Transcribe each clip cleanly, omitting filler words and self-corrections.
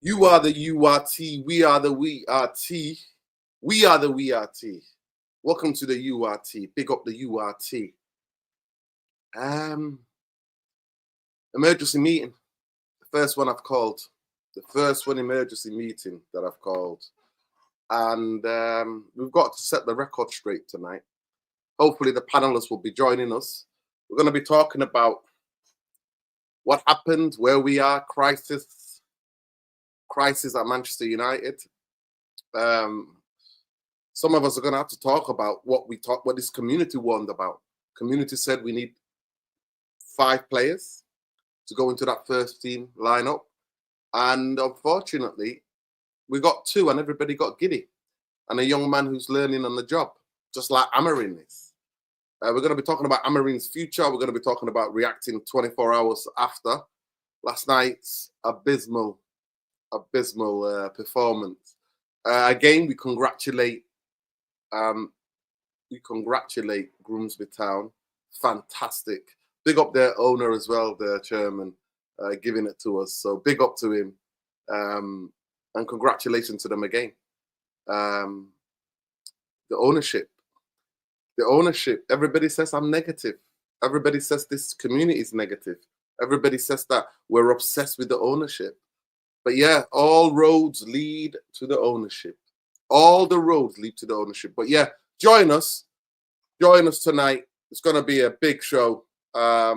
You are the URT. We are the we are T. We are the we are T. Welcome to the URT. Big up the URT. Emergency meeting. The first one I've called. The first one emergency meeting that I've called. And we've got to set the record straight tonight. Hopefully the panelists will be joining us. We're going to be talking about what happened, where we are, crisis at Manchester United. Some of us are going to have to talk about what this community warned about. Community said we need 5 players to go into that first team lineup. And unfortunately, we got 2 and everybody got giddy. And a young man who's learning on the job, just like Amorim is. We're going to be talking about Amorim's future. We're going to be talking about reacting 24 hours after last night's abysmal performance. Again, we congratulate Grimsby Town. Fantastic. Big up their owner as well, their chairman, giving it to us. So big up to him. And congratulations to them again. The ownership. Everybody says I'm negative. Everybody says this community is negative. Everybody says that we're obsessed with the ownership. But yeah, all roads lead to the ownership. All the roads lead to the ownership. But yeah, join us. Join us tonight. It's going to be a big show. I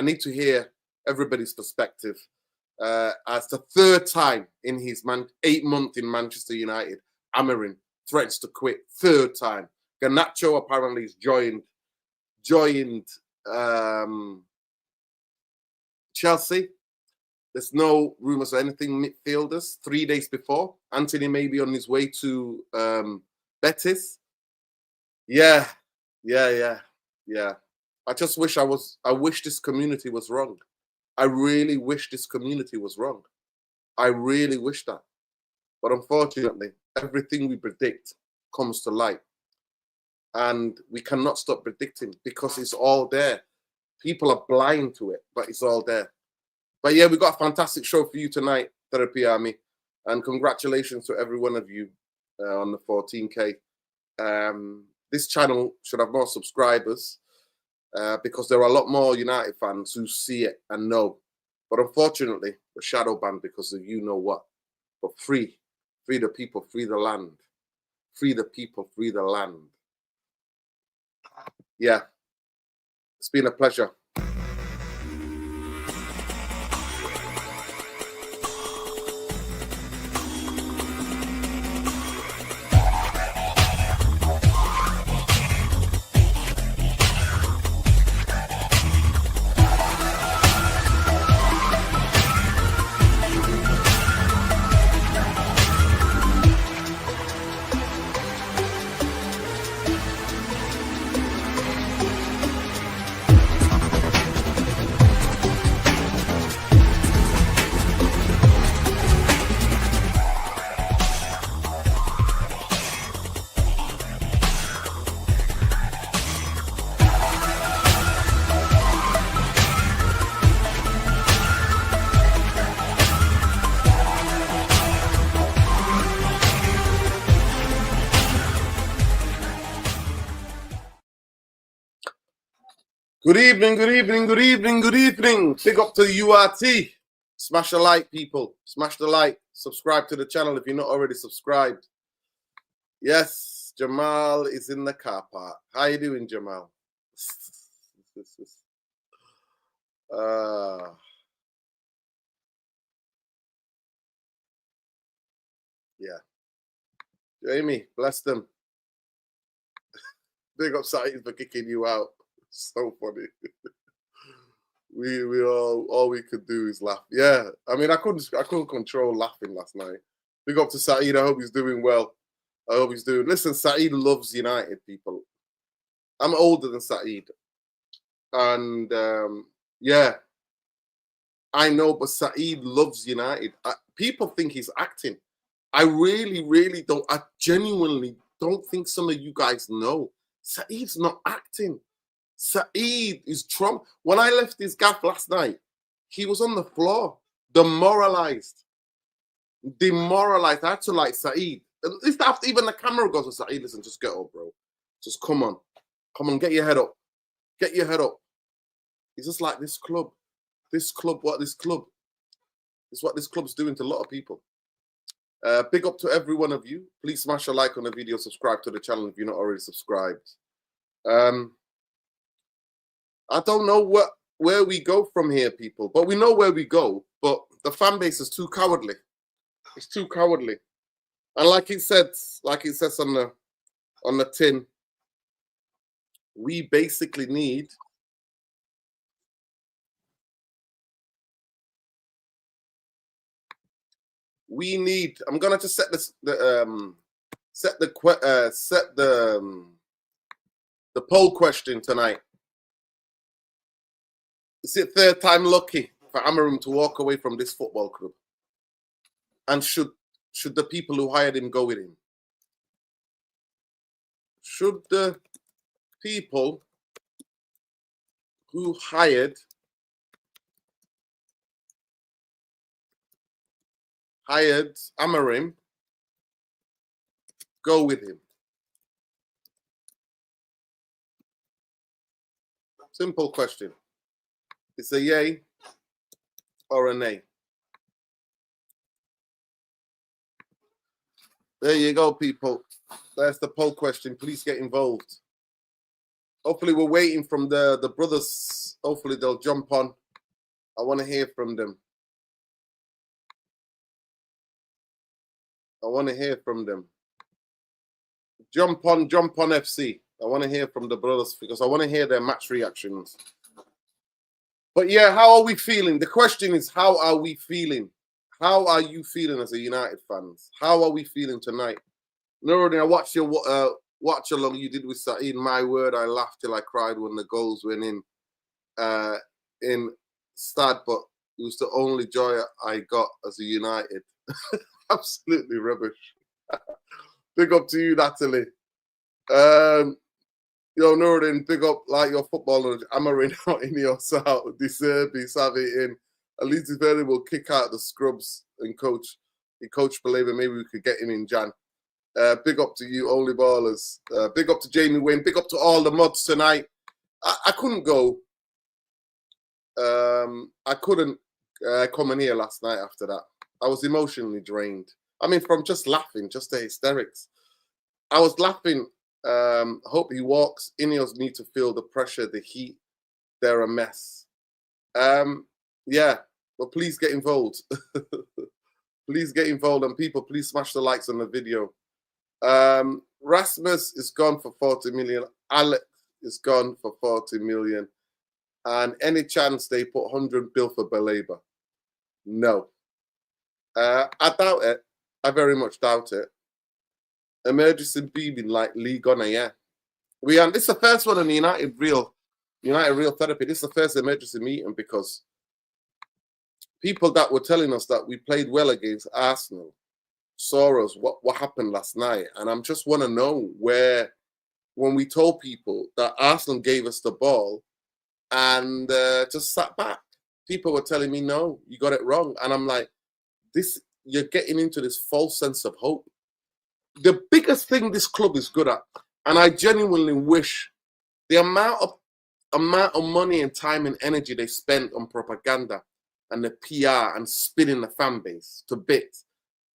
need to hear everybody's perspective. As the 3rd time in his 8 months in Manchester United, Amorim threatens to quit. 3rd time. Garnacho apparently has joined Chelsea. There's no rumours of anything midfielders. 3 days before, Anthony may be on his way to Betis. Yeah. I just wish I wish this community was wrong. I really wish this community was wrong. I really wish that. But unfortunately, everything we predict comes to light. And we cannot stop predicting because it's all there. People are blind to it, but it's all there. But yeah, we've got a fantastic show for you tonight, Therapy Army. And congratulations to every one of you on the 14K. This channel should have more subscribers because there are a lot more United fans who see it and know. But unfortunately, we're shadow banned because of you know what. But free the people, free the land. Free the people, free the land. Yeah, it's been a pleasure. Good evening. Big up to the URT. Smash a like, people. Smash the like. Subscribe to the channel if you're not already subscribed. Yes, Jamal is in the car park. How you doing, Jamal? Yeah. Jamie, bless them. Big up Saeed for kicking you out. So funny. we all we could do is laugh. Yeah, I mean I couldn't control laughing last night. Big up to Saeed. I hope he's doing well. Listen, Saeed loves United, people. I'm older than Saeed, and yeah, I know, but Saeed loves United. People think he's acting. I really don't. I genuinely don't think some of you guys know. Saeed's not acting. Saeed is Trump. When I left his gaff last night, he was on the floor, demoralized. demoralized. I had to like Saeed. At least after even the camera goes to Saeed, listen, just get up, bro. Just come on. Come on, get your head up. Get your head up. It's just like this club. This club, what this club? It's what this club's doing to a lot of people. Big up to every one of you. Please smash a like on the video, subscribe to the channel if you're not already subscribed. I don't know where we go from here, people, but we know where we go. But the fan base is too cowardly. It's too cowardly. And like it says on the tin, we basically need I'm gonna just set this the poll question tonight. Is it third time lucky for Amorim to walk away from this football club? And should the people who hired him go with him? Should the people who hired Amorim go with him? Simple question. It's a yay or a nay. There you go, people. That's the poll question. Please get involved. Hopefully, we're waiting from the brothers. Hopefully, they'll jump on. I want to hear from them. I want to hear from them. Jump on FC. I want to hear from the brothers because I want to hear their match reactions. But yeah, how are we feeling? The question is, how are we feeling? How are you feeling as a United fans? How are we feeling tonight? Nuruddin, I watched your watch along you did with Saeed. My word, I laughed till I cried when the goals went in Stad, but it was the only joy I got as a United. Absolutely rubbish. Big up to you, Natalie. Yo, Nuruddin, big up like your football knowledge. Amorim out in your south. De Serbi, Savi in. At least if Eddie will kick out the scrubs and coach Believer. Maybe we could get him in Jan. Big up to you, only ballers. Big up to Jamie Wynn. Big up to all the mods tonight. I couldn't go. I couldn't come in here last night after that. I was emotionally drained. I mean, from just laughing, just the hysterics. I was laughing. Hope he walks. Ineos need to feel the pressure, the heat. They're a mess. Yeah, but please get involved. Please get involved, and people, please smash the likes on the video. Rasmus is gone for 40 million. Alex is gone for 40 million. And any chance they put 100 bill for Baleba? No. I doubt it. I very much doubt it. Emergency beaming like League on, yeah. This is the first one in the United Real Therapy. This is the first emergency meeting because people that were telling us that we played well against Arsenal saw us what happened last night. And I just want to know when we told people that Arsenal gave us the ball and just sat back. People were telling me, no, you got it wrong. And I'm like, you're getting into this false sense of hope. The biggest thing this club is good at, and I genuinely wish the amount of money and time and energy they spent on propaganda and the PR and spinning the fan base to bits.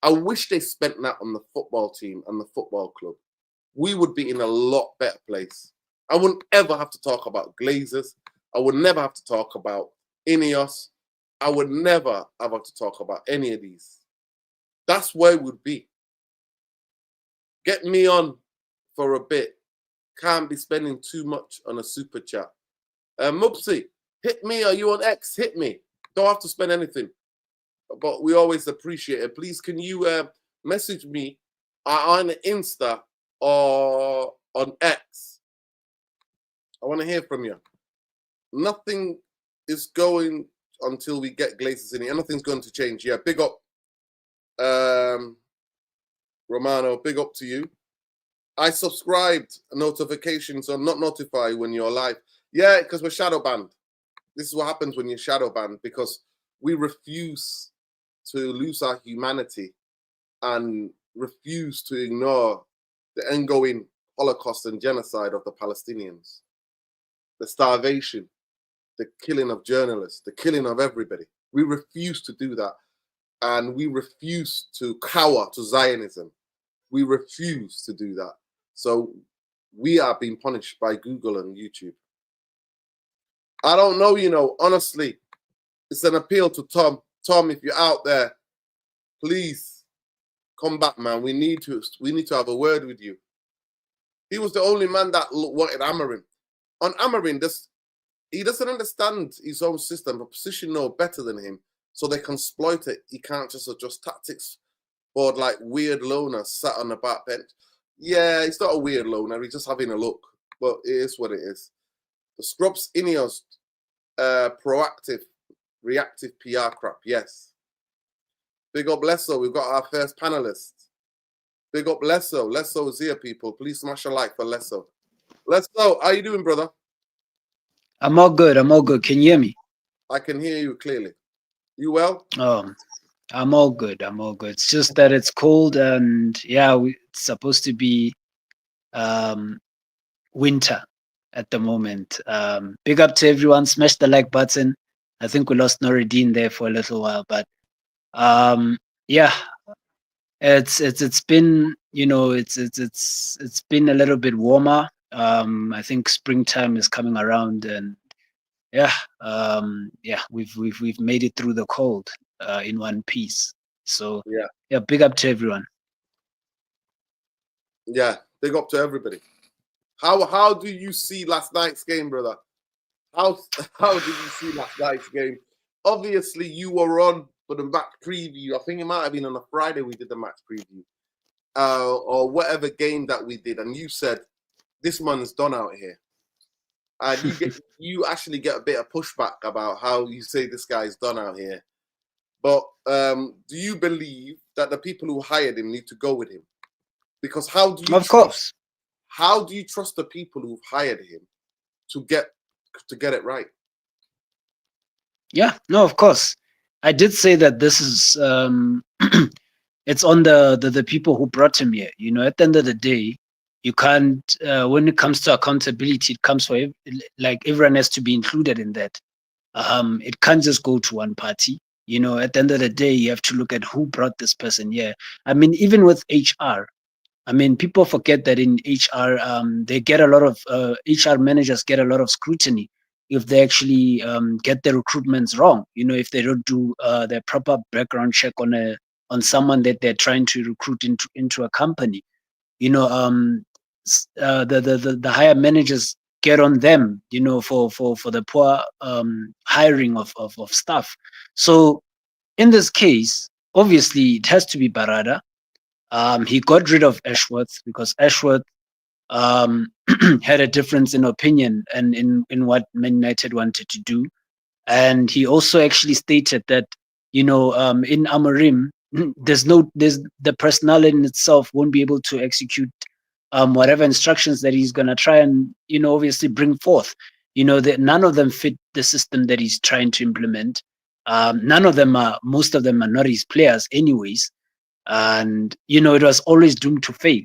I wish they spent that on the football team and the football club. We would be in a lot better place. I wouldn't ever have to talk about Glazers. I would never have to talk about Ineos. I would never have to talk about any of these. That's where we'd be. Get me on for a bit. Can't be spending too much on a super chat. Mupsy, hit me. Are you on X? Hit me. Don't have to spend anything. But we always appreciate it. Please, can you message me on Insta or on X? I want to hear from you. Nothing is going until we get Glazers in here. Nothing's going to change. Yeah, big up. Romano, big up to you. I subscribed notifications or not notify when you're live. Yeah, because we're shadow banned. This is what happens when you're shadow banned because we refuse to lose our humanity and refuse to ignore the ongoing Holocaust and genocide of the Palestinians, the starvation, the killing of journalists, the killing of everybody. We refuse to do that. And we refuse to cower to Zionism. We refuse to do that. So we are being punished by Google and YouTube. I don't know, honestly, it's an appeal to Tom. Tom, if you're out there, please come back, man. We need to have a word with you. He was the only man that wanted Amorim. On Amorim, he doesn't understand his own system. The opposition know better than him, so they can exploit it. He can't just adjust tactics for like weird loner sat on the back bench. Yeah, he's not a weird loner. He's just having a look, but it is what it is. The Scrubs Ineos proactive, reactive PR crap. Yes. Big up Lesso. We've got our first panelist. Big up Lesso. Lesso is here, people. Please smash a like for Lesso. Lesso, how you doing, brother? I'm all good. Can you hear me? I can hear you clearly. You well? I'm all good. It's just that it's cold and yeah, it's supposed to be winter at the moment. Big up to everyone. Smash the like button. I think we lost Noridine there for a little while, but yeah, it's been it's been a little bit warmer. I think springtime is coming around and yeah, we've made it through the cold in one piece. So yeah, big up to everyone. Yeah, big up to everybody. How do you see last night's game, brother? How did you see last night's game? Obviously, you were on for the match preview. I think it might have been on a Friday we did the match preview, or whatever game that we did, and you said this man's done out here. And you actually get a bit of pushback about how you say this guy's done out here. But do you believe that the people who hired him need to go with him? Because how do you trust the people who've hired him to get it right? Yeah, no, of course. I did say that this is it's on the people who brought him here. At the end of the day, you can't when it comes to accountability, it comes for like everyone has to be included in that. It can't just go to one party. At the end of the day, you have to look at who brought this person here. I mean, even with HR, I mean, people forget that in HR, they get a lot of HR managers get a lot of scrutiny if they actually get their recruitments wrong. If they don't do their proper background check on someone that they're trying to recruit into a company. The higher managers get on them. For the poor hiring of staff. So in this case, obviously, it has to be Barada. He got rid of Ashworth because Ashworth had a difference in opinion and in what Man United wanted to do. And he also actually stated that, in Amorim, there's the personnel in itself won't be able to execute whatever instructions that he's going to try and, obviously bring forth. That none of them fit the system that he's trying to implement. Most of them are not his players anyways. And it was always doomed to fail,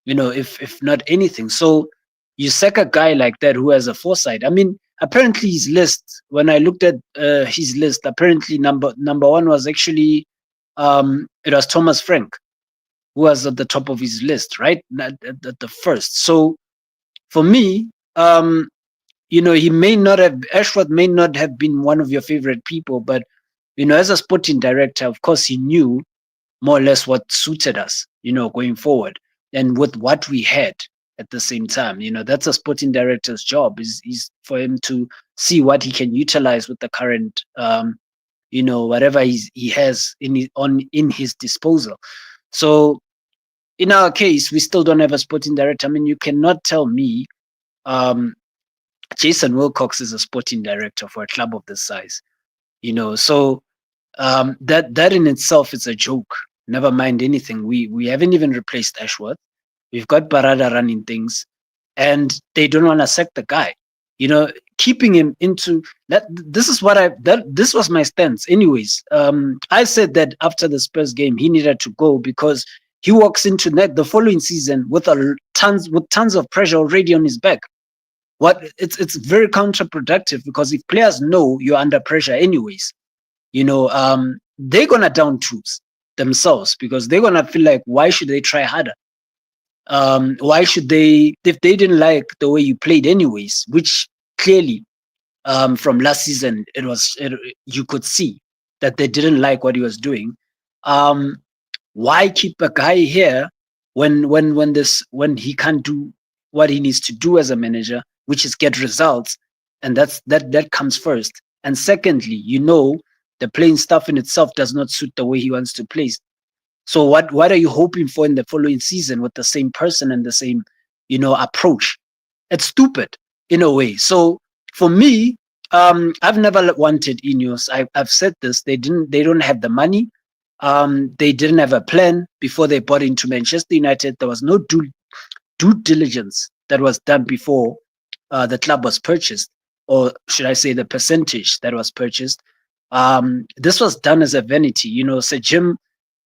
if not anything. So you sack a guy like that who has a foresight. I mean, apparently his list, when I looked at his list, apparently number one was actually it was Thomas Frank, who was at the top of his list, right, at the first. So for me, Ashworth may not have been one of your favorite people, but as a sporting director, of course, he knew more or less what suited us, going forward, and with what we had at the same time. That's a sporting director's job is for him to see what he can utilize with the current, whatever he has in his disposal. So in our case, we still don't have a sporting director. I mean, you cannot tell me Jason Wilcox is a sporting director for a club of this size. So that in itself is a joke. Never mind anything. We haven't even replaced Ashworth. We've got Barada running things, and they don't want to sack the guy. keeping him into that. This is what this was my stance. Anyways, I said that after the Spurs game, he needed to go because he walks into the following season with tons of pressure already on his back. It's very counterproductive because if players know you're under pressure anyways, they're gonna down tools themselves because they're gonna feel like, why should they try harder? Why should they, if they didn't like the way you played anyways, which clearly from last season you could see that they didn't like what he was doing. Why keep a guy here when he can't do what he needs to do as a manager, which is get results, and that comes first. And secondly, the playing stuff in itself does not suit the way he wants to play. So what are you hoping for in the following season with the same person and the same approach? It's stupid in a way. So for me, I've never wanted Ineos. I've said this. They don't have the money. They didn't have a plan before they bought into Manchester United. There was no due diligence that was done before the club was purchased, or should I say the percentage that was purchased. This was done as a vanity. Sir Jim,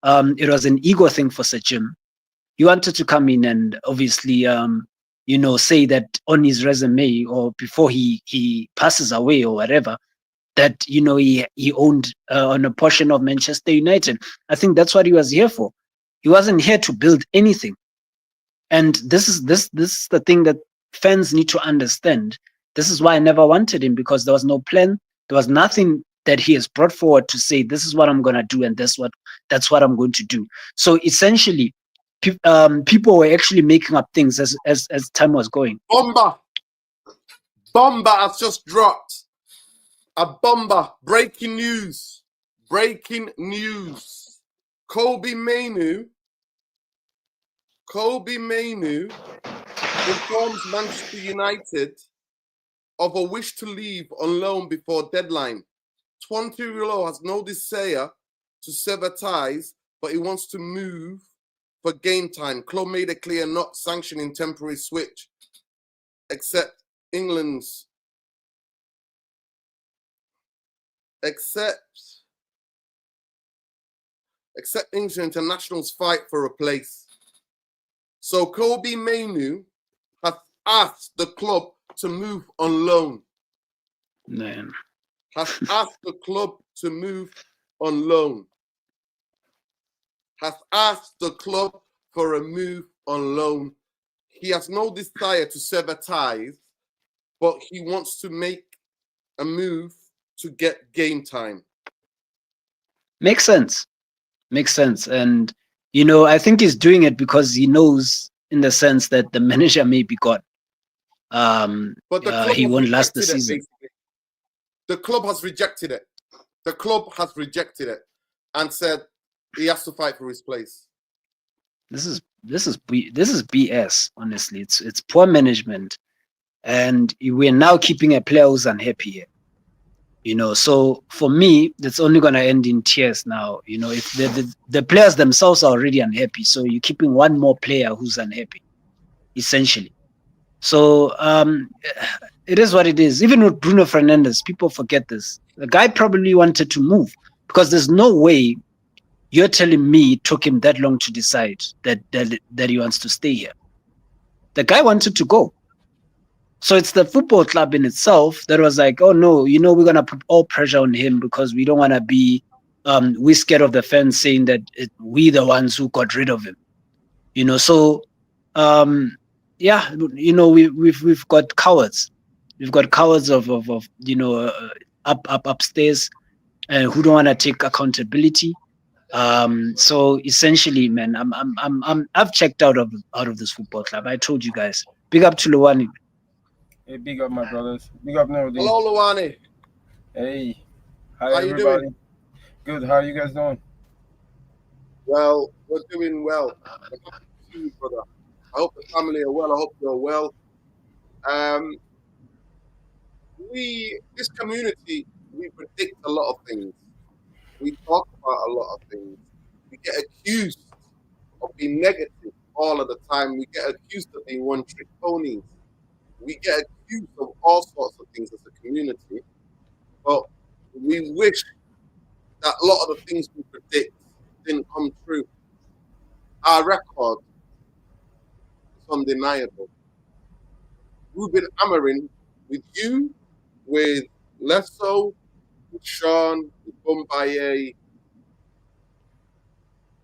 it was an ego thing for Sir Jim. He wanted to come in and obviously say that on his resume or before he passes away or whatever, that he owned on a portion of Manchester United. I think that's what he was here for. He wasn't here to build anything. And this is the thing that fans need to understand. This is why I never wanted him, because there was no plan. There was nothing that he has brought forward to say, this is what I'm going to do and that's what I'm going to do. So essentially, people were actually making up things as time was going. Bomber has just dropped. A bomber. Breaking news. Kobe Mainu informs Manchester United of a wish to leave on loan before deadline. 20-year-old has no desire to sever ties, but he wants to move for game time. Club made it clear not sanctioning temporary switch, except England's English internationals fight for a place. So Kobe Mainu has asked the club to move on loan. Man. Has asked the club to move on loan. Has asked the club for a move on loan. He has no desire to sever ties, but he wants to make a move to get game time. Makes sense. And, I think he's doing it because he knows, in the sense that the manager may be gone. But he won't last the season. Basically. The club has rejected it. And said he has to fight for his place. This is BS. Honestly, it's poor management, and we're now keeping a player who's unhappy here. So for me, it's only going to end in tears now. If the players themselves are already unhappy, so you're keeping one more player who's unhappy, essentially. So it is what it is. Even with Bruno Fernandes, people forget this. The guy probably wanted to move, because there's no way you're telling me it took him that long to decide that he wants to stay here. The guy wanted to go. So it's the football club in itself that was like, oh no, we're going to put all pressure on him because we don't want to be, we're scared of the fans saying that we the ones who got rid of him. So yeah, we've got cowards. We've got cowards of upstairs who don't want to take accountability. So essentially, man, I've checked out of this football club. I told you guys. Big up to Luwani. Hey, big up my brothers. Big up Nerdy. Hello, Luwani. Hey. How everybody? You doing? Good. How are you guys doing? Well, we're doing well. You, brother. I hope the family are well. I hope you're well. This community, we predict a lot of things. We talk about a lot of things. We get accused of being negative all of the time. We get accused of being one-trick ponies. We get accused of all sorts of things as a community, but we wish that a lot of the things we predict didn't come true. Our record is undeniable. Ruben Amorim, with you, with Lesso, with Sean, with Bombaye,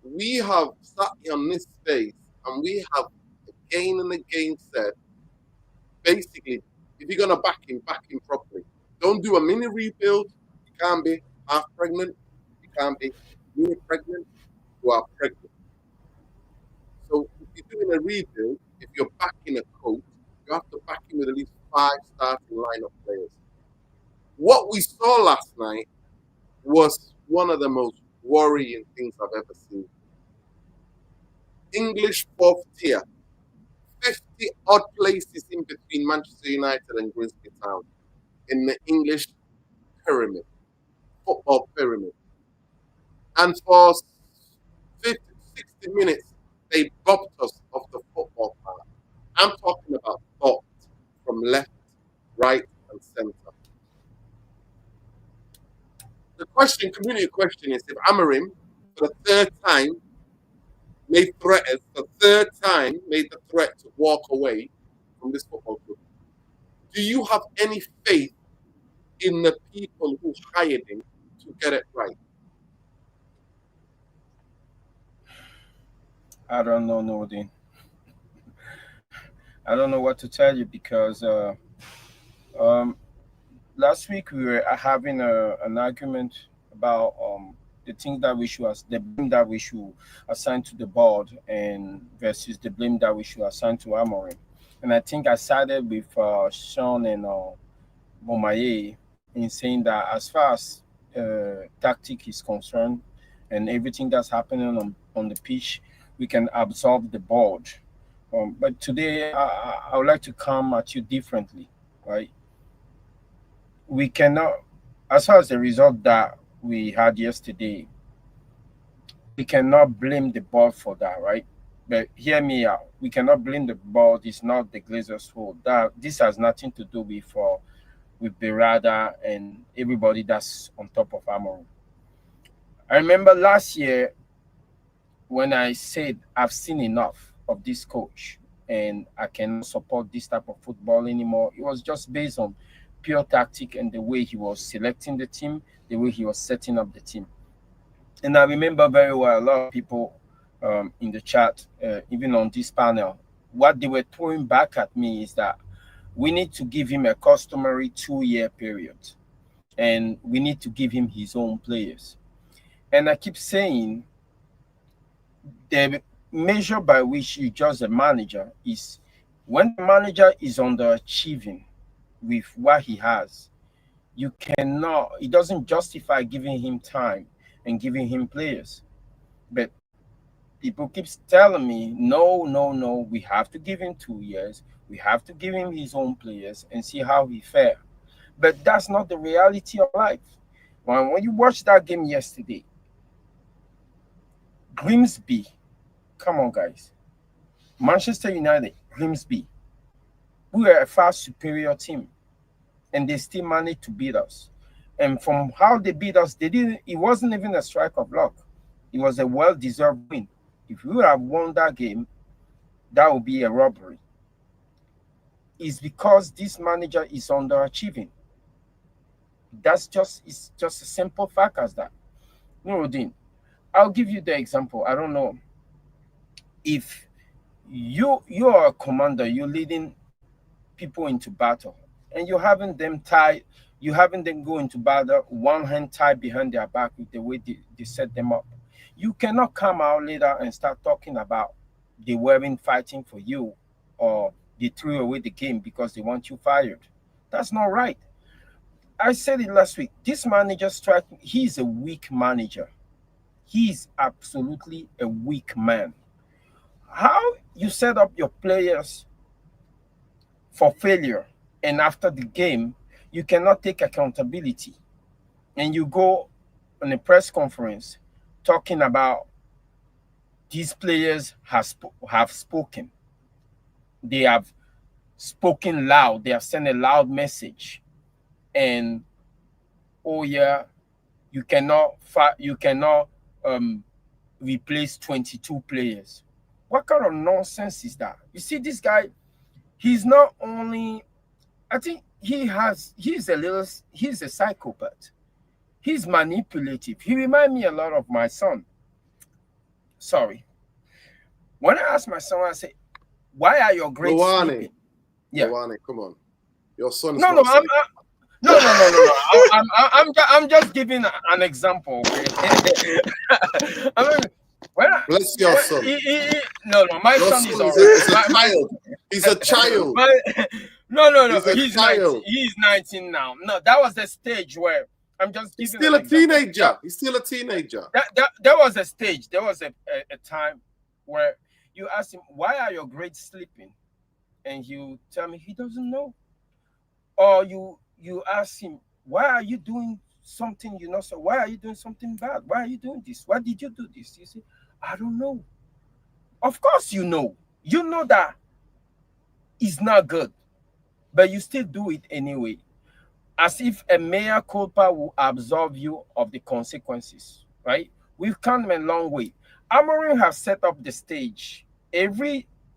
we have sat here on this space and we have again and again said, basically, if you're gonna back him properly. Don't do a mini rebuild. You can't be half pregnant. You can't be mini pregnant. You are pregnant. So if you're doing a rebuild, if you're backing a coach, you have to back him with at least 5 starting lineup players. What we saw last night was one of the most worrying things I've ever seen. English fourth tier, 50 odd places in between Manchester United and Grimsby Town in the English pyramid, football pyramid. And for 50 to 60 minutes, they bopped us off the football park. I'm talking about bopped from left, right, and centre. The question, community question is if Amorim, for the third time, made the threat to walk away from this football club. Do you have any faith in the people who hired him to get it right? I don't know, Nordin. I don't know what to tell you because um, last week we were having an argument about the thing that we should the blame that we should assign to the board and versus the blame that we should assign to Amorim. And I think I sided with Sean and Bomaye in saying that as far as tactic is concerned and everything that's happening on the pitch, we can absorb the board. But today I would like to come at you differently, right? We cannot, as far as the result that we had yesterday, we cannot blame the board for that, right? But hear me out. We cannot blame the board. It's not the Glazers' fault. That this has nothing to do with Berada and everybody that's on top of Amorim. I remember last year when I said I've seen enough of this coach and I cannot support this type of football anymore. It was just based on pure tactic and the way he was selecting the team, the way he was setting up the team. And I remember very well a lot of people in the chat, even on this panel, what they were throwing back at me is that we need to give him a customary 2-year period and we need to give him his own players. And I keep saying the measure by which you judge a manager is when the manager is underachieving with what he has, you cannot, it doesn't justify giving him time and giving him players. But people keeps telling me, no, no, no, we have to give him 2 years. We have to give him his own players and see how he fare. But that's not the reality of life. When you watch that game yesterday, Grimsby, come on, guys. Manchester United, Grimsby, we were a far superior team, and they still managed to beat us. And from how they beat us, they didn't. It wasn't even a strike of luck. It was a well-deserved win. If we would have won that game, that would be a robbery. It's because this manager is underachieving. It's just a simple fact as that. Nuruddin, I'll give you the example. I don't know if you are a commander, you're leading people into battle, and you having them go into battle, one hand tied behind their back with the way they set them up. You cannot come out later and start talking about they weren't fighting for you or they threw away the game because they want you fired. That's not right. I said it last week. This manager he's a weak manager. He's absolutely a weak man. How you set up your players for failure and after the game you cannot take accountability and you go on a press conference talking about these players have spoken, they have spoken loud. They have sent a loud message, and oh yeah, you cannot replace 22 players. What kind of nonsense is that? You see, this guy, he's not only, I think he's a psychopath. He's manipulative. He reminds me a lot of my son. Sorry. When I ask my son, I say, why are your grades sleeping? Yeah. Luane, come on. Your son is no, I'm just giving an example. Okay? Bless your son. No, my your son is a child. He's a child. No. He's 19. He's 19 now. No, that was the stage where I'm just giving. He's still a teenager. He's still a teenager. There was a stage. There was a time where you ask him, why are your grades sleeping? And he'll tell me he doesn't know. Or you ask him, why are you doing something you know? So why are you doing something bad? Why are you doing this? Why did you do this? You say, I don't know. Of course you know. You know that it's not good, but you still do it anyway. As if a mea culpa will absolve you of the consequences, right? We've come a long way. Amorim have set up the stage.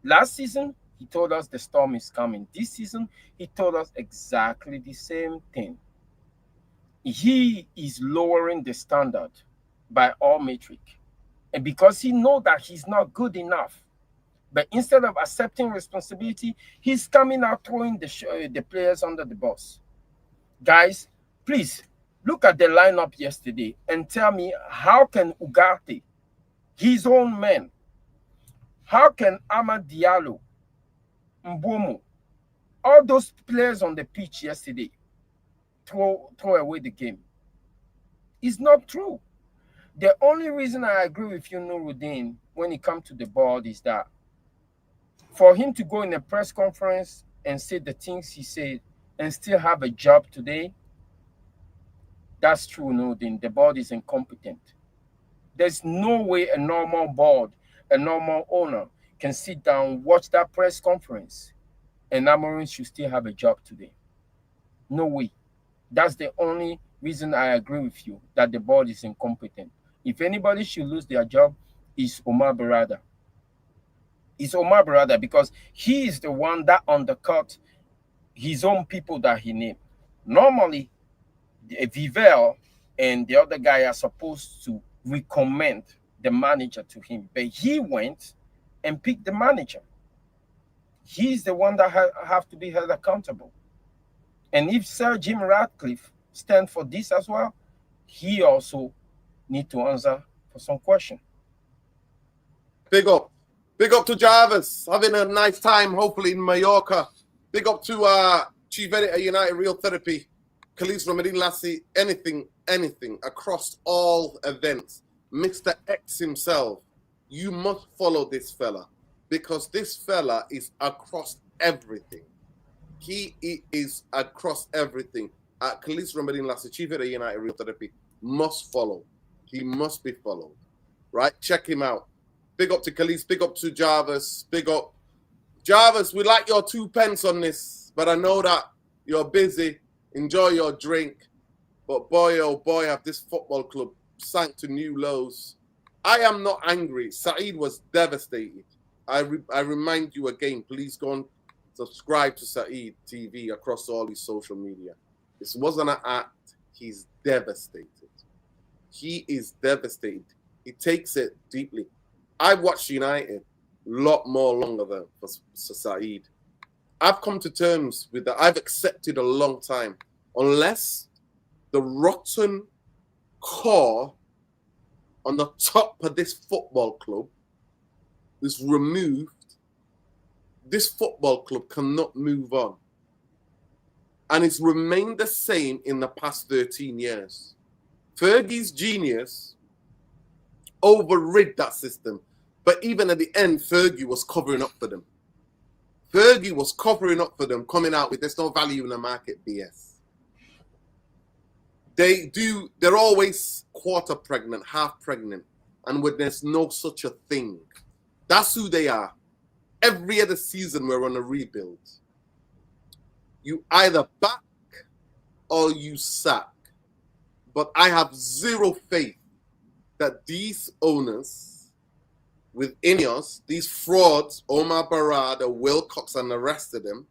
Last season, he told us the storm is coming. This season, he told us exactly the same thing. He is lowering the standard by all metric. And because he knows that he's not good enough. But instead of accepting responsibility, he's coming out throwing the players under the bus. Guys, please, look at the lineup yesterday and tell me, how can Ugarte, his own man, how can Amad Diallo, Mbomo, all those players on the pitch yesterday throw away the game? It's not true. The only reason I agree with you, Nuruddin, when it comes to the board is that for him to go in a press conference and say the things he said and still have a job today, that's true, Nuruddin. The board is incompetent. There's no way a normal board, a normal owner can sit down, watch that press conference, and Amorim should still have a job today. No way. That's the only reason I agree with you, that the board is incompetent. If anybody should lose their job, it's Omar Barada. It's Omar Barada, because he is the one that undercut his own people that he named. Normally, Vivel and the other guy are supposed to recommend the manager to him, but he went and picked the manager. He's the one that have to be held accountable. And if Sir Jim Ratcliffe stands for this as well, he also need to answer for some question. Big up to Jarvis, having a nice time, hopefully in Mallorca. Big up to Chief Editor, United Real Therapy, Khalis Ramadan Lassie, anything, across all events. Mr. X himself, you must follow this fella, because this fella is across everything. He is across everything. Khalis Ramadan Lassie, Chief Editor, United Real Therapy, must follow. He must be followed, right? Check him out. Big up to Khalis, big up to Jarvis, big up. Jarvis, we like your 2 pence on this, but I know that you're busy. Enjoy your drink. But boy, oh boy, have this football club sank to new lows. I am not angry. Saeed was devastated. I remind you again, please go and subscribe to Saeed TV across all his social media. This wasn't an act. He's devastated. He is devastated. He takes it deeply. I've watched United a lot more longer than for Saeed. I've come to terms with that. I've accepted a long time. Unless the rotten core on the top of this football club is removed, this football club cannot move on. And it's remained the same in the past 13 years. Fergie's genius overrid that system. But even at the end, Fergie was covering up for them. Fergie was covering up for them, coming out with there's no value in the market BS. They're always quarter pregnant, half pregnant, and when there's no such a thing. That's who they are. Every other season we're on a rebuild. You either back or you sack. But I have zero faith that these owners with Ineos, these frauds, Omar Barada, Wilcox, and the rest of them,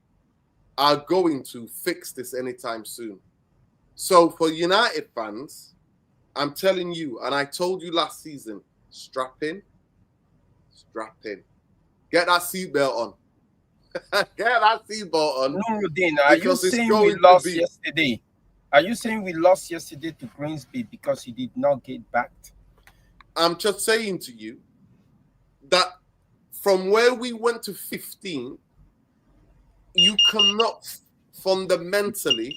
are going to fix this anytime soon. So for United fans, I'm telling you, and I told you last season, strap in. Get that seatbelt on. Get that seatbelt on. Nuruddin, are you saying we lost yesterday? Are you saying we lost yesterday to Grimsby because he did not get backed? I'm just saying to you that from where we went to 15, you cannot fundamentally,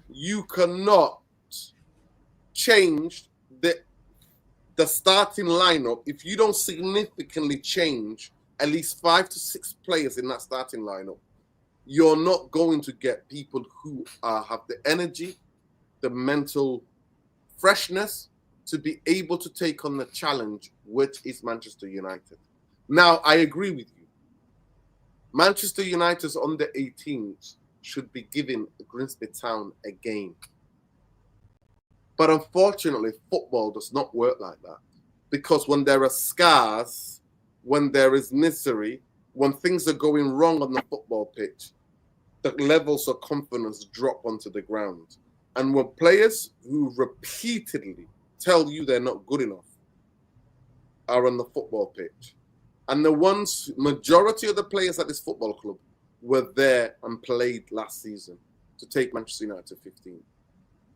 you cannot change the starting lineup if you don't significantly change at least 5 to 6 players in that starting lineup. You're not going to get people who have the energy, the mental freshness to be able to take on the challenge, which is Manchester United. Now, I agree with you. Manchester United's under 18s should be giving Grimsby Town a game. But unfortunately, football does not work like that. Because when there are scars, when there is misery, when things are going wrong on the football pitch, the levels of confidence drop onto the ground. And when players who repeatedly tell you they're not good enough are on the football pitch, and the ones, majority of the players at this football club were there and played last season to take Manchester United to 15.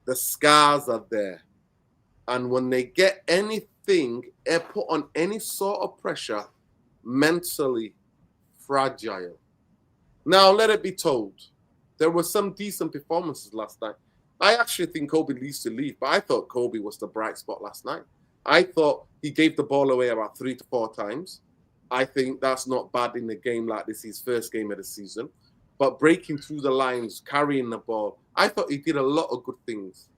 The scars are there. And when they get anything, put on any sort of pressure, mentally fragile. Now, let it be told, there were some decent performances last night. I actually think Kobe needs to leave, but I thought Kobe was the bright spot last night. I thought he gave the ball away about 3 to 4 times. I think that's not bad in a game like this, his first game of the season. But breaking through the lines, carrying the ball, I thought he did a lot of good things.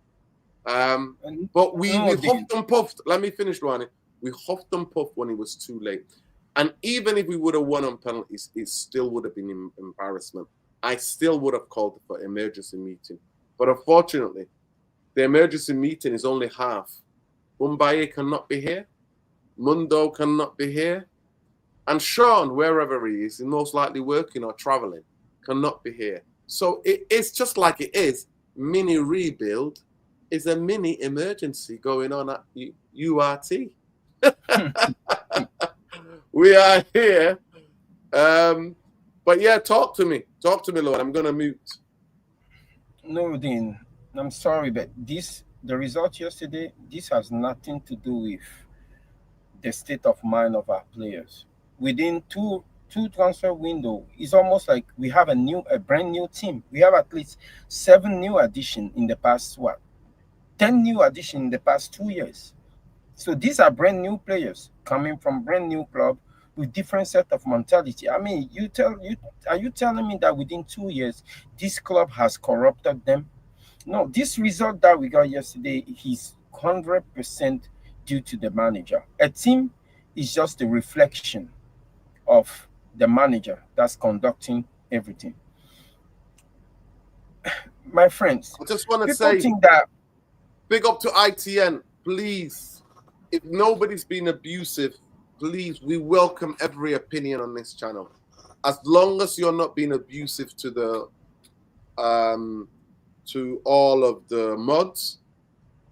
But we huffed and puffed. Let me finish, Ronnie. We huffed and puffed when it was too late. And even if we would have won on penalties, it still would have been an embarrassment. I still would have called for emergency meeting. But unfortunately, the emergency meeting is only half. Mumbai cannot be here. Mundo cannot be here. And Sean, wherever he is, most likely working or traveling, cannot be here. So it's just like it is. Mini rebuild is a mini emergency going on at URT. We are here. But yeah, talk to me, Lord. I'm going to mute. Nuruddin, I'm sorry, but the result yesterday, this has nothing to do with the state of mind of our players. Within two transfer window, it's almost like we have a brand new team. We have at least 7 new additions in the past 10 new additions in the past 2 years. So these are brand new players coming from brand new club with different set of mentality. I mean, are you telling me that within 2 years this club has corrupted them? No, this result that we got yesterday is 100% due to the manager. A team is just a reflection of the manager that's conducting everything. My friends, I just want to people say, think that big up to ITN, please. If nobody's been abusive, please, we welcome every opinion on this channel. As long as you're not being abusive to the to all of the mods,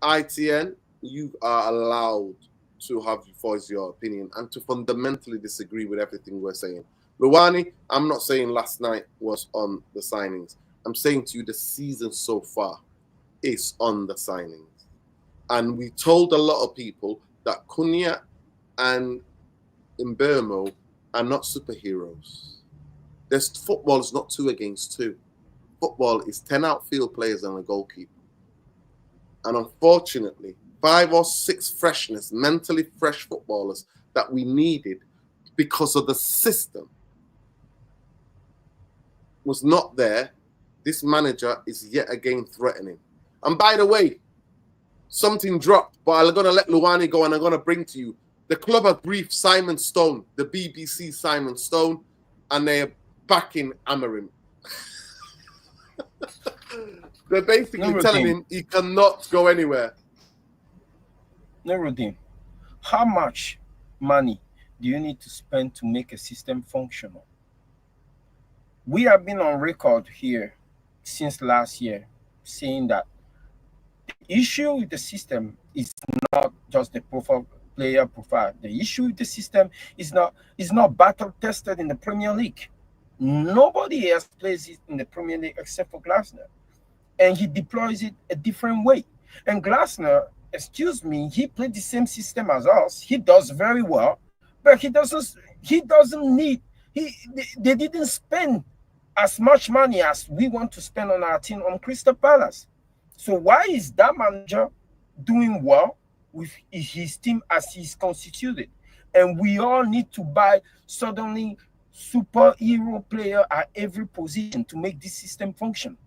ITN, you are allowed to have voice your opinion and to fundamentally disagree with everything we're saying. Luwani, I'm not saying last night was on the signings. I'm saying to you the season so far is on the signings. And we told a lot of people that Cunha and Mbeumo are not superheroes. Football is not 2 against 2. Football is 10 outfield players and a goalkeeper. And unfortunately, 5 or 6 mentally fresh footballers that we needed because of the system was not there. This manager is yet again threatening. And by the way, something dropped, but I'm going to let Luwani go and I'm going to bring to you. The club have briefed Simon Stone, the BBC Simon Stone, and they are backing Amorim. They're basically telling him he cannot go anywhere. Nuruddin, how much money do you need to spend to make a system functional? We have been on record here since last year saying that the issue with the system is not just the player profile. The issue with the system is not battle tested in the Premier League. Nobody else plays it in the Premier League except for Glasner, and he deploys it a different way. And Glasner, excuse me, he played the same system as us. He does very well, but he doesn't need. They didn't spend as much money as we want to spend on our team on Crystal Palace. So why is that manager doing well with his team as he's constituted? And we all need to buy suddenly superhero player at every position to make this system function.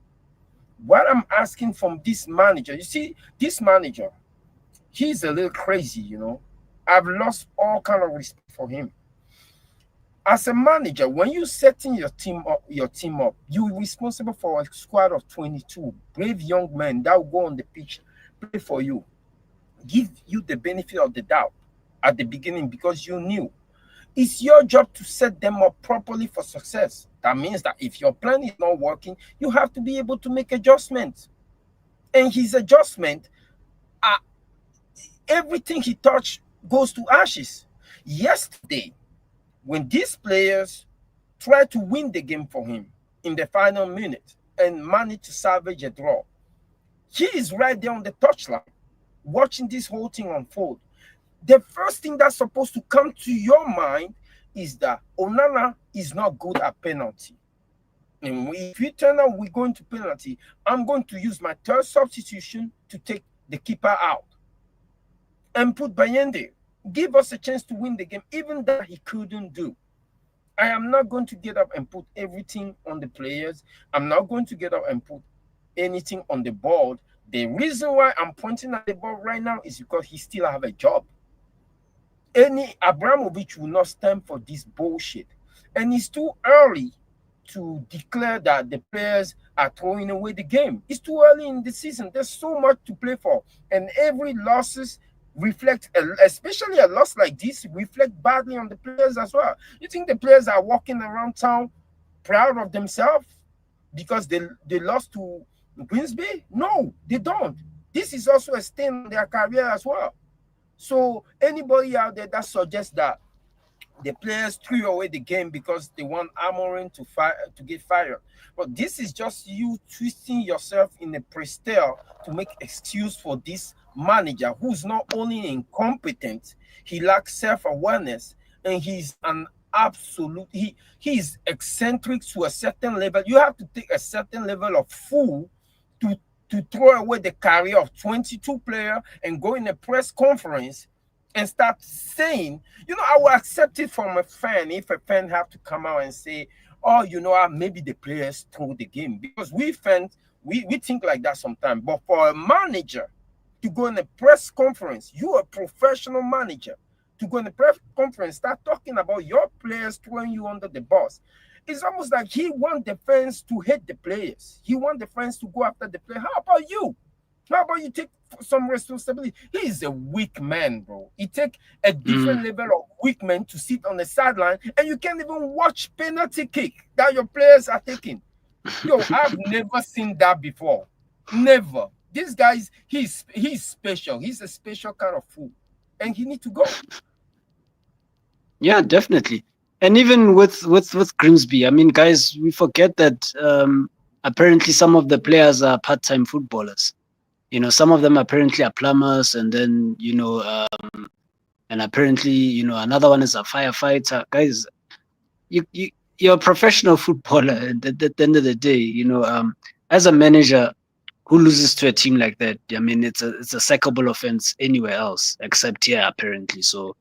What I'm asking from this manager, you see, this manager, he's a little crazy, you know. I've lost all kind of respect for him. As a manager, when you setting your team up, you're responsible for a squad of 22 brave young men that will go on the pitch, play for you, give you the benefit of the doubt at the beginning because you knew. It's your job to set them up properly for success. That means that if your plan is not working, you have to be able to make adjustments. And his adjustment, everything he touched goes to ashes. Yesterday, when these players tried to win the game for him in the final minute and managed to salvage a draw, he is right there on the touchline watching this whole thing unfold. The first thing that's supposed to come to your mind is that Onana is not good at penalty. And if you turn out we're going to penalty, I'm going to use my third substitution to take the keeper out and put Bayende. Give us a chance to win the game, even that he couldn't do. I am not going to get up and put everything on the players. I'm not going to get up and put anything on the board. The reason why I'm pointing at the board right now is because he still have a job. Any Abramovich will not stand for this bullshit. And it's too early to declare that the players are throwing away the game. It's too early in the season. There's so much to play for. And every losses reflect, especially a loss like this, reflect badly on the players as well. You think the players are walking around town proud of themselves because they lost to Grimsby? No, they don't. This is also a stain on their career as well. So anybody out there that suggests that the players threw away the game because they want Amorim to get fired, but this is just you twisting yourself in a prestel to make excuse for this manager who's not only incompetent, he lacks self-awareness, and he's an absolute, he's eccentric to a certain level. You have to take a certain level of fool to throw away the career of 22 players and go in a press conference and start saying, you know, I will accept it from a fan if a fan have to come out and say, oh, you know, maybe the players throw the game, because we fans, we think like that sometimes. But for a manager to go in a press conference, you're a professional manager, to go in a press conference, start talking about your players throwing you under the bus. It's almost like he wants the fans to hate the players. He wants the fans to go after the player. How about you? How about you take some responsibility? He is a weak man, bro. He take a different level of weak man to sit on the sideline, and you can't even watch penalty kick that your players are taking. Yo, I've never seen that before. Never. This guy's he's special. He's a special kind of fool, and he need to go. Yeah, definitely. And even with Grimsby, I mean, guys, we forget that apparently some of the players are part-time footballers. You know, some of them apparently are plumbers, and then, you know, and apparently, you know, another one is a firefighter. Guys, you're a professional footballer at the end of the day. You know, as a manager who loses to a team like that, I mean, it's a sackable offense anywhere else except here, apparently. So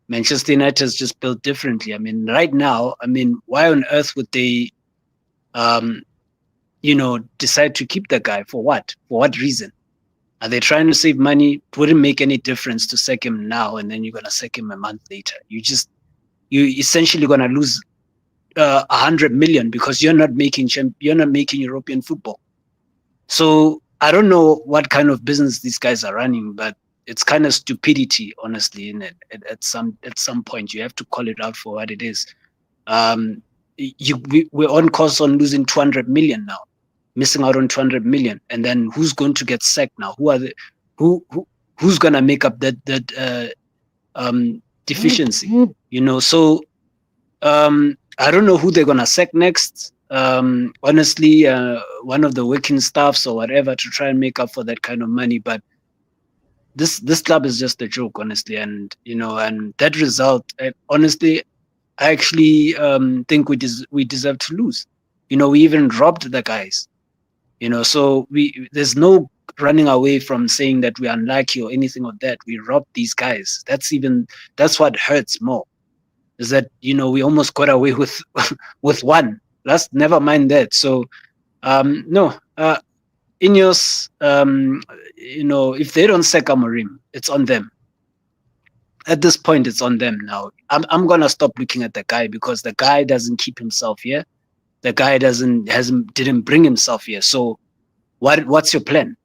Manchester United is just built differently. I mean, right now, I mean, why on earth would they, you know, decide to keep the guy? For what? For what reason? Are they trying to save money? It wouldn't make any difference to sack him now, and then you're gonna sack him a month later. You essentially gonna lose 100 million because you're not making European football. So I don't know what kind of business these guys are running, but it's kind of stupidity, honestly. In it, at some point, you have to call it out for what it is. We're on course on losing 200 million now, missing out on 200 million, and then who's going to get sacked now? Who's gonna make up that deficiency? So I don't know who they're gonna sack next. Honestly, one of the working staffs or whatever to try and make up for that kind of money. But this club is just a joke, honestly. And and that result, honestly, I actually think we deserve to lose. We even robbed the guys. So there's no running away from saying that we're unlucky or anything of that. We robbed these guys. That's what hurts more. Is that we almost got away with with one. Let's never mind that. So no, Ineos, if they don't sack Amorim, it's on them. At this point, it's on them now. I'm gonna stop looking at the guy because the guy doesn't keep himself here. The guy didn't bring himself here. So what's your plan?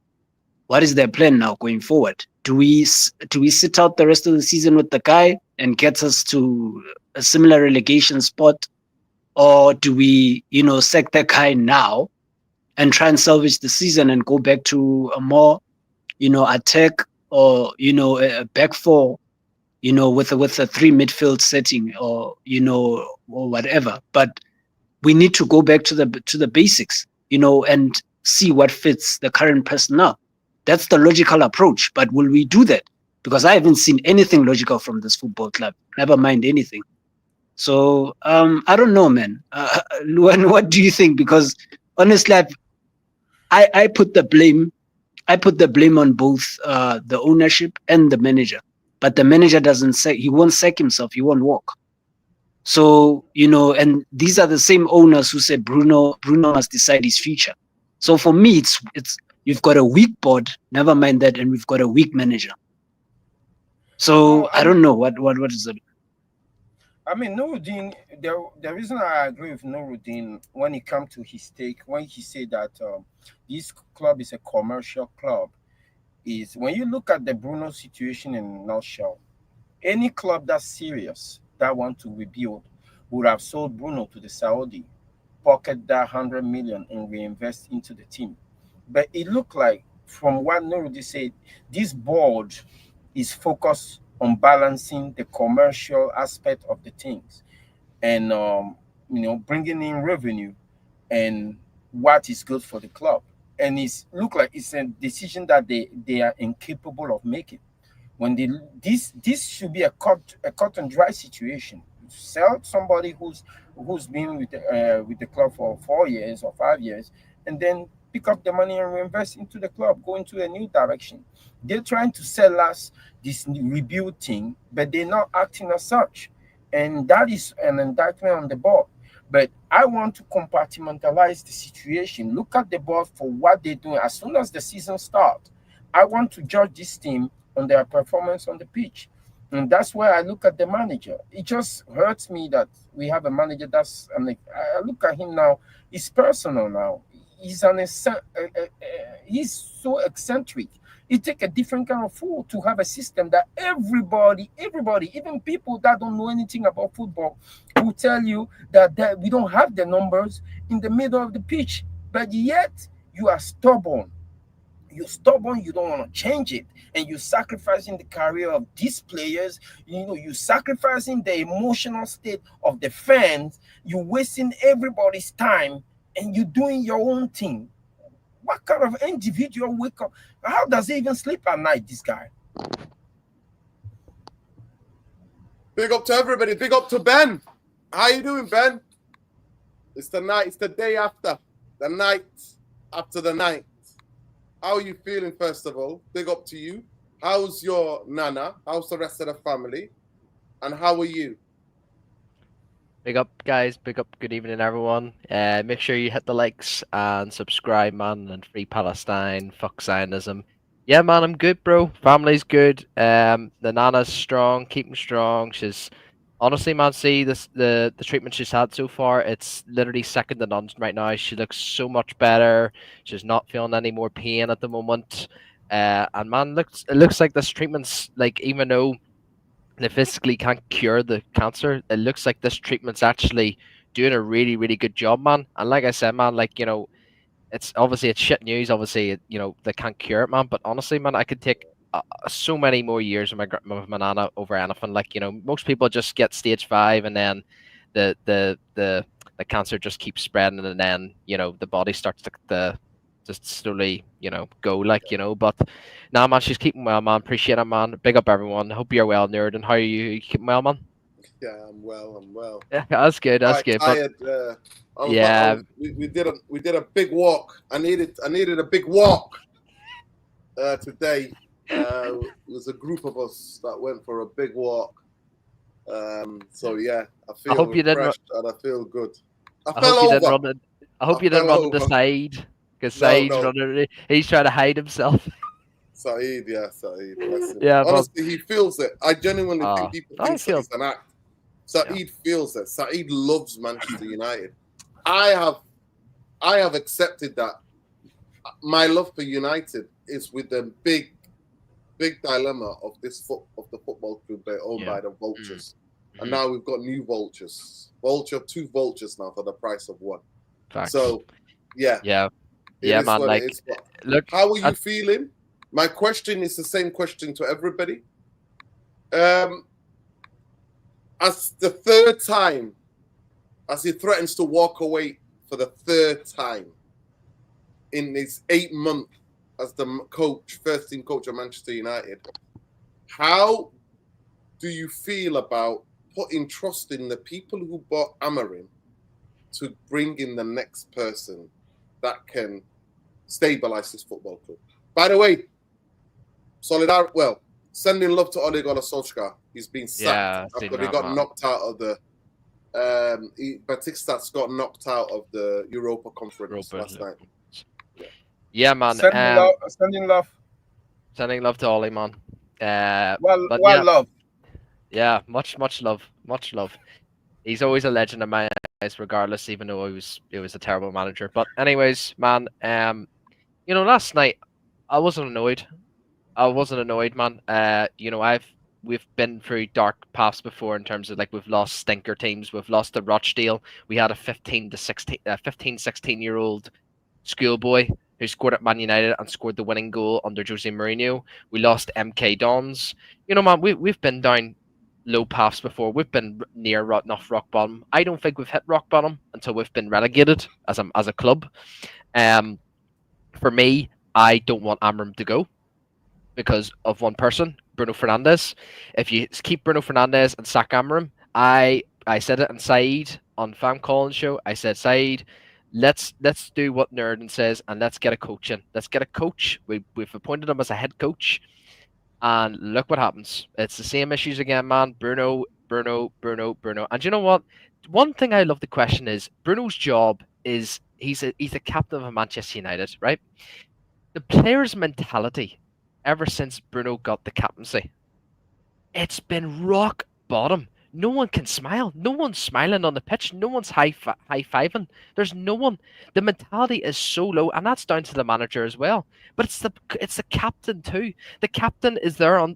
What is their plan now going forward? Do we sit out the rest of the season with the guy and get us to a similar relegation spot, or do we sack the guy now and try and salvage the season and go back to a more attack, or a back four, with a three midfield setting, or or whatever. But we need to go back to the basics, and see what fits the current personnel. That's the logical approach. But will we do that? Because I haven't seen anything logical from this football club. Never mind anything. So I don't know, man. Luan, what do you think? Because honestly, I put the blame. I put the blame on both the ownership and the manager. But the manager doesn't say, he won't sack himself. He won't walk. So and these are the same owners who said Bruno must decide his future. So for me, it's you've got a weak board. Never mind that, and we've got a weak manager. So No, I don't know what is it. I mean, Nuruddin, the reason I agree with Nuruddin when it comes to his take, when he said that this club is a commercial club, is when you look at the Bruno situation in a nutshell, any club that's serious that want to rebuild would have sold Bruno to the Saudi, pocket that 100 million and reinvest into the team. But it looked like, from what Nuruddin said, this board is focused on balancing the commercial aspect of the things and bringing in revenue and what is good for the club. And it's look like it's a decision that they are incapable of making. When they this should be a cut and dry situation. Sell somebody who's been with the club for 4 years or 5 years, and then pick up the money and reinvest into the club, go into a new direction. They're trying to sell us this rebuild thing, but they're not acting as such, and that is an indictment on the board. But I want to compartmentalize the situation. Look at the board for what they're doing. As soon as the season starts, I want to judge this team on their performance on the pitch. And that's why I look at the manager. It just hurts me that we have a manager I'm like, I look at him now. It's personal now. He's so eccentric. It takes a different kind of fool to have a system that everybody, even people that don't know anything about football, will tell you that we don't have the numbers in the middle of the pitch. But yet you are stubborn. You're stubborn, you don't want to change it, and you're sacrificing the career of these players. You're sacrificing the emotional state of the fans. You're wasting everybody's time, and you're doing your own thing. What kind of individual wake up? How does he even sleep at night, this guy? Big up to everybody. Big up to Ben. How you doing, Ben? It's the night. It's the day after. The night after the night. How are you feeling, first of all? Big up to you. How's your nana? How's the rest of the family? And how are you? Big up, guys. Big up. Good evening, everyone. Make sure you hit the likes and subscribe, man. And free Palestine. Fuck Zionism. Yeah, man. I'm good, bro. Family's good. The nana's strong. Keeping strong. She's Honestly, man, see the treatment she's had so far, it's literally second to none right now. She looks so much better. She's not feeling any more pain at the moment. And man, it looks like this treatment's like, even though they physically can't cure the cancer, it looks like this treatment's actually doing a really, really good job, man. And like I said, man, like, it's obviously it's shit news. Obviously, they can't cure it, man. But honestly, man, I could take so many more years with my nana over anything. Like, most people just get stage 5, and then the cancer just keeps spreading, and then the body starts to just slowly go, like. But nah, man, she's keeping well, man. Appreciate it, man. Big up everyone. Hope you're well, nerd. And how are you? You keeping well, man? Yeah, I'm well. I'm well. Yeah, that's good. That's Quite good. But tired. yeah, we did a big walk. I needed a big walk today. It was a group of us that went for a big walk. So yeah, I feel hope you didn't. refreshed and I feel good. I fell hope you didn't over. run it. I hope I you didn't fell run into over. Saeed, because No, Saeed's no. running. He's trying to hide himself. Saeed, yeah, Saeed. Bless him. Yeah, but Honestly, he feels it. I genuinely think people I think feel. it's an act. Saeed feels it. Saeed loves Manchester United. I have accepted that. My love for United is with the big dilemma of the football club they're owned by the vultures. And now we've got new vultures. Two vultures now for the price of one. Facts. So yeah, man. Like, look, how are you feeling? My question is the same question to everybody. As the third time, as he threatens to walk away for the third time in his 8 month as the first team coach of Manchester United, how do you feel about putting trust in the people who bought Amorim to bring in the next person that can stabilize this football club? By the way, sending love to Ole Gunnar Solskjaer. He's been sacked after he got knocked out of the Batistas got knocked out of the Europa Conference last night. Yeah, man. Sending love to Ollie, man. Love. Yeah, much love. He's always a legend in my eyes, regardless, even though he was a terrible manager. But anyways, man, last night I wasn't annoyed. Man. We've been through dark paths before in terms of, like, we've lost stinker teams. We've lost to Rochdale. We had a 16-year-old schoolboy who scored at Man United and scored the winning goal under Jose Mourinho. We lost MK Dons. Man, we've been down low paths before. We've been near rock bottom. I don't think we've hit rock bottom until we've been relegated as a club. For me, I don't want Amorim to go because of one person, Bruno Fernandes. If you keep Bruno Fernandes and sack Amorim, I said it on Saeed on Fam Collins show. I said, Saeed, let's do what Nerden says and let's get a coach in. Let's get a coach. We've appointed him as a head coach, and look what happens. It's the same issues again, man. Bruno. And you know what? One thing I love to question is Bruno's job is he's a captain of Manchester United, right? The player's mentality ever since Bruno got the captaincy, it's been rock bottom. No one can smile. No one's smiling on the pitch. No one's high-fiving. There's no one. The mentality is so low, and that's down to the manager as well. But it's the captain too. The captain is there on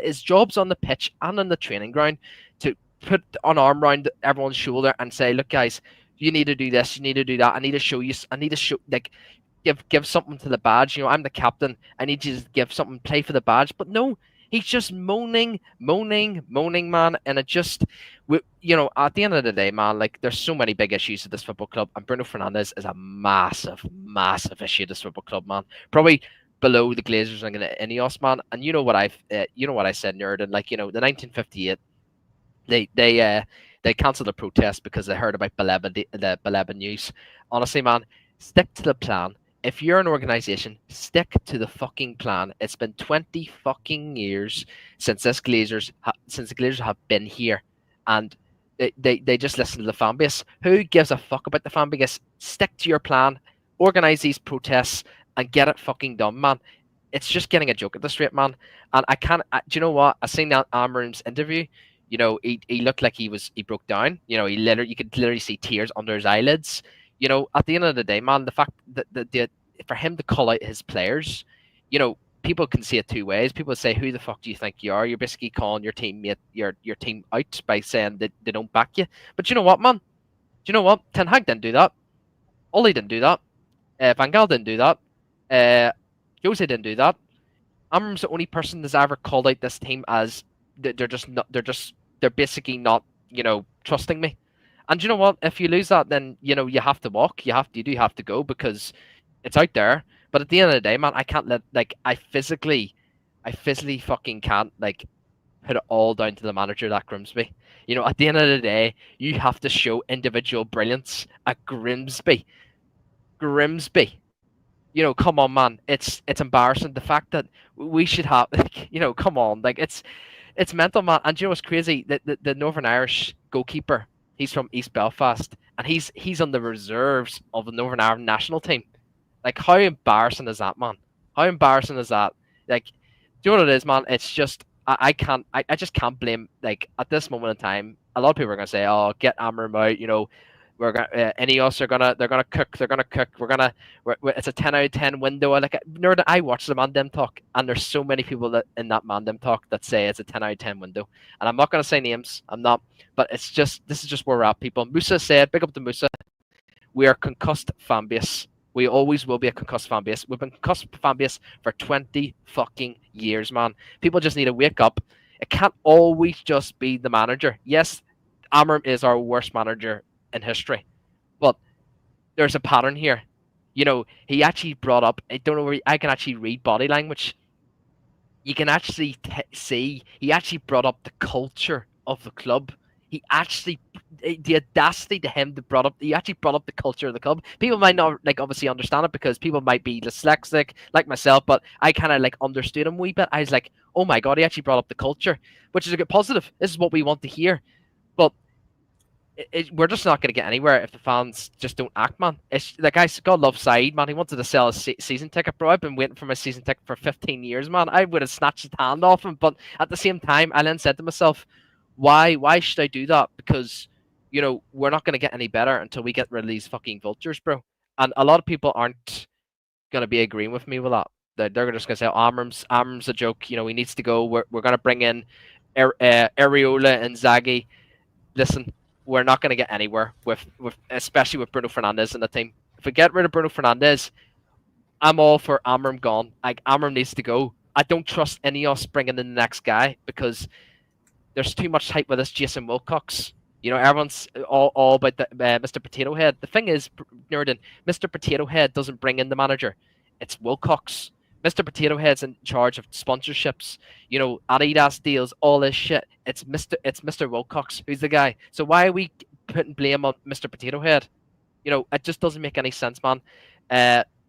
his job's on the pitch and on the training ground to put an arm around everyone's shoulder and say, "Look, guys, you need to do this. You need to do that. I need to show you. I need to show like." Give something to the badge. I'm the captain. I need you to give something, play for the badge. But no, he's just moaning, man. And it just, at the end of the day, man, like, there's so many big issues at this football club, and Bruno Fernandes is a massive issue at this football club, man. Probably below the Glazers and the Ineos, man. And you know what I said, nerd, and like, the 1958. They cancelled a protest because they heard about the Baleba news. Honestly, man, stick to the plan. If you're an organization, stick to the fucking plan. It's been 20 fucking years since the Glazers have been here, and they just listen to the fan base. Who gives a fuck about the fan base? Stick to your plan, organize these protests, and get it fucking done, man. It's just getting a joke at this rate, man. And I can't. Do you know what? I seen that Amorim's interview. He looked like he broke down. You could literally see tears under his eyelids. At the end of the day, man, the fact that for him to call out his players, people can see it two ways. People say, "Who the fuck do you think you are?" You're basically calling your teammate, your team out by saying that they don't back you. But you know what, man? Do you know what? Ten Hag didn't do that. Ollie didn't do that. Van Gaal didn't do that. Jose didn't do that. Amram's the only person that's ever called out this team as they're just not. They're basically not. Trusting me. And you know what? If you lose that, then you have to walk. You do have to go because it's out there. But at the end of the day, man, I can't let I physically fucking can't put it all down to the manager, that Grimsby. At the end of the day, you have to show individual brilliance at Grimsby. Come on, man. It's embarrassing. The fact that we should have, come on, it's mental, man. And what's crazy? The Northern Irish goalkeeper, he's from East Belfast, and he's on the reserves of the Northern Ireland national team. How embarrassing is that, man? How embarrassing is that? Do you know what it is, man? It's just I just can't blame. At this moment in time, a lot of people are gonna say, "Oh, get Amorim out." We're gonna Ineos they're gonna cook. It's a 10 out of 10 window. I watch the Mandem talk, and there's so many people in that Mandem talk that say it's a 10 out of 10 window. And I'm not gonna say names. I'm not, but this is just where we're at, people. Musa said, "Big up to Musa. We are concussed fan base. We always will be a concussed fan base. We've been concussed fan base for 20 fucking years, man. People just need to wake up. It can't always just be the manager. Yes, Amorim is our worst manager in history, but there's a pattern here. He actually brought up. I don't know where I can actually read body language. You can actually see he actually brought up the culture of the club. He actually, the audacity to him to he actually brought up the culture of the club. People might not obviously understand it because people might be dyslexic like myself, but I kind of understood him a wee bit. I was like, oh my god, he actually brought up the culture, which is a good positive. This is what we want to hear, but we're just not going to get anywhere if the fans just don't act, man. It's God love Saeed, man. He wanted to sell a season ticket, bro. I've been waiting for my season ticket for 15 years, man. I would have snatched his hand off him, but at the same time, I then said to myself, why should I do that? Because we're not going to get any better until we get rid of these fucking vultures, bro. And a lot of people aren't going to be agreeing with me with that. They're just going to say, Amorim's a joke. He needs to go. We're going to bring in Areola and Zaghi. Listen, we're not going to get anywhere with especially with Bruno Fernandes in the team. If we get rid of Bruno Fernandes, I'm all for Amorim gone. Amorim needs to go. I don't trust any of us bringing in the next guy because there's too much hype with this Jason Wilcox. Everyone's all about the, Mr. Potato Head. The thing is, Nerdin, Mr. Potato Head doesn't bring in the manager. It's Wilcox. Mr. Potato Head's in charge of sponsorships, Adidas deals, all this shit. It's Mr. Wilcox who's the guy. So why are we putting blame on Mr. Potato Head? It just doesn't make any sense, man.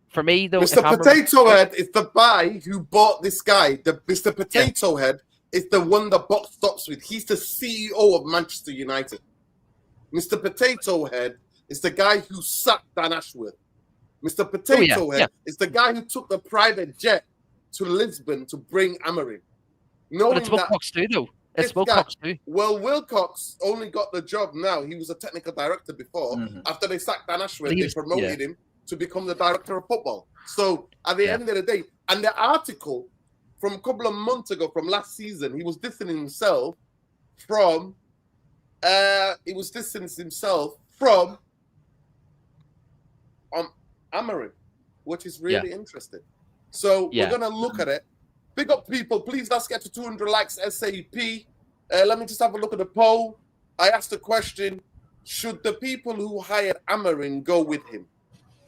For me, though, Mr. Potato Head is the guy who bought this guy. The Mr. Potato Head is the one that Box stops with. He's the CEO of Manchester United. Mr. Potato Head is the guy who sacked Dan Ashworth. Mr. Potato Head is the guy who took the private jet to Lisbon to bring Amorim. But it's Wilcox too, though. It's Wilcox too. Well, Wilcox only got the job now. He was a technical director before. Mm-hmm. After they sacked Dan Ashworth, they promoted him to become the director of football. So at the end of the day, and the article from a couple of months ago, from last season, he was distancing himself from Amorim, which is really interesting. So we're going to look at it. Big up, people. Please, let's get to 200 likes SAP. Let me just have a look at the poll. I asked the question, should the people who hired Amorim go with him?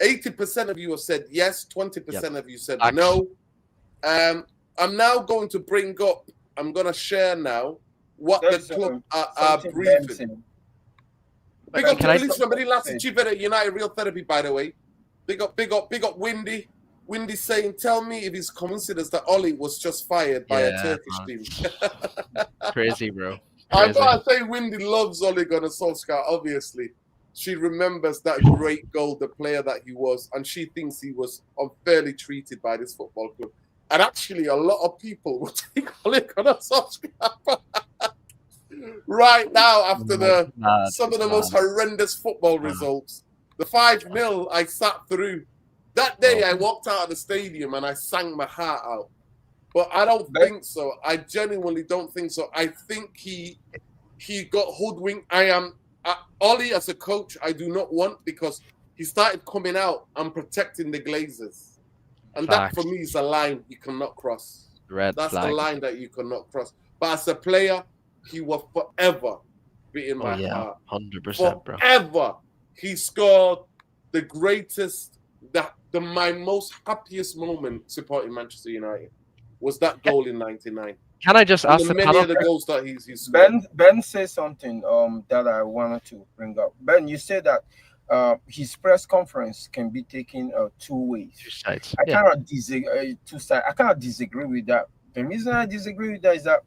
80% of you have said yes. 20% of you said no. I'm now going to I'm going to share now what the club are briefing. Big up to police somebody last achieved at United Real Therapy, by the way. Big up, Windy. Windy saying, tell me if he considers that Ollie was just fired by a Turkish team. Crazy, bro. I gotta say, Windy loves Ole Gunnar Solskjaer, obviously. She remembers that great goal, the player that he was, and she thinks he was unfairly treated by this football club. And actually, a lot of people will take Ole Gunnar Solskjaer. right now after Mad, some of the mad. most horrendous football results. The 5-0 I sat through. That day I walked out of the stadium and I sang my heart out. But I don't think so. I genuinely don't think so. I think he got hoodwinked. Ollie as a coach, I do not want, because he started coming out and protecting the Glazers. And that for me is a line you cannot cross. Red That's flag. the line that you cannot cross. But as a player, he will forever be in my heart. 100%, bro. Forever. He scored the greatest, my most happiest moment supporting Manchester United was that goal in '99. Can I just ask And the many panel? of the goals that he's scored. Ben says something that I wanted to bring up. Ben, you said that his press conference can be taken two ways. Two sides. I cannot disagree. I cannot disagree with that. The reason I disagree with that is that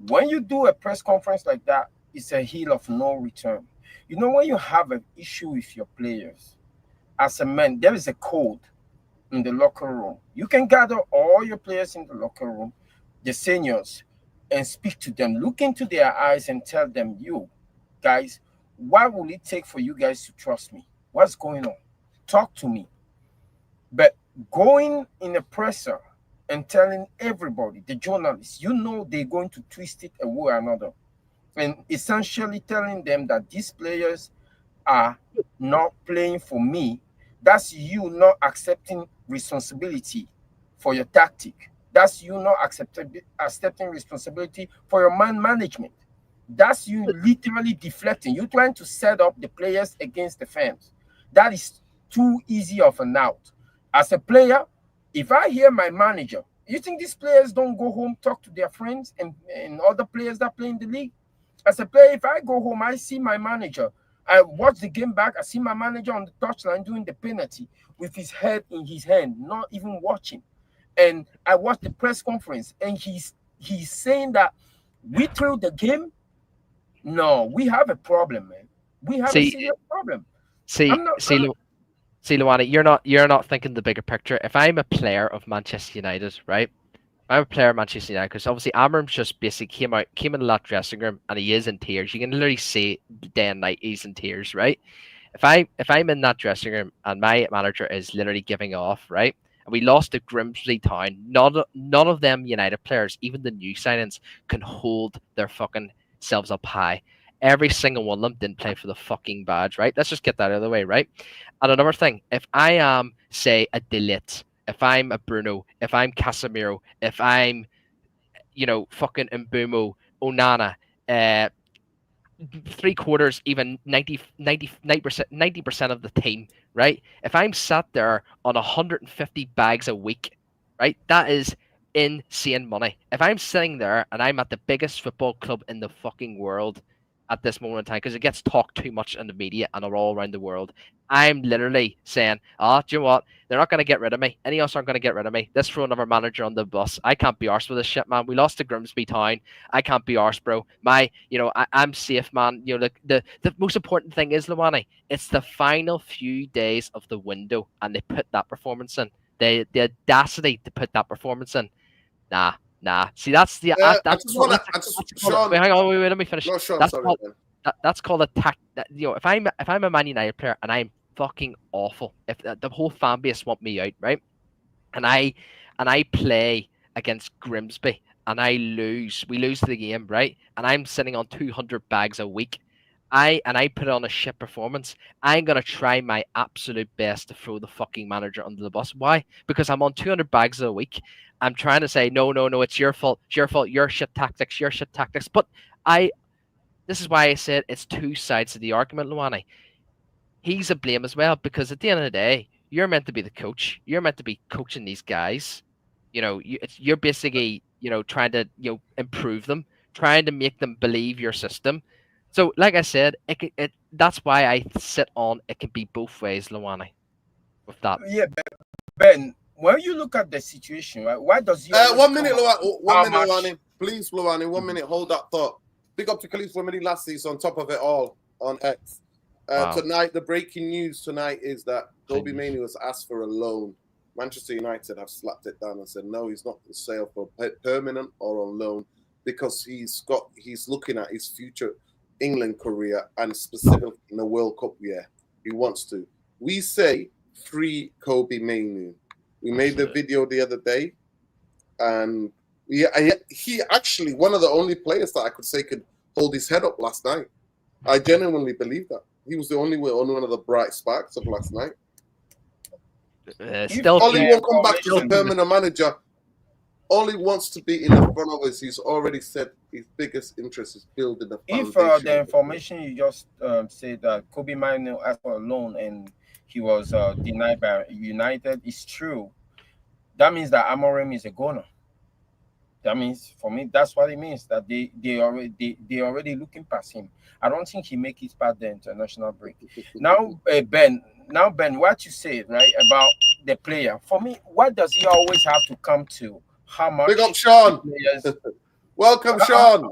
when you do a press conference like that, it's a hill of no return. You know, when you have an issue with your players, as a man, there is a code in the locker room. You can gather all your players in the locker room, the seniors, and speak to them, look into their eyes and tell them, you guys, what will it take for you guys to trust me? What's going on? Talk to me. But going in a presser and telling everybody, the journalists, you know they're going to twist it a way or another. And essentially telling them that these players are not playing for me. That's you not accepting responsibility for your tactic. That's you not accepting responsibility for your man management. That's you literally deflecting. You're trying to set up the players against the fans. That is too easy of an out. As a player, if I hear my manager, you think these players don't go home, talk to their friends and other players that play in the league? As a player, if I go home, I see my manager. I watch the game back. I see my manager on the touchline doing the penalty with his head in his hand, not even watching. And I watch the press conference, and he's saying that we threw the game. No, we have a problem, man. We have a serious problem. Luana, you're not thinking the bigger picture. If I'm a player of Manchester United, right? I'm a player of Manchester United because obviously Amorim just basically came in that dressing room and he is in tears. You can literally see day and night he's in tears, right? If I'm in that dressing room and my manager is literally giving off, right? And we lost to Grimsby Town. None of them United players, even the new signings, can hold their fucking selves up high. Every single one of them didn't play for the fucking badge, right? Let's just get that out of the way, right? And another thing, if I am, say, a Delete, if I'm a Bruno, if I'm Casemiro, if I'm, fucking Mbumo, Onana, 3/4, even 90% of the team, right? If I'm sat there on 150 bags a week, right, that is insane money. If I'm sitting there and I'm at the biggest football club in the fucking world at this moment in time, because it gets talked too much in the media and all around the world, I'm literally saying, do you know what? They're not going to get rid of me. Any of us aren't going to get rid of me. Let's throw another manager on the bus. I can't be arsed with this shit, man. We lost to Grimsby Town. I can't be arsed, bro. I'm safe, man. The most important thing is, Luani, it's the final few days of the window, and they put that performance in. The audacity to put that performance in. Nah. See, that's the Sean, wait, hang on, wait, let me finish. No, Sean, That's called a tact. If I'm a Man United player and I'm fucking awful, if the whole fan base want me out, right, and I play against Grimsby and we lose the game, right, and I'm sitting on 200 bags a week, I put on a shit performance, I'm gonna try my absolute best to throw the fucking manager under the bus. Why? Because I'm on 200 bags a week. I'm trying to say no, it's your fault, your shit tactics. But this is why I said it's two sides of the argument, Luani. He's to blame as well, because at the end of the day, you're meant to be the coach. You're meant to be coaching these guys. You're basically trying to improve them, trying to make them believe your system. So, like I said, that's why I sit on it can be both ways, Luani. With that, yeah, Ben. When you look at the situation, right? Why does he? 1 minute, Luani. Please, Luani. 1 minute. Hold that thought. Big up to Khalif Remedy last season. On top of it all on X. Wow. Tonight, the breaking news tonight is that Kobe Mainoo has asked for a loan. Manchester United have slapped it down and said no, he's not for sale for permanent or on loan. because he's looking at his future England career and specifically in the World Cup year. He wants to. We say free Kobe Mainoo. We made the video the other day, and he actually one of the only players that I could say could hold his head up last night. I genuinely believe that. He was the only one of the bright sparks of last night. Still, Ollie won't come back to the permanent manager. Ollie wants to be in the front office. He's already said his biggest interest is building the foundation. If the information you just said that Kobe Mino asked for a loan and he was denied by United is true, that means that Amorim is a goner. That means, for me, that's what it means, that they already looking past him. I don't think he make it past the international break. Now, Ben, what you said, right, about the player, for me, what does he always have to come to? How much? Big up, Sean. Welcome, Sean.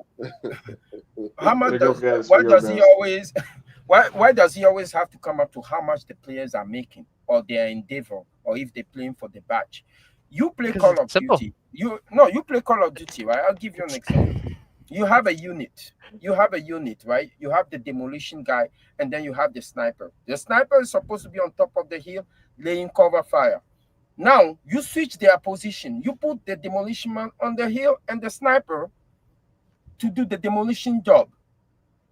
How much? Why does he always? Why does he always have to come up to how much the players are making or their endeavor, or if they're playing for the badge? You play Call of Duty. You play Call of Duty, right? I'll give you an example. You have a unit. Right? You have the demolition guy, and then you have the sniper. The sniper is supposed to be on top of the hill, laying cover fire. Now you switch their position. You put the demolition man on the hill and the sniper to do the demolition job.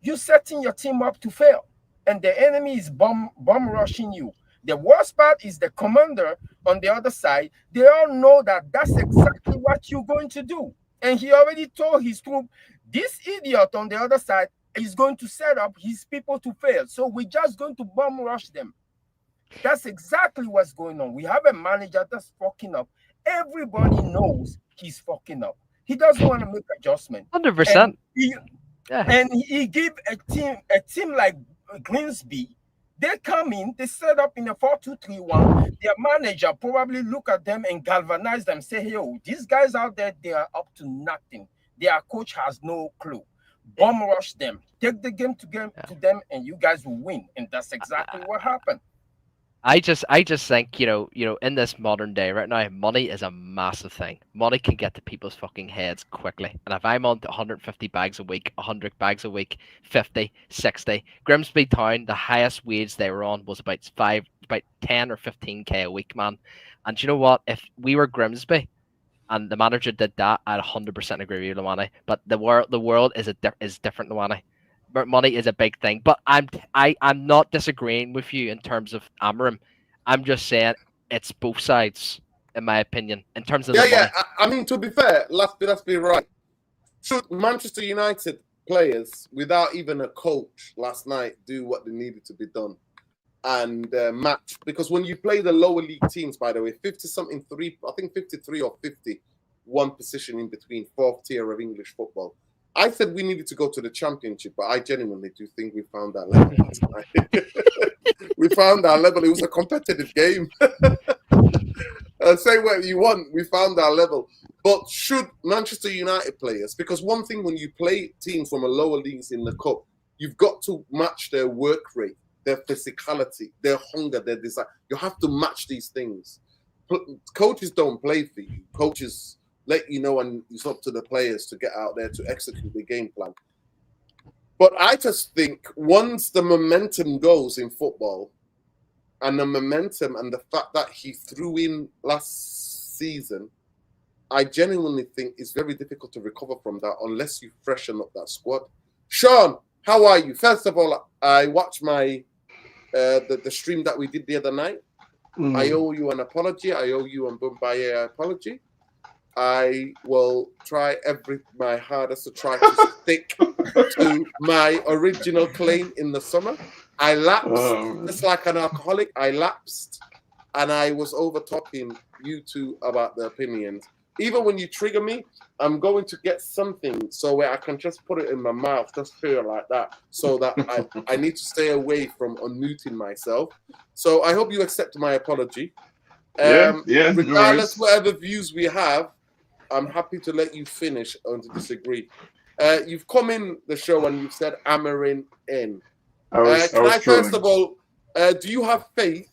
You're setting your team up to fail, and the enemy is bomb rushing you. The worst part is the commander on the other side. They all know that that's exactly what you're going to do. And he already told his troop, this idiot on the other side is going to set up his people to fail. So we're just going to bomb rush them. That's exactly what's going on. We have a manager that's fucking up. Everybody knows he's fucking up. He doesn't want to make adjustment. 100%. And he give a team like Grimsby. They come in, they set up in a 4-2-3-1. Their manager probably look at them and galvanize them, say, hey, oh, these guys out there, they are up to nothing. Their coach has no clue. Bomb rush them. Take the game to them, and you guys will win. And that's exactly what happened. I just think, in this modern day right now, money is a massive thing. Money can get to people's fucking heads quickly. And if I'm on 150 bags a week, 100 bags a week, 50, 60, Grimsby Town, the highest wage they were on was about 10 or 15k a week, man. And you know what? If we were Grimsby and the manager did that, I'd 100% agree with you, Luani. But the world is different, Luani. Money is a big thing, but I'm not disagreeing with you in terms of Amorim. I'm just saying it's both sides, in my opinion, in terms of the money. I mean, to be fair, let's be right. Should Manchester United players, without even a coach last night, do what they needed to be done and match? Because when you play the lower league teams, by the way, 53 or 50, one position in between, fourth tier of English football. I said we needed to go to the Championship, but I genuinely do think we found that level. We found our level. It was a competitive game. Say what you want. We found our level. But should Manchester United players, because one thing when you play teams from a lower leagues in the cup, you've got to match their work rate, their physicality, their hunger, their desire. You have to match these things. Coaches don't play for you. Coaches let you know, and it's up to the players to get out there to execute the game plan. But I just think once the momentum goes in football, and the momentum and the fact that he threw in last season, I genuinely think it's very difficult to recover from that unless you freshen up that squad. Sean, how are you? First of all, I watched my the stream that we did the other night. I owe you an apology. I owe you and Bumbaye an apology. I will try my hardest to try to stick to my original claim in the summer. I lapsed, just like an alcoholic. I lapsed, and I was over talking you two about the opinions. Even when you trigger me, I'm going to get something so where I can just put it in my mouth, just feel like that, so that I need to stay away from unmuting myself. So I hope you accept my apology. Regardless, whatever views we have, I'm happy to let you finish or to disagree. You've come in the show and you've said Amorim in. First of all, do you have faith?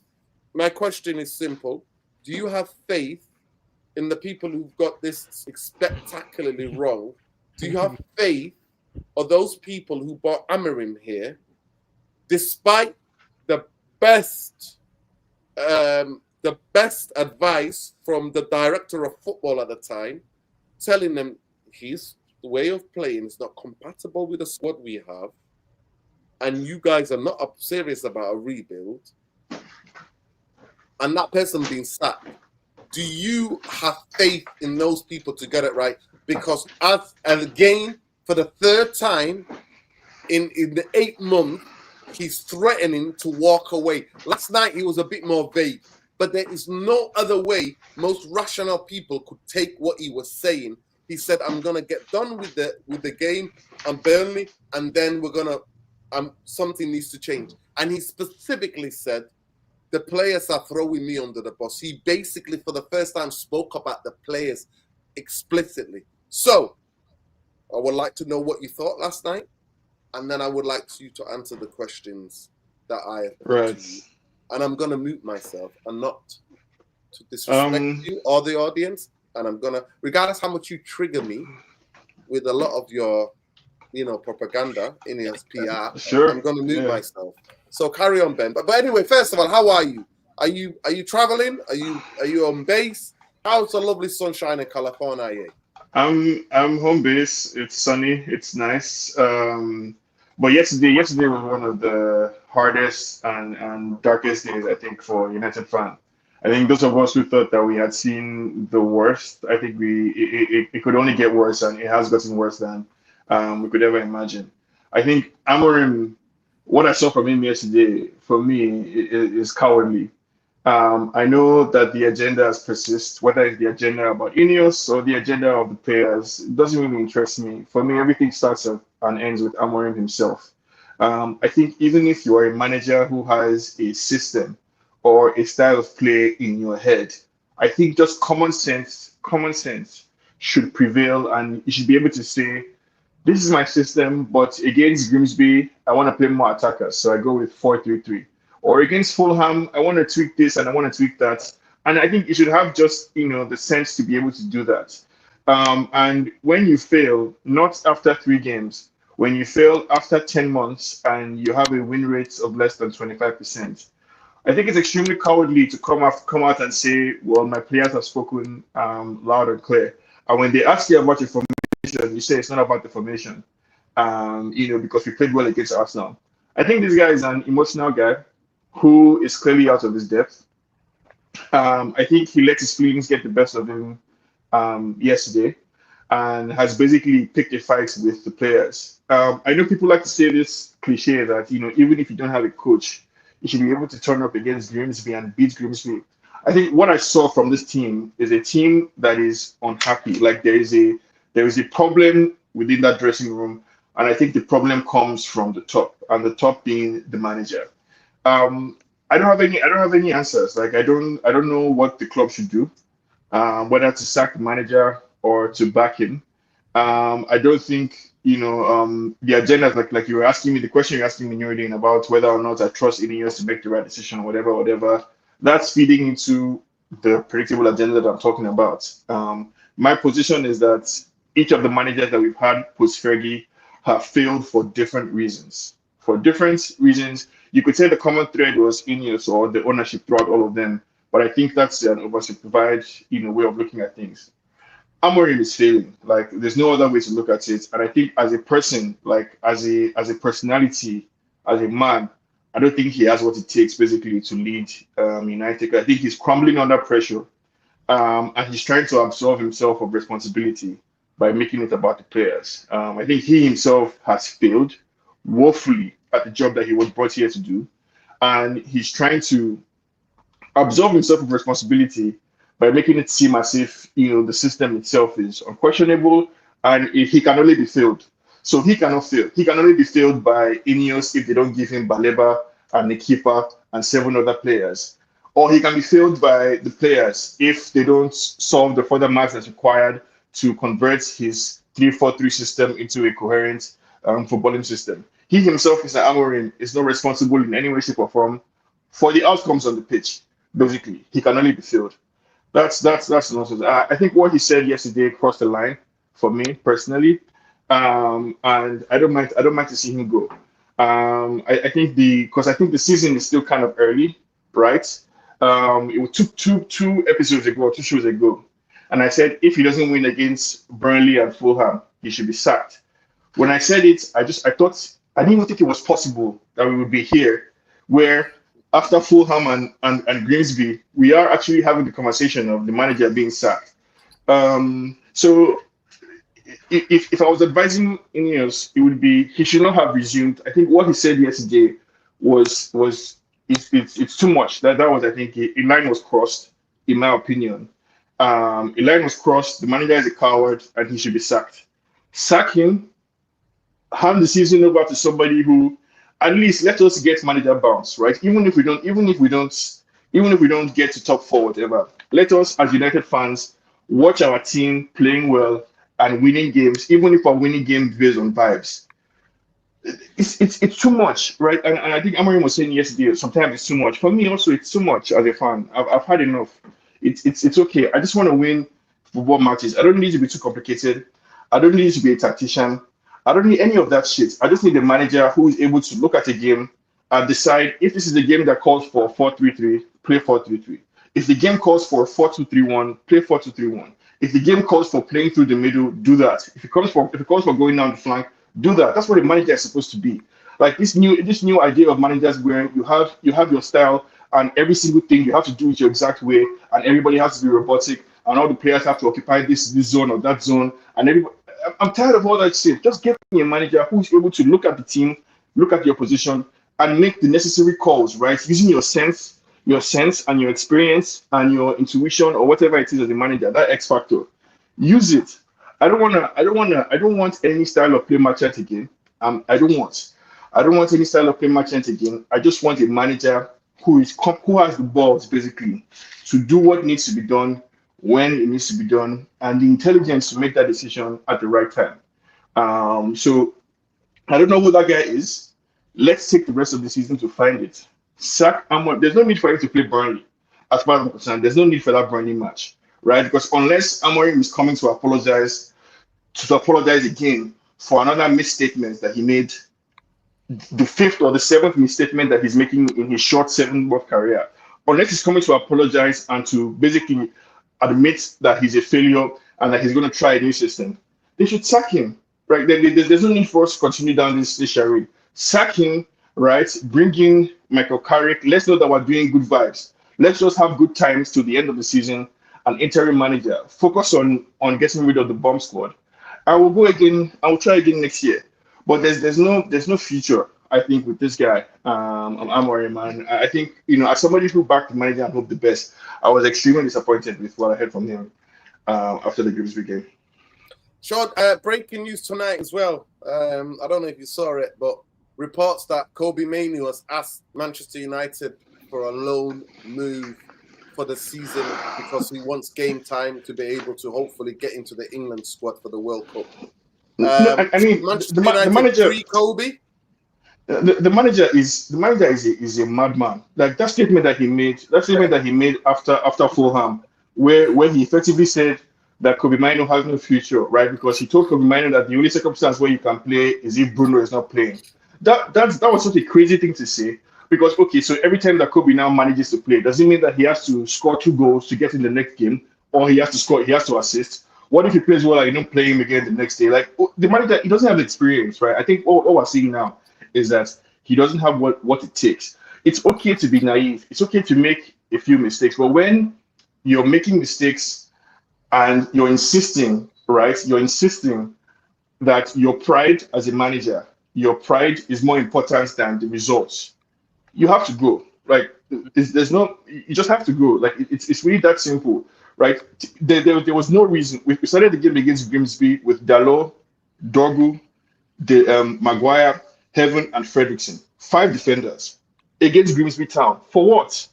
My question is simple. Do you have faith in the people who've got this spectacularly wrong Do you have faith of those people who brought Amorim here, despite the best advice from the director of football at the time, telling them his way of playing is not compatible with the squad we have, and you guys are not serious about a rebuild, and that person being sacked? Do you have faith in those people to get it right? Because again, for the third time in the 8th month, he's threatening to walk away. Last night he was a bit more vague, but there is no other way most rational people could take what he was saying. He said, "I'm gonna get done with the game and Burnley, and then we're gonna something needs to change." And he specifically said, "The players are throwing me under the bus." He basically, for the first time, spoke about the players explicitly. So, I would like to know what you thought last night, and then I would like you to answer the questions that I have put to you. And I'm going to mute myself and not to disrespect you or the audience. And I'm going to, regardless how much you trigger me with a lot of your, propaganda in your PR, sure. I'm going to mute myself. So carry on, Ben. But anyway, first of all, how are you? Are you traveling? Are you on base? How's the lovely sunshine in California? I'm home base. It's sunny. It's nice. But yesterday was one of the hardest and darkest days, I think, for United fan. I think those of us who thought that we had seen the worst, I think it could only get worse, and it has gotten worse than we could ever imagine. I think Amorim, what I saw from him yesterday, for me, is cowardly. I know that the agendas persist, whether it's the agenda about Ineos or the agenda of the players, it doesn't really interest me. For me, everything starts and ends with Amorim himself. I think even if you are a manager who has a system or a style of play in your head, I think just common sense should prevail, and you should be able to say, this is my system, but against Grimsby, I want to play more attackers, so I go with 4-3-3. Or against Fulham, I want to tweak this and I want to tweak that. And I think you should have just, the sense to be able to do that. And when you fail, not after 3 games, when you fail after 10 months and you have a win rate of less than 25%, I think it's extremely cowardly to come out and say, well, my players have spoken loud and clear. And when they ask you about your formation, you say it's not about the formation, because we played well against Arsenal. I think this guy is an emotional guy who is clearly out of his depth. I think he let his feelings get the best of him yesterday and has basically picked a fight with the players. I know people like to say this cliche that, even if you don't have a coach, you should be able to turn up against Grimsby and beat Grimsby. I think what I saw from this team is a team that is unhappy. Like there is a problem within that dressing room, and I think the problem comes from the top, and the top being the manager. I don't have any answers. Like I don't know what the club should do, whether to sack the manager or to back him. I don't think the agenda is like you were asking me the question you're asking me Nuruddin, about whether or not I trust Ineos to make the right decision or whatever. That's feeding into the predictable agenda that I'm talking about. My position is that each of the managers that we've had post Fergie have failed for different reasons. For different reasons, you could say the common thread was Ineos or the ownership throughout all of them, but I think that's an oversimplified, way of looking at things. Amorim is failing. Like there's no other way to look at it. And I think as a person, like as a personality, as a man, I don't think he has what it takes basically to lead United. I think he's crumbling under pressure, and he's trying to absolve himself of responsibility by making it about the players. I think he himself has failed woefully at the job that he was brought here to do, and he's trying to absolve himself of responsibility by making it seem as if the system itself is unquestionable and he can only be failed. So he cannot fail. He can only be failed by Ineos if they don't give him Baleba and the keeper and 7 other players. Or he can be failed by the players if they don't solve the further maths that's required to convert his 3-4-3 system into a coherent footballing system. He himself, Mr. Amorim, is not responsible in any way, shape, or form for the outcomes on the pitch. Basically, he can only be failed. That's nonsense. I think what he said yesterday crossed the line for me personally. and I don't mind to see him go. I think the season is still kind of early, right? It took two episodes ago, 2 shows ago, and I said if he doesn't win against Burnley and Fulham, he should be sacked. When I said it, I thought I didn't even think it was possible that we would be here, where after Fulham and Grimsby, we are actually having the conversation of the manager being sacked. So if I was advising Ineos, it would be he should not have resumed. I think what he said yesterday was it's too much. That was, I think, a line was crossed, in my opinion. A line was crossed. The manager is a coward, and he should be sacked. Sack him, hand the season over to somebody who, at least, let us get manager bounce, right? Even if we don't get to top four, whatever, let us as United fans watch our team playing well and winning games, even if we're winning games based on vibes. It's too much, right? And I think Amorim was saying yesterday, sometimes it's too much. For me also, it's too much as a fan. I've had enough. It's okay. I just want to win football matches. I don't need to be too complicated. I don't need to be a tactician. I don't need any of that shit. I just need a manager who is able to look at a game and decide if this is a game that calls for 4-3-3, play 4-3-3. If the game calls for 4-2-3-1, play 4-2-3-1. If the game calls for playing through the middle, do that. If it calls for going down the flank, do that. That's what a manager is supposed to be. Like this new idea of managers where you have your style and every single thing you have to do it your exact way, and everybody has to be robotic, and all the players have to occupy this zone or that zone, and everybody. I'm tired of all that shit. Just get me a manager who's able to look at the team, look at your position, and make the necessary calls, right? Using your sense and your experience and your intuition or whatever it is as a manager, that X factor. Use it. I don't want any style of play merchant again. I don't want any style of play merchant again. I just want a manager who has the balls basically to do what needs to be done when it needs to be done, and the intelligence to make that decision at the right time. So I don't know who that guy is. Let's take the rest of the season to find it. Sack Amorim. There's no need for him to play Burnley. As far as I'm concerned, there's no need for that Burnley match, right? Because unless Amorim is coming to apologize again for another misstatement that he made, the fifth or the seventh misstatement that he's making in his short 7-month career, unless he's coming to apologize and to basically admit that he's a failure and that he's going to try a new system, they should sack him, right? There's no need for us to continue down this charade. Sack him, right? Bring in Michael Carrick. Let's know that we're doing good vibes. Let's just have good times to the end of the season. An interim manager. Focus on getting rid of the bomb squad. I will go again. I will try again next year. But there's no future, I think, with this guy, Amorim, man. I think, as somebody who backed the manager and hoped the best, I was extremely disappointed with what I heard from him after the Grimsby game. Sean, breaking news tonight as well. I don't know if you saw it, but reports that Kobe Mainoo has asked Manchester United for a loan move for the season because he wants game time to be able to hopefully get into the England squad for the World Cup. I mean, Manchester the United manager, pre-Kobe. the manager is a madman. Like that statement that he made after Fulham, where he effectively said that Kobe Mainoo has no future, right? Because he told Kobe Mainoo that the only circumstance where you can play is if Bruno is not playing. That was such a crazy thing to say. Because okay, so every time that Kobe now manages to play, does it mean that he has to score 2 goals to get in the next game, or he has to assist? What if he plays well and you don't play him again the next day? Like the manager, he doesn't have the experience, right? I think all we're seeing now is that he doesn't have what it takes. It's okay to be naive. It's okay to make a few mistakes, but when you're making mistakes and you're insisting, right? You're insisting that your pride as a manager, your pride is more important than the results. You have to go. Like there's no, you just have to go. Like it's really that simple, right? There was no reason. We started the game against Grimsby with Dalot, Dorgu, Maguire, Heaven, and Fredrickson. 5 defenders against Grimsby Town. For what?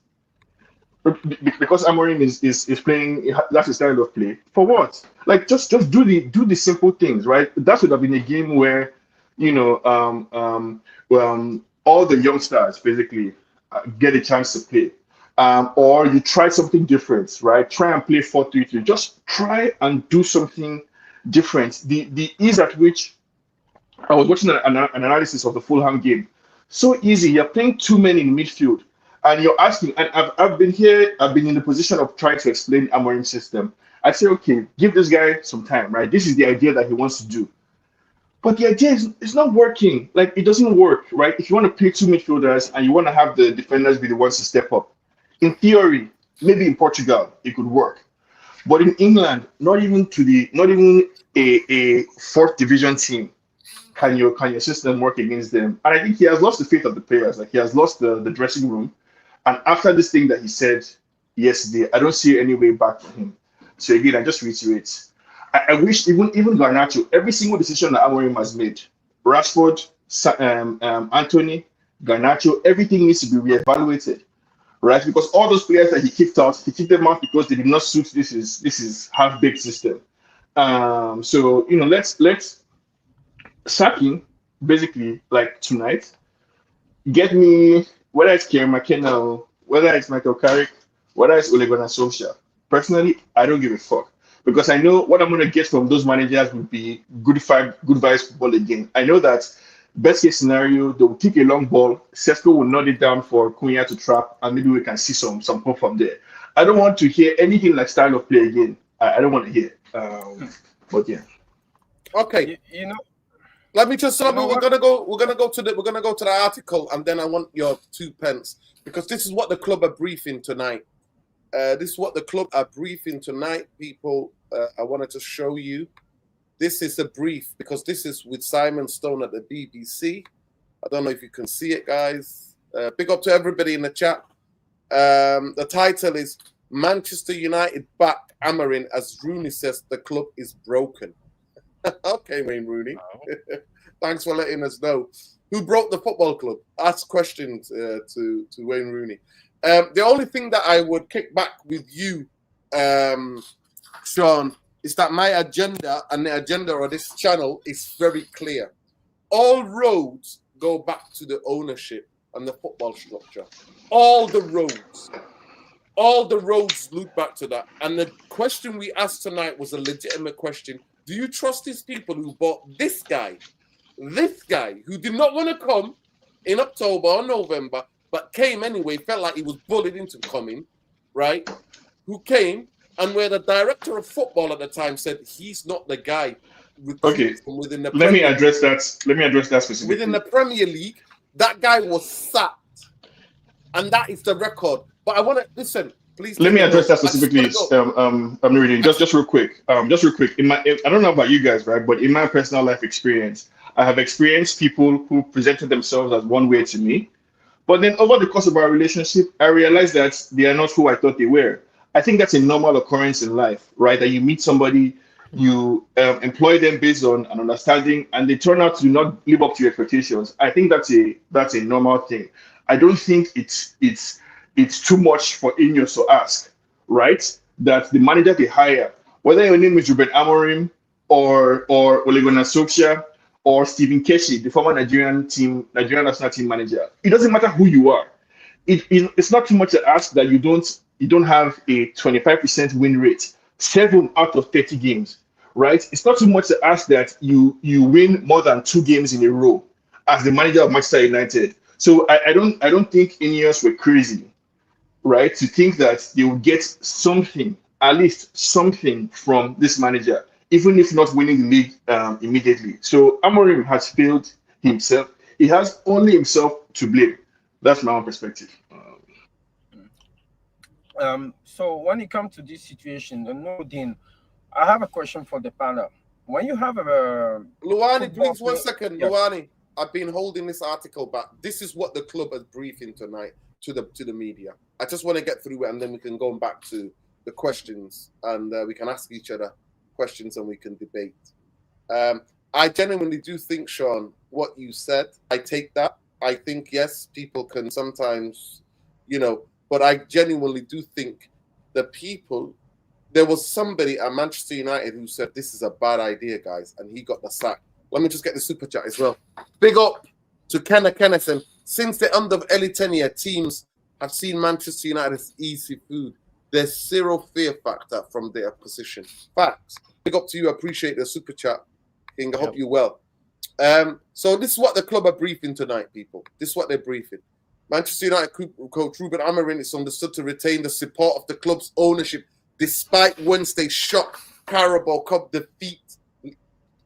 Because Amorim is playing, that's his style of play. For what? Like just do the simple things, right? That would have been a game where, all the youngsters basically get a chance to play. Or you try something different, right? Try and play 4-3-3. Just try and do something different. The ease at which I was watching an analysis of the Fulham game. So easy. You're playing too many in midfield, and you're asking. And I've been here. I've been in the position of trying to explain Amorim's system. I say, okay, give this guy some time, right? This is the idea that he wants to do. But the idea is it's not working. Like it doesn't work, right? If you want to play two midfielders and you want to have the defenders be the ones to step up, in theory, maybe in Portugal it could work. But in England, not even a fourth division team can your system work against them. And I think he has lost the faith of the players. Like he has lost the dressing room. And after this thing that he said yesterday, I don't see any way back for him. So again, I just reiterate. I wish even Garnacho, every single decision that Amorim has made, Rashford, Anthony, Garnacho, everything needs to be reevaluated, right? Because all those players that he kicked them out because they did not suit this is half baked system. So let's sack him basically like tonight. Get me whether it's Kieran McKenna, whether it's Michael Carrick, whether it's Ole Gunnar Solskjaer. Personally, I don't give a fuck because I know what I'm gonna get from those managers would be good vibes football again. I know that best case scenario they will kick a long ball, Sesko will nod it down for Cunha to trap, and maybe we can see some hope from there. I don't want to hear anything like style of play again. I don't want to hear. But yeah. Okay. You know, Let me just You know we're what? gonna go to the article, and then I want your 2 pence because this is what the club are briefing tonight. This is what the club are briefing tonight, people. I wanted to show you. This is a brief because this is with Simon Stone at the BBC. I don't know if you can see it, guys. Big up to everybody in the chat. The title is Manchester United back Amorim as Rooney says the club is broken. Okay, Wayne Rooney. Thanks for letting us know. Who broke the football club? Ask questions to Wayne Rooney. The only thing that I would kick back with you, Sean, is that my agenda and the agenda of this channel is very clear. All roads go back to the ownership and the football structure. All the roads loop back to that. And the question we asked tonight was a legitimate question. Do you trust these people who bought this guy who did not want to come in October or November, but came anyway, felt like he was bullied into coming, right? Who came and where the director of football at the time said he's not the guy Okay. from within the Let me Premier address that specifically. within the Premier League. That guy was sacked, and that is the record. But I want to listen. Please Let take me a address note. that specifically. I'm reading just real quick. Just real quick. I don't know about you guys, right? But in my personal life experience, I have experienced people who presented themselves as one way to me, but then over the course of our relationship, I realized that they are not who I thought they were. I think that's a normal occurrence in life, right? That you meet somebody, you employ them based on an understanding, and they turn out to not live up to your expectations. I think that's a normal thing. I don't think it's too much for Ineos to ask, right? That the manager they hire, whether your name is Ruben Amorim or Ole Gunnar Solskjaer or Stephen Keshi, the former Nigerian national team manager, it doesn't matter who you are. It's not too much to ask that you don't have a 25% win rate, 7 out of 30 games, right? It's not too much to ask that you win more than 2 games in a row as the manager of Manchester United. So I don't think Ineos were crazy, right, to think that they would get something, at least something from this manager, even if not winning the league immediately. So Amorim has failed himself. He has only himself to blame. That's my own perspective. So when it comes to this situation, Dean, I have a question for the panel. When you have a Luani, football please, 1 player- second. Yes. Luani, I've been holding this article back. This is what the club is briefing tonight to the media. I just want to get through it, and then we can go back to the questions, and we can ask each other questions, and we can debate. I genuinely do think, Sean, what you said, I take that. I think, yes, people can sometimes, but I genuinely do think the people, there was somebody at Manchester United who said, this is a bad idea, guys, and he got the sack. Let me just get the super chat as well. Big up to Kenna Kennison. Since the end of Ellie tenure, teams have seen Manchester United as easy food. There's zero fear factor from their position. Facts. Big up to you. I appreciate the super chat. King, I hope you're well. So this is what the club are briefing tonight, people. This is what they're briefing. Manchester United coach Ruben Amorim is understood to retain the support of the club's ownership despite Wednesday's shock Carabao Cup defeat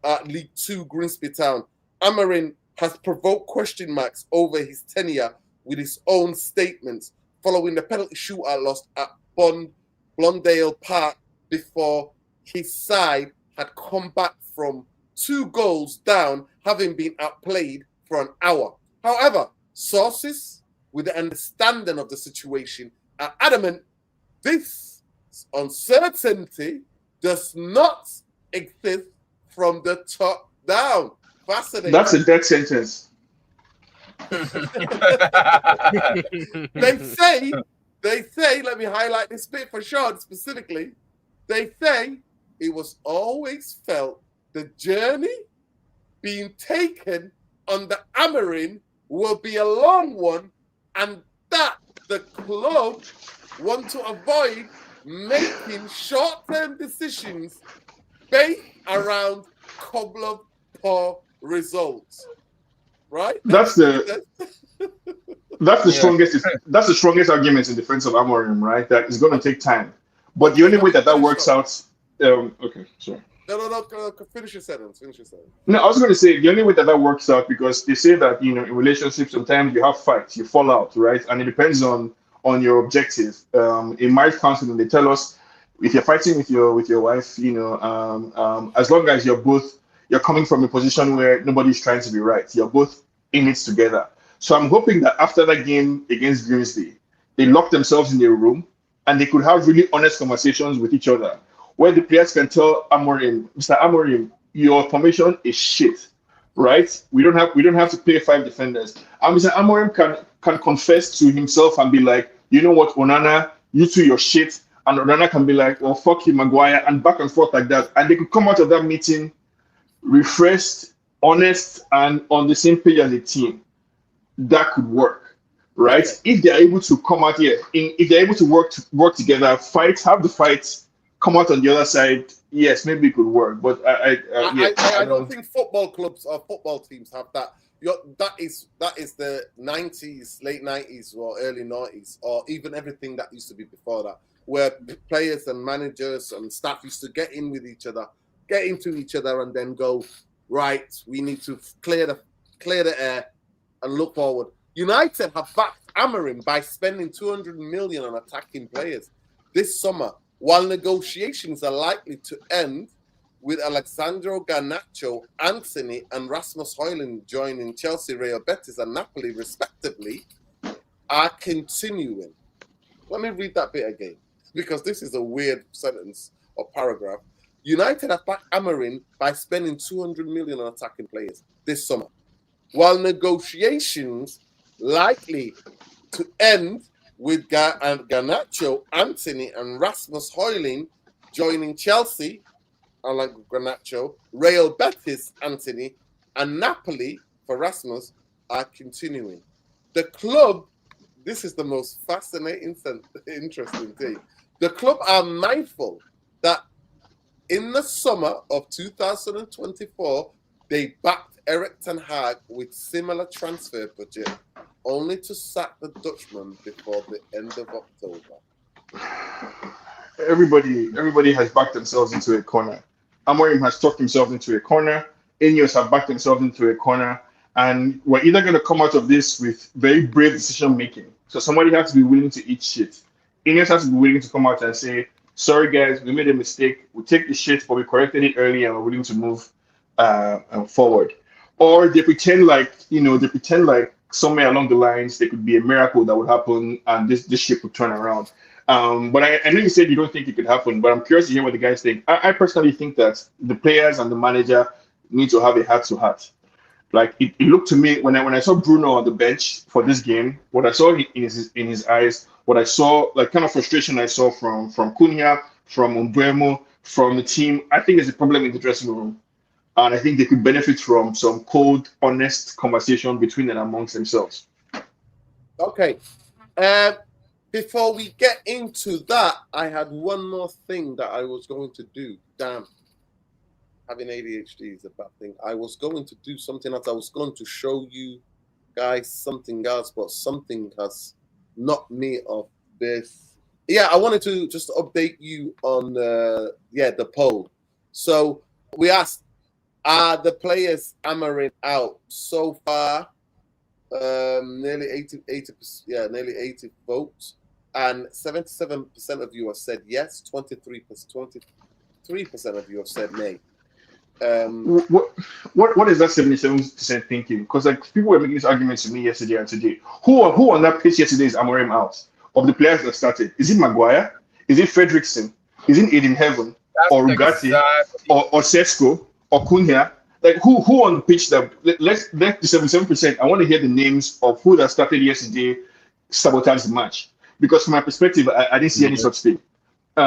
at League 2 Grimsby Town. Amorim has provoked question marks over his tenure with his own statements following the penalty shootout loss at Blondale Park before his side had come back from 2 goals down, having been outplayed for an hour. However, sources with the understanding of the situation are adamant this uncertainty does not exist from the top down. Fascinating. That's a death sentence. They say, let me highlight this bit for Sean specifically. They say it was always felt the journey being taken under Amorim will be a long one, and that the club want to avoid making short-term decisions based around couple of poor results. Right? That's the strongest. That's the strongest argument in defense of Amorim, right? That it's going to take time. But the only way that works out. Okay, sorry. No. Finish your sentence. No, I was going to say the only way that works out, because they say that in relationships sometimes you have fights, you fall out, right? And it depends on your objective. In marriage counseling, they tell us if you're fighting with your wife, as long as you're coming from a position where nobody's trying to be right, you're both in it together. So I'm hoping that after that game against Grimsby, they lock themselves in a room and they could have really honest conversations with each other, where the players can tell Amorim, Mr. Amorim, your formation is shit, right? We don't have to play 5 defenders. And Mr. Amorim can confess to himself and be like, you know what, Onana, you two, you're shit. And Onana can be like, well, fuck you, Maguire, and back and forth like that. And they could come out of that meeting refreshed, honest, and on the same page as a team. That could work, right? Okay. If they're able to come out here, if they're able to work together, have the fights, come out on the other side, yes, maybe it could work. But I don't think football clubs or football teams have that. That is the 90s, late 90s or early 90s, or even everything that used to be before that, where players and managers and staff used to get into each other and then go, right, we need to clear the air and look forward. United have backed Amorim by spending 200 million on attacking players this summer, while negotiations are likely to end with Alexandro Garnacho, Anthony, and Rasmus Højlund joining Chelsea, Real Betis, and Napoli, respectively, are continuing. Let me read that bit again, because this is a weird sentence or paragraph. United have backed Amorim by spending 200 million on attacking players this summer, while negotiations likely to end with Garnacho, Anthony, and Rasmus Højlund joining Chelsea, like Garnacho, Real Betis, Anthony, and Napoli for Rasmus are continuing. The club, this is the most fascinating, interesting thing. The club are mindful that in the summer of 2024, they backed Erik ten Hag with similar transfer budget, only to sack the Dutchman before the end of October. Everybody has backed themselves into a corner. Amorim has talked himself into a corner. Ineos have backed themselves into a corner. And we're either going to come out of this with very brave decision making. So somebody has to be willing to eat shit. Ineos has to be willing to come out and say, sorry guys, we made a mistake. We take the shit, but we corrected it early and we're willing to move forward. Or they pretend like somewhere along the lines there could be a miracle that would happen and this ship would turn around. But I know you said you don't think it could happen, but I'm curious to hear what the guys think. I personally think that the players and the manager need to have a heart-to-heart. Like it looked to me when I saw Bruno on the bench for this game, what I saw in his eyes, what I saw, like kind of frustration I saw from Cunha, from Umbremo, from the team, I think there's a problem in the dressing room. And I think they could benefit from some cold, honest conversation between and amongst themselves. Okay. Before we get into that, I had one more thing that I was going to do. Damn. having ADHD is a bad thing. I was going to do something else. I was going to show you guys something else, but something has knocked me off this. Yeah, I wanted to just update you on the poll. So we asked, are the players Amorim out so far? Nearly 80%, nearly 80 votes, and 77% of you have said yes. 23% of you have said nay. What is that 77% thinking? Because like people were making this argument to me yesterday and today. Who on that pitch yesterday is Amorim out? Of the players that started, is it Maguire? Is it Fredrickson? Is it Aiden Heaven or Rugati or Sesko or Cunha? Like who on the pitch that let the 77%? I want to hear the names of who that started yesterday sabotaged the match. Because from my perspective, I didn't see any such thing. Who?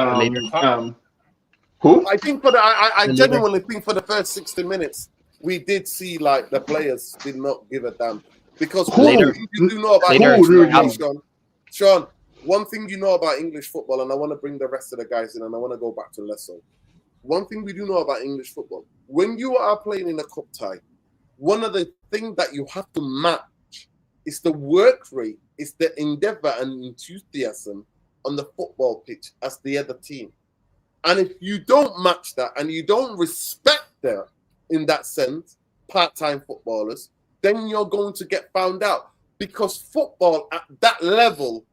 I think I genuinely think for the first 60 minutes we did see like the players did not give a damn, because one thing you do know about English football, Sean, one thing you know about English football, and I want to bring the rest of the guys in, and I want to go back to Lesso. One thing we do know about English football, when you are playing in a cup tie, one of the things that you have to match is the work rate, is the endeavor and enthusiasm on the football pitch as the other team. And if you don't match that and you don't respect them in that sense, part-time footballers, then you're going to get found out. Because football at that level,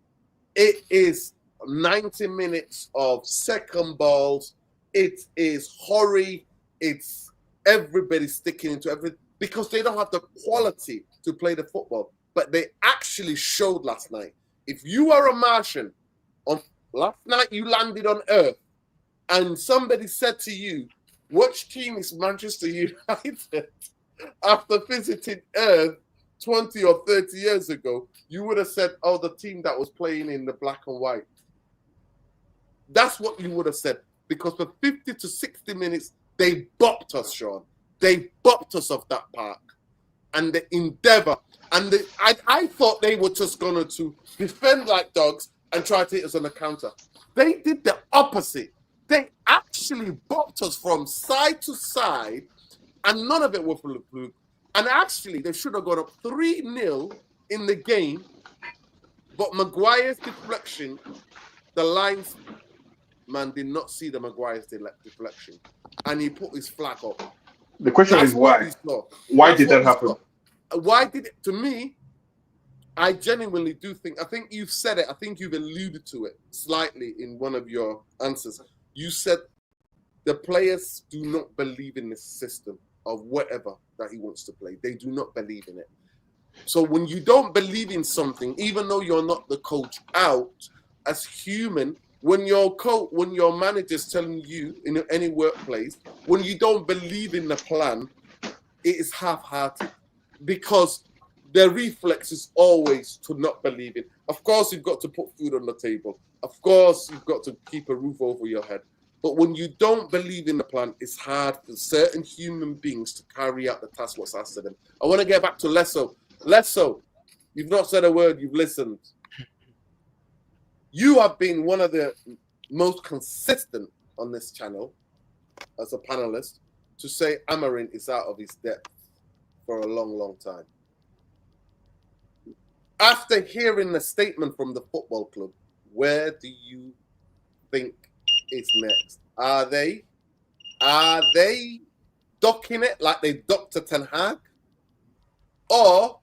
it is 90 minutes of second balls. It is hurry. It's everybody sticking into everything because they don't have the quality to play the football. But they actually showed last night. If you are a Martian, last night you landed on Earth, and somebody said to you, which team is Manchester United? After visiting Earth 20 or 30 years ago, you would have said, oh, the team that was playing in the black and white. That's what you would have said. Because for 50 to 60 minutes, they bopped us, Sean. They bopped us off that park. And the endeavor. And I thought they were just going to defend like dogs and try to hit us on the counter. They did the opposite. They actually bopped us from side to side, and none of it was fluke. And actually, they should have gone up 3-0 in the game, but Maguire's deflection, the linesman did not see the Maguire's deflection, and he put his flag up. The question is why? Why did that happen? Why did it? To me, I genuinely do think, I think you've said it, I think you've alluded to it slightly in one of your answers. You said the players do not believe in the system of whatever that he wants to play. They do not believe in it. So when you don't believe in something, even though you're not the coach out, as human, when your manager's telling you in any workplace, when you don't believe in the plan, it is half-hearted, because the reflex is always to not believe in. Of course, you've got to put food on the table. Of course, you've got to keep a roof over your head. But when you don't believe in the plan, it's hard for certain human beings to carry out the task what's asked of them. I want to get back to Lesso. Lesso, you've not said a word, you've listened. You have been one of the most consistent on this channel as a panelist to say Amorim is out of his depth for a long, long time. After hearing the statement from the football club, where do you think is next? Are they docking it like they docked Ten Hag? Or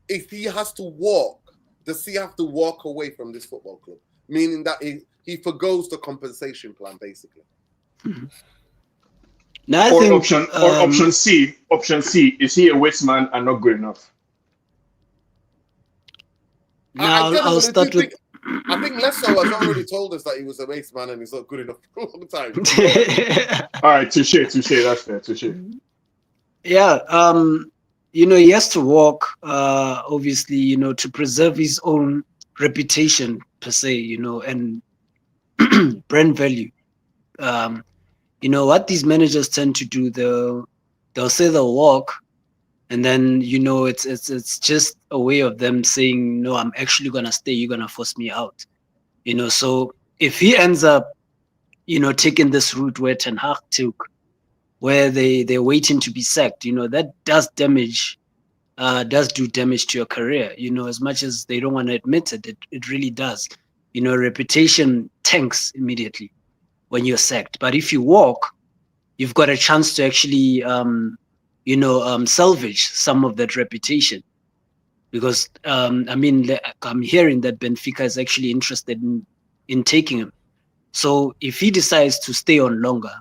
if he has to walk, does he have to walk away from this football club? Meaning that he forgoes the compensation plan, basically. No, option C, is he a waste man and not good enough? Now I'll start with. I think Lesso has already told us that he was a waste man and he's not good enough for a long time. All right, touche. That's fair, touche. Yeah, he has to walk, obviously, to preserve his own reputation per se, and brand value. What these managers tend to do, they'll say they'll walk, and then it's just a way of them saying, no, I'm actually gonna stay, you're gonna force me out. So if he ends up taking this route where Ten Hag took, where they're waiting to be sacked. That does do damage to your career. As much as they don't want to admit it, it really does. Reputation tanks immediately when you're sacked. But if you walk, you've got a chance to actually salvage some of that reputation. Because I'm hearing that Benfica is actually interested in taking him. So if he decides to stay on longer,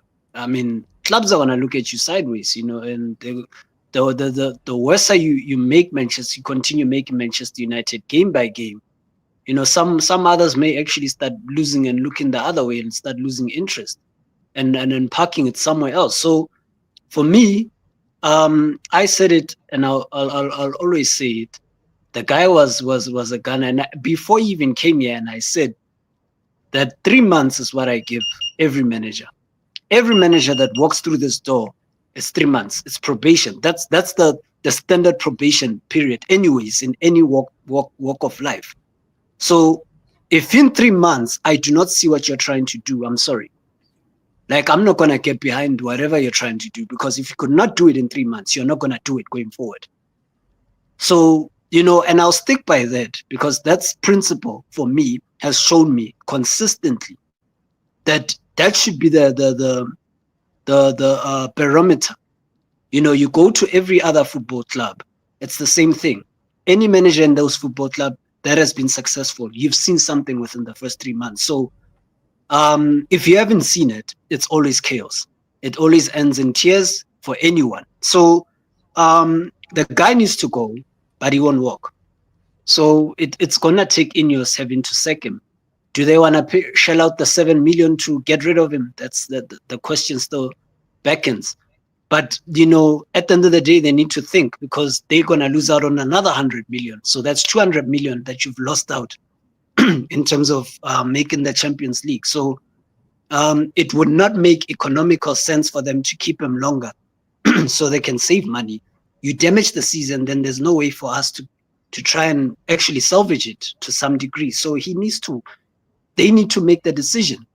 clubs are gonna look at you sideways, and the worse you make Manchester, you continue making Manchester United game by game. Some others may actually start losing and looking the other way and start losing interest and parking it somewhere else. So for me, I said it, and I'll always say it. The guy was a gunner, and before he even came here, and I said that 3 months is what I give every manager. Every manager that walks through this door is 3 months. It's probation. That's the standard probation period, anyways, in any walk of life. So if in 3 months I do not see what you're trying to do, I'm sorry. Like, I'm not gonna get behind whatever you're trying to do, because if you could not do it in 3 months, you're not gonna do it going forward. So, and I'll stick by that, because that's principle for me has shown me consistently that should be the barometer. You go to every other football club, it's the same thing. Any manager in those football club that has been successful, you've seen something within the first 3 months. So if you haven't seen it, it's always chaos. It always ends in tears for anyone. So the guy needs to go, but he won't walk. So it's gonna take Ineos having to sack him. Do they want to shell out the 7 million to get rid of him? That's the question still beckons. But at the end of the day, they need to think, because they're gonna lose out on another 100 million. So that's 200 million that you've lost out in terms of making the Champions League. So it would not make economical sense for them to keep him longer so they can save money. You damage the season, then there's no way for us to try and actually salvage it to some degree. So they need to make the decision.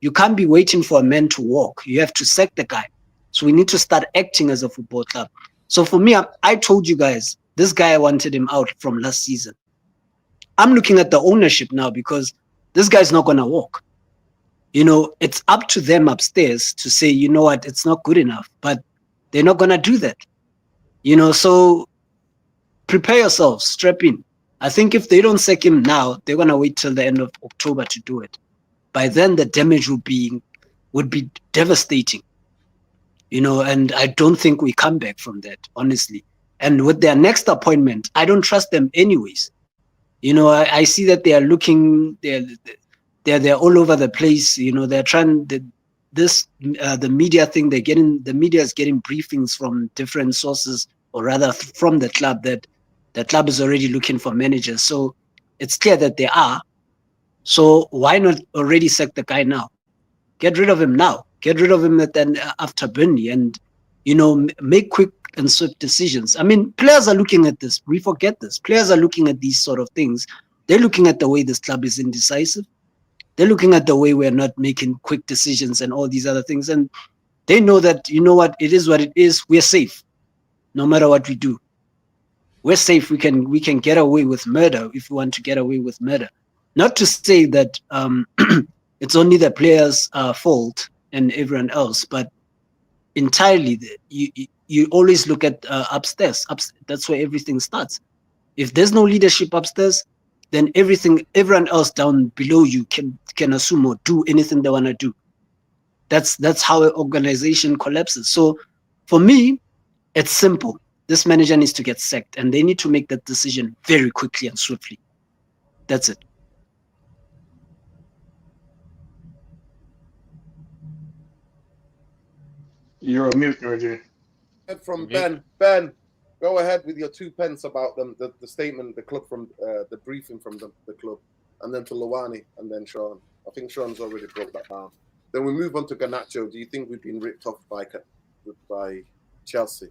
You can't be waiting for a man to walk. You have to sack the guy. So we need to start acting as a football club. So for me, I told you guys, this guy, I wanted him out from last season. I'm looking at the ownership now, because this guy's not going to walk. It's up to them upstairs to say, you know what, it's not good enough, but they're not going to do that. So prepare yourselves, strap in. I think if they don't sack him now, they're going to wait till the end of October to do it. By then, the damage would be devastating. And I don't think we come back from that, honestly. And with their next appointment, I don't trust them anyways. I see that they are looking, they're all over the place. They're trying the media thing. The media is getting briefings from different sources, or rather from the club, that the club is already looking for managers. So it's clear that they are. So why not already sack the guy now? Get rid of him now. Get rid of him after Burnley, and make quick and swift decisions. Players are looking at this. We forget this. Players are looking at these sort of things. They're looking at the way this club is indecisive. They're looking at the way we're not making quick decisions and all these other things. And they know that, what it is. We're safe. No matter what we do, we're safe. We can get away with murder if we want to get away with murder. Not to say that it's only the players' fault and everyone else, but entirely, you always look at upstairs. That's where everything starts. If there's no leadership upstairs, then everyone else down below you can assume or do anything they want to do. That's how an organization collapses. So for me, it's simple. This manager needs to get sacked, and they need to make that decision very quickly and swiftly. That's it. You're on mute, Roger. From Ben. Ben, go ahead with your 2 pence about them, the statement, the club from the briefing from the club, and then to Lawani, and then Sean. I think Sean's already broke that down. Then we move on to Garnacho. Do you think we've been ripped off by Chelsea?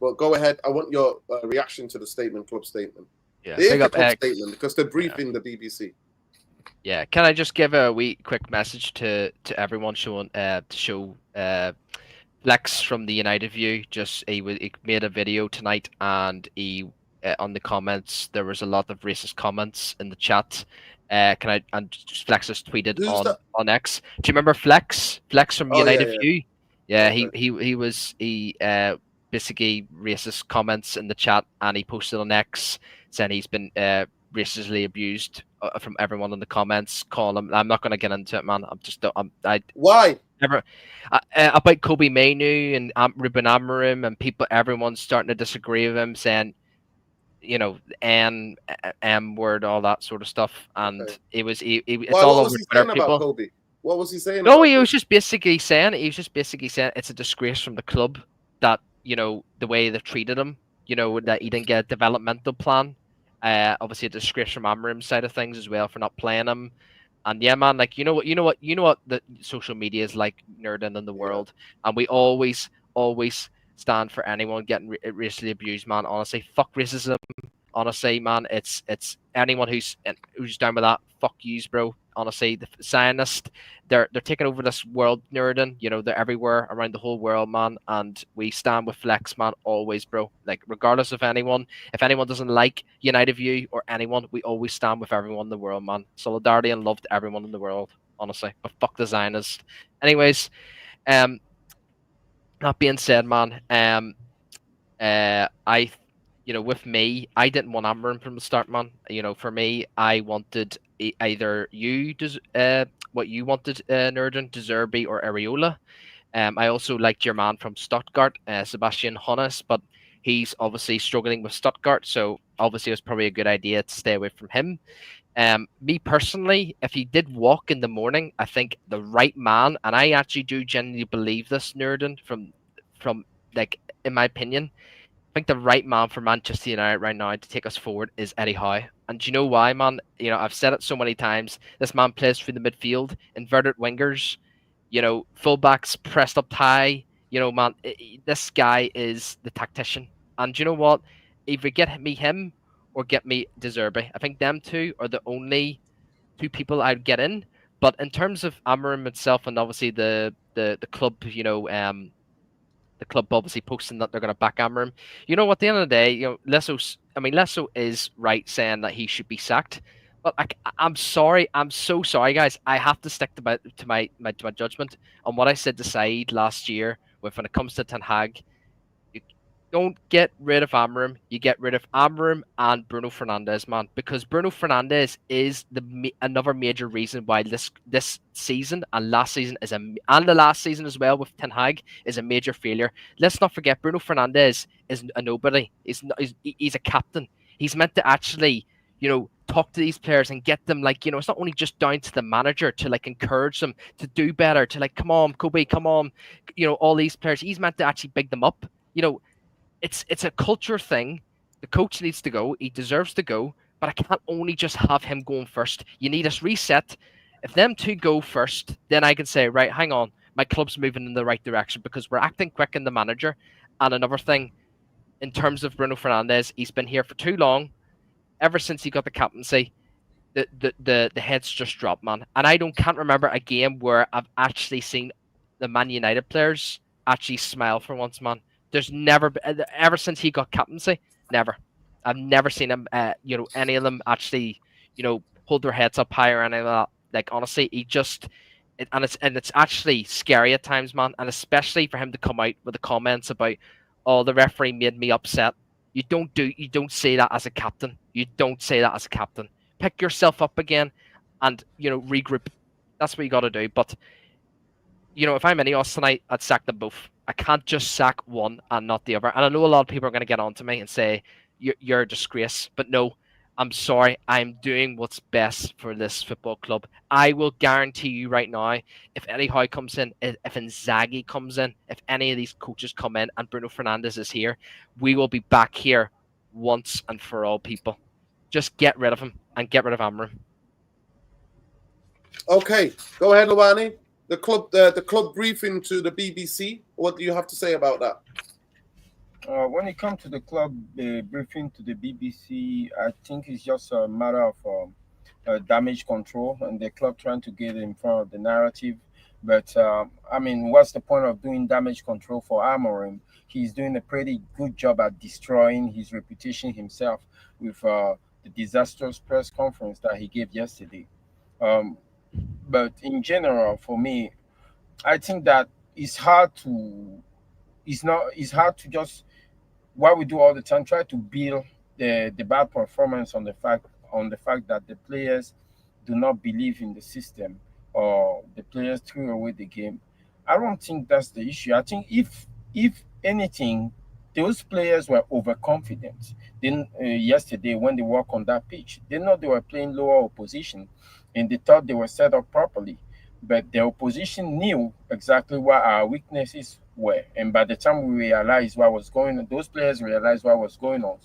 But go ahead. I want your reaction to the club statement. Yeah, the club statement, because they're briefing the BBC. Yeah, can I just give a wee quick message to everyone to show Flex from the United View he made a video tonight, and he on the comments there was a lot of racist comments in the chat. Can I and Flex has tweeted Who's that? on X. Do you remember Flex? Flex from Oh yeah, United yeah. View. Yeah, Okay. he basically racist comments in the chat, and he posted on X saying he's been racistly abused from everyone in the comments. Calling him. I'm not going to get into it, man. I Why? never about Kobe Mainu and Ruben Amorim and people. Everyone's starting to disagree with him, saying M word, all that sort of stuff. And Okay. it's Why? all What over was he Twitter, saying about people. Kobe? What was he saying No, about he Kobe? was just basically saying it's a disgrace from the club that the way they've treated him. That he didn't get a developmental plan. Obviously a disgrace from Amorim's side of things as well for not playing him. And yeah, man, like you know what the social media is like nerding in the Yeah. world, and we always stand for anyone getting racially abused, man. Honestly, fuck racism. Honestly, man, it's anyone who's down with that. Fuck yous, bro. Honestly, the Zionists, they're taking over this world nerding. They're everywhere around the whole world, man. And we stand with Flex, man, always, bro. Like regardless of anyone, if anyone doesn't like United View or anyone, we always stand with everyone in the world, man. Solidarity and love to everyone in the world, honestly. But fuck the Zionists. Anyways, um, that being said, man, I, with me, I didn't want Amorim from the start, man. For me, I wanted either what you wanted, Nurden, De Zerbi or Areola. I also liked your man from Stuttgart, Sebastian Hoeneß, but he's obviously struggling with Stuttgart, so obviously it was probably a good idea to stay away from him. Me personally, if he did walk in the morning, I think the right man, and I actually do genuinely believe this, Nurden, from like in my opinion, I think the right man for Manchester United right now to take us forward is Eddie Howe. And do you know why, man? I've said it so many times. This man plays through the midfield, inverted wingers, fullbacks pressed up high. Man, this guy is the tactician. And do you know what? Either get me him or get me De Zerbi. I think them two are the only two people I'd get in. But in terms of Amorim itself, and obviously the club, the club obviously posting that they're going to back Amorim. At the end of the day, Lesso is right saying that he should be sacked. But I'm sorry, I'm so sorry, guys. I have to stick to my judgment on what I said to Saeed last year when it comes to Ten Hag. You don't get rid of Amorim. You get rid of Amorim and Bruno Fernandes, man, because Bruno Fernandes is another major reason why this season and last season and the last season as well with Ten Hag is a major failure. Let's not forget Bruno Fernandes is a nobody. He's a captain. He's meant to actually talk to these players and get them it's not only just down to the manager to encourage them to do better, to come on Kobe, come on, all these players. He's meant to actually big them up. It's a culture thing. The coach needs to go. He deserves to go. But I can't only just have him going first. You need a reset. If them two go first, then I can say, right, hang on, my club's moving in the right direction because we're acting quick in the manager. And another thing, in terms of Bruno Fernandes, he's been here for too long. Ever since he got the captaincy, the heads just dropped, man. And can't remember a game where I've actually seen the Man United players actually smile for once, man. There's never ever since he got captaincy, never. I've never seen him, any of them actually, hold their heads up higher or any of that. Like honestly, it's actually scary at times, man. And especially for him to come out with the comments about, "Oh, the referee made me upset." You don't say that as a captain. You don't say that as a captain. Pick yourself up again and regroup. That's what you got to do. But if I'm any us tonight, I'd sack them both. I can't just sack one and not the other. And I know a lot of people are going to get on to me and say you're a disgrace, but no, I'm sorry. I'm doing what's best for this football club. I will guarantee you right now, if Eddie Howe comes in, if Inzaghi comes in, if any of these coaches come in and Bruno Fernandes is here, we will be back here once and for all, people. Just get rid of him and get rid of Amorim. Okay, go ahead, Luani. The club briefing to the BBC. What do you have to say about that? When it comes to the club briefing to the BBC, I think it's just a matter of damage control and the club trying to get in front of the narrative But I mean, what's the point of doing damage control for Amorim? He's doing a pretty good job at destroying his reputation himself with the disastrous press conference that he gave yesterday. Um, but in general, for me, I think that it's hard to it's hard to just what we do all the time, try to build the bad performance on the fact that the players do not believe in the system or the players threw away the game. I don't think that's the issue. I think if anything, those players were overconfident. Then yesterday when they walk on that pitch, they know they were playing lower opposition, and they thought they were set up properly. But the opposition knew exactly what our weaknesses were, and by the time we realized what was going on, those players realized what was going on.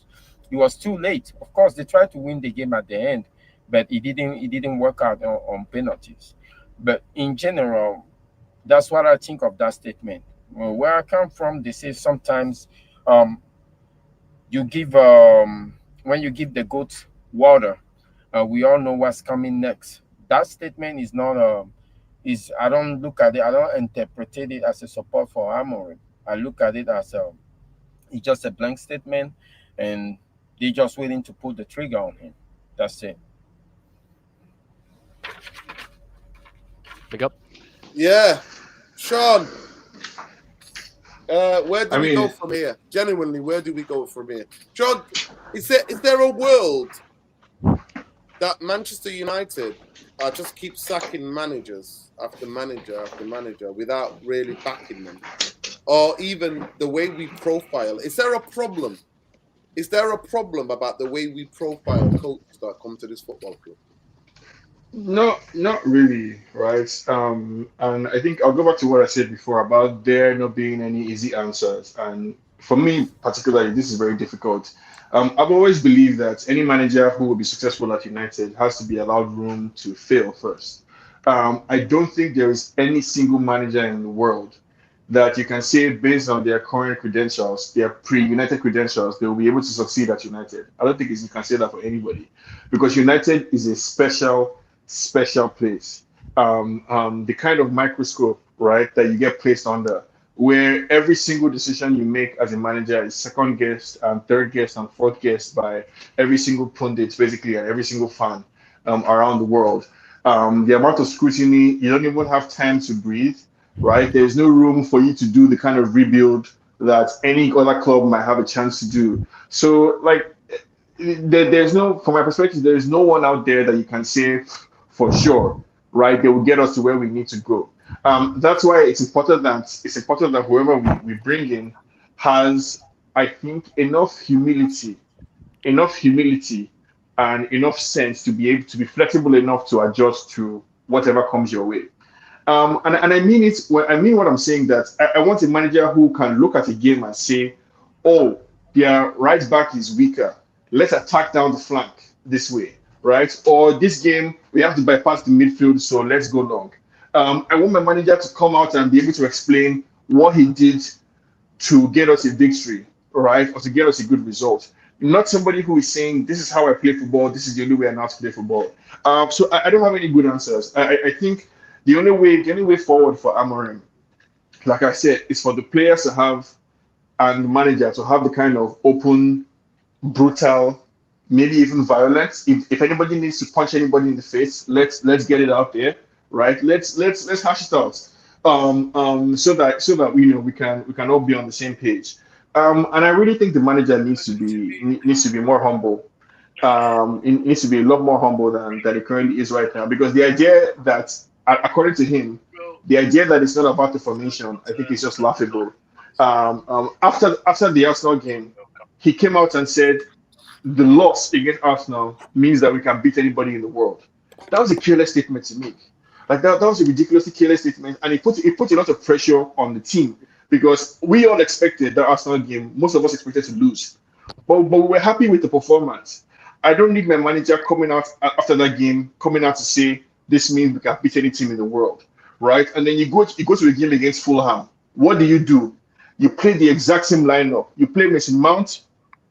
It was too late. Of course, they tried to win the game at the end, but it didn't work out on penalties. But in general, that's what I think of that statement. Well, where I come from, they say sometimes um, you give when you give the goat water, we all know what's coming next. That statement is not is I don't look at it, I don't interpret it as a support for Amorim. I look at it as it's just a blank statement, and they're just waiting to pull the trigger on him. That's it. Big up. Yeah, Sean. Where do I we go mean, from here? Genuinely, where do we go from here? Sean, is there a world that Manchester United just keep sacking managers after manager after manager without really backing them? Or even the way we profile? Is there a problem? Is there a problem about the way we profile coaches that come to this football club? no, not really, right? And I think I'll go back to what I said before about there not being any easy answers. And for me, particularly, this is very difficult. I've always believed that any manager who will be successful at United has to be allowed room to fail first. I don't think there is any single manager in the world that you can say based on their current credentials, their pre-United credentials, they will be able to succeed at United. I don't think you can say that for anybody because United is a special place. The kind of microscope, right, that you get placed under, where every single decision you make as a manager is second guessed and third guessed and fourth guessed by every single pundit, basically, and every single fan around the world. The amount of scrutiny, you don't even have time to breathe, right? There's no room for you to do the kind of rebuild that any other club might have a chance to do. So, like, there's no, from my perspective, there is no one out there that you can say for sure, right? They will get us to where we need to go. That's why it's important that whoever we bring in has, I think, enough humility, and enough sense to be able to be flexible enough to adjust to whatever comes your way. And I mean it. I mean what I'm saying. That I want a manager who can look at a game and say, "Oh, their right back is weaker. Let's attack down the flank this way, right? Or this game we have to bypass the midfield, so let's go long." I want my manager to come out and be able to explain what he did to get us a victory, right, or to get us a good result. Not somebody who is saying, "This is how I play football. This is the only way I know how to play football." So I don't have any good answers. I think the only way forward for Amorim, like I said, is for the players to have and the manager to have the kind of open, brutal, maybe even violence. If anybody needs to punch anybody in the face, let's get it out there, right? Let's hash it out, so that we can all be on the same page. And I really think the manager needs to be more humble. It needs to be a lot more humble than it currently is right now, because the idea that, according to him, the idea that it's not about the formation, I think is just laughable. After the Arsenal game, he came out and said the loss against Arsenal means that we can beat anybody in the world. That was a careless statement to make. Like that was a ridiculously careless statement, and it put a lot of pressure on the team because we all expected the Arsenal game. Most of us expected to lose, but we were happy with the performance. I don't need my manager coming out after that game, coming out to say this means we can beat any team in the world, right? And then you go to the game against Fulham. What do? You play the exact same lineup. You play Mason Mount,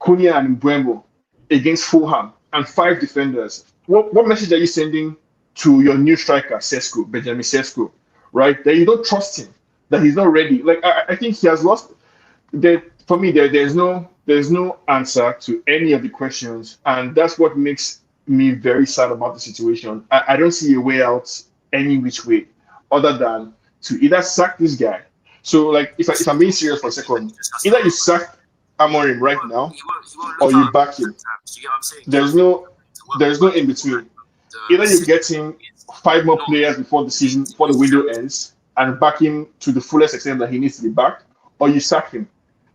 Cunha, and Mbeumo against Fulham and five defenders. What message are you sending to your new striker, Benjamin Sesko, right? That you don't trust him, that he's not ready. Like I think he has lost. For me, there's no answer to any of the questions, and that's what makes me very sad about the situation. I don't see a way out any which way, other than to either sack this guy. So like if I'm being serious for a second, either you sack Amorim right now or you back him. There's no in between. Either you get him 5 more players before the window ends, and back him to the fullest extent that he needs to be backed, or you sack him.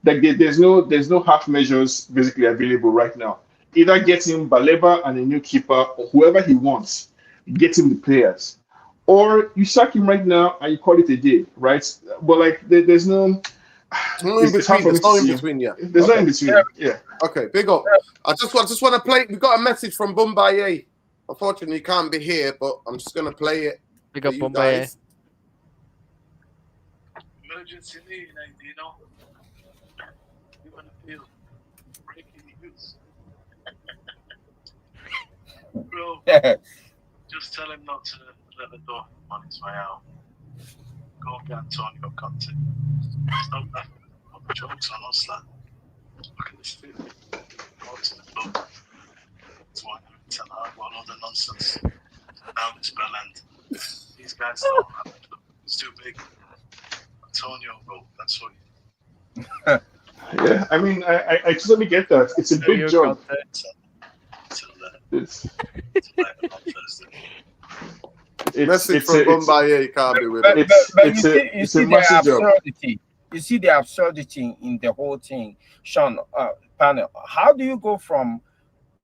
Like there's no half measures basically available right now. Either get him Baleba and a new keeper, or whoever he wants, get him the players, or you sack him right now and you call it a day, right? But like there's no. No in It's hard between. for me There's no to in see. between yet. There's no in between. Yeah. Okay, big up. I just want to play. We got a message from Bumbaye. Unfortunately, he can't be here, but I'm just gonna play it. Big up for you Bombay. guys. Emergency need, you know. You want to feel breaking news. Bro, just tell him not to let the door on his way out. Go get Antonio Conte. Stop laughing at the jokes on us, lad. Look at this film. Go to the club. That's why I tell her about all the nonsense. Now this bell end. These guys don't have it. It's too big. Antonio, bro, that's what Yeah, I mean, I totally get that. It's a big job. It's Message from Bumbaye can't be with But, us. but it's you a see the massive job. absurdity. You see the absurdity in the whole thing, Sean. Panel. How do you go from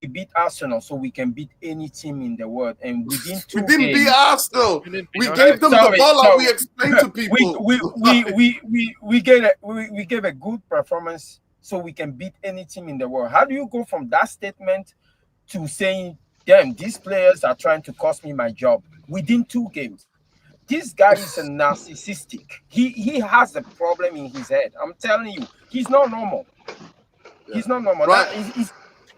we beat Arsenal so we can beat any team in the world, and within two We didn't games, beat Arsenal. We didn't beat We Arsenal. gave them Sorry, the ball sorry. and we explained to people. we gave a good performance so we can beat any team in the world. How do you go from that statement to saying, damn, these players are trying to cost me my job within 2 games? This guy is a narcissistic. He has a problem in his head. I'm telling you, he's not normal. He's not normal. Right.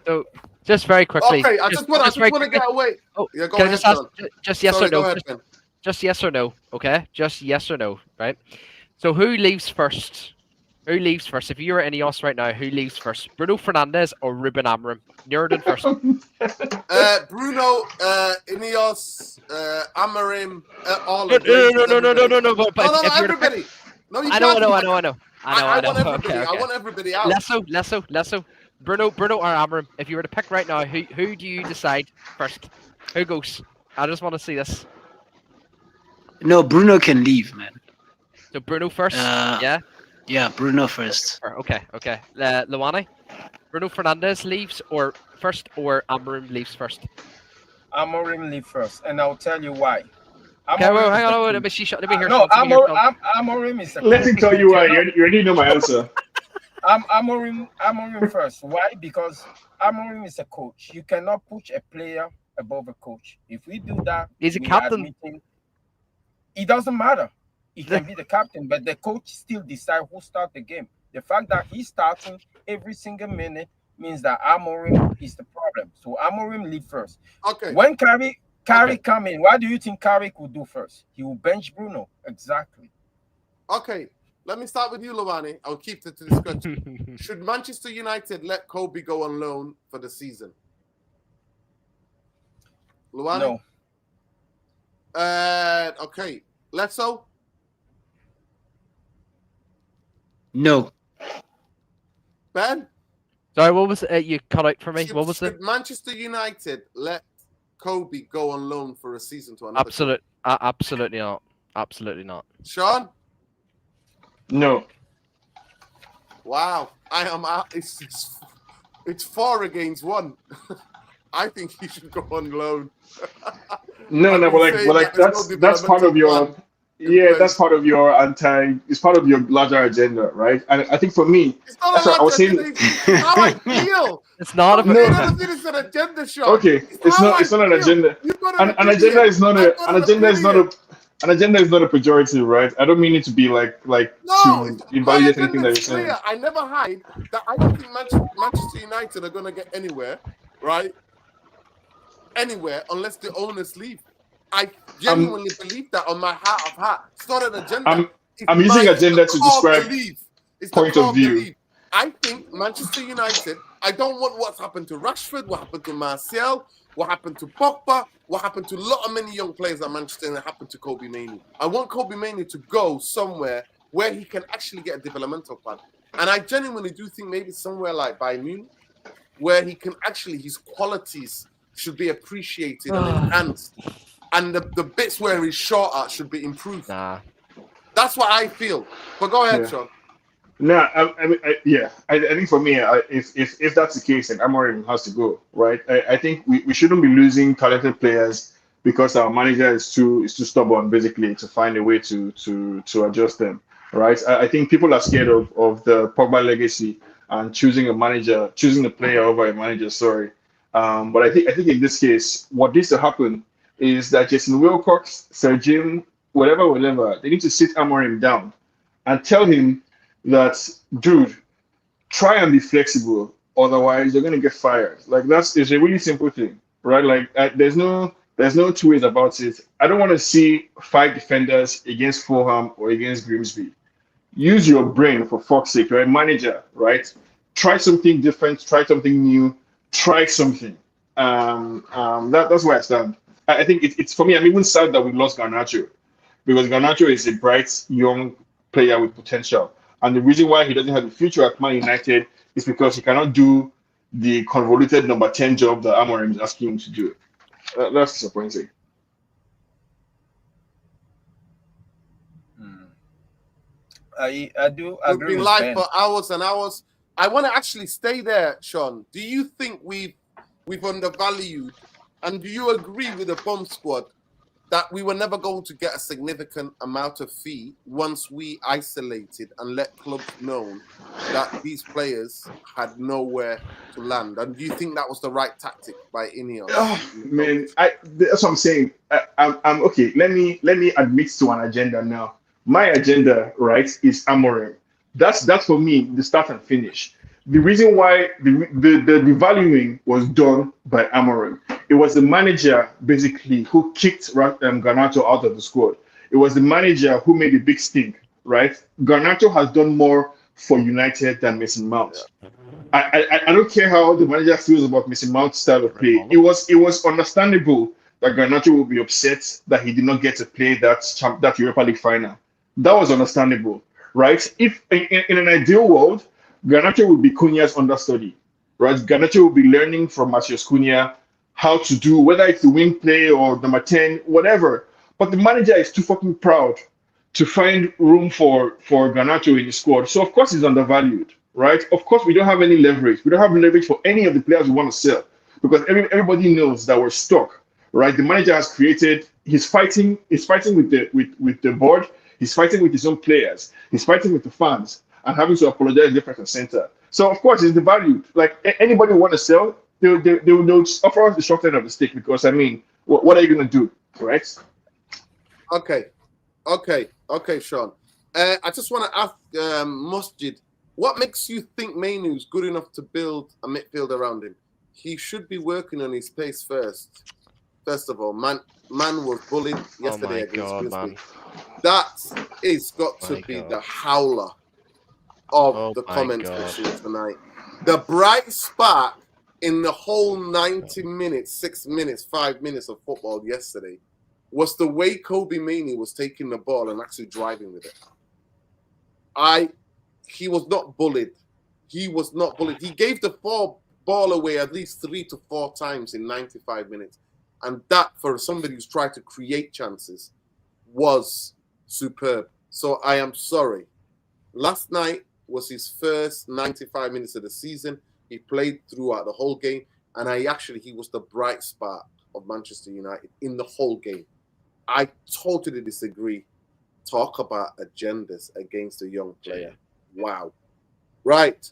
So, just very quickly. Okay, I just want very to get away. Oh, Yeah, go can I ahead, just ask, John. just yes Sorry, or no? go ahead, Ben. Just yes or no, okay? Just yes or no, right? So who leaves first? Who leaves first? If you were Ineos right now, who leaves first? Bruno Fernandes or Ruben Amorim? Nurden first. Bruno, Ineos, Amorim, all of them. No. But No, if you were to pick- everybody. No, you I can't. know. I I want everybody. Okay. I want everybody out. Lesso. Bruno or Amorim. If you were to pick right now, who do you decide first? Who goes? I just want to see this. No, Bruno can leave, man. So Bruno first. Yeah. Yeah, Bruno first. Okay. Luani. Bruno Fernandes leaves or Amorim leaves first. Amorim leave first, and I'll tell you why. Okay, Amorim well, is hang the on. coach. Let me see. Let me hear. No, Sean, let me hear Sean. Amorim is the Let me coach. tell you why. You already know my answer. Amorim first. Why? Because Amorim is a coach. You cannot push a player above a coach. If we do that, He's a we are captain. admitting it doesn't matter. He can be the captain, but the coach still decide who start the game. The fact that he's starting every single minute means that Amorim is the problem. So Amorim leave first. Okay. When Carrick come in, what do you think Carrick will do first? He will bench Bruno. Exactly. Okay. Let me start with you, Luani. I'll keep it to discussion. Should Manchester United let Kobe go on loan for the season? Luani? No. Okay. Lesso? No. Ben? Sorry, what was it? You cut out for me. What was it? Should Manchester United let Kobe go on loan for a season to another? Absolutely not. Absolutely not. Sean? No. Wow. I am. It's 4 against 1. I think he should go on loan. No, but like that's part of your that's part of your it's part of your larger agenda, right? And I think for me, It's not that's what I was saying. how I feel. It's not No, about. it's an agenda, Sean. Okay, it's not an agenda. An agenda is not a pejorative, right? I don't mean it to be like to invalidate anything that you're saying. Clear. I never hide that I don't think Manchester United are going to get anywhere, right? Anywhere unless the owners leave. I genuinely believe that on my heart of heart. It's not an agenda. I'm using agenda to describe It's point the of core view. belief. I think Manchester United, I don't want what's happened to Rashford, what happened to Martial, what happened to Pogba, what happened to a lot of many young players at Manchester and happened to Kobe Mainoo. I want Kobe Mainoo to go somewhere where he can actually get a developmental plan. And I genuinely do think maybe somewhere like Bayern Munich, where he can actually, his qualities should be appreciated and enhanced. And the bits where he's short at should be improved. Nah. That's what I feel. But go ahead, Yeah. Sean. No, I think for me, if that's the case, then Amorim has to go, right? I think we shouldn't be losing talented players because our manager is too stubborn, basically, to find a way to adjust them, right? I think people are scared of the Pogba legacy and choosing a player over a manager. Sorry, but I think in this case, what needs to happen is that Jason Wilcox, Sir Jim, whatever, they need to sit Amorim down and tell him that, dude, try and be flexible, otherwise you're gonna get fired. Like it's a really simple thing, right? Like there's no two ways about it. I don't want to see 5 defenders against Fulham or against Grimsby. Use your brain, for fuck's sake, right? Manager, right? Try something different, try something new, try something. That's where I stand. I think it's for me. I'm even sad that we lost Garnacho because Garnacho is a bright young player with potential. And the reason why he doesn't have a future at Man United is because he cannot do the convoluted number 10 job that Amorim is asking him to do. That's disappointing. I do We've agree been with live Ben. for hours and hours. I want to actually stay there, Sean. Do you think we've undervalued, and do you agree with the bomb squad that we were never going to get a significant amount of fee once we isolated and let clubs know that these players had nowhere to land? And do you think that was the right tactic by Ineos? Oh, man, that's what I'm saying. I'm okay. Let me admit to an agenda now. My agenda, right, is Amorim. That's for me the start and finish. The reason why the devaluing was done by Amorim, it was the manager basically who kicked Garnacho out of the squad. It was the manager who made a big stink, right? Garnacho has done more for United than Mason Mount. I don't care how the manager feels about Mason Mount's style of play. It was understandable that Garnacho would be upset that he did not get to play that Europa League final. That was understandable, right? If in an ideal world, Garnacho would be Cunha's understudy, right? Garnacho would be learning from Matheus Cunha how to do, whether it's the wing play or number 10, whatever. But the manager is too fucking proud to find room for Garnacho in the squad. So, of course, he's undervalued, right? Of course, we don't have any leverage. We don't have leverage for any of the players we want to sell because everybody knows that we're stuck, right? The manager has created, he's fighting with the board. He's fighting with his own players. He's fighting with the fans and having to apologize left, right, and center. So, of course, it's devalued. Like, anybody who want to sell, they'll offer us the short end of the stick because, I mean, what are you going to do, right? Okay, Sean. I just want to ask Masjid, what makes you think Mainoo's good enough to build a midfield around him? He should be working on his pace first. First of all, man was bullied yesterday against Grimsby. That is got to be the howler of the comment section tonight. The bright spark in the whole 90 minutes, 6 minutes, 5 minutes of football yesterday was the way Kobe Mainoo was taking the ball and actually driving with it. He was not bullied. He was not bullied. He gave the ball away at least 3 to 4 times in 95 minutes. And that, for somebody who's tried to create chances, was superb. So I am sorry. Last night was his first 95 minutes of the season. He played throughout the whole game. And he was the bright spark of Manchester United in the whole game. I totally disagree. Talk about agendas against a young player. Wow. Right.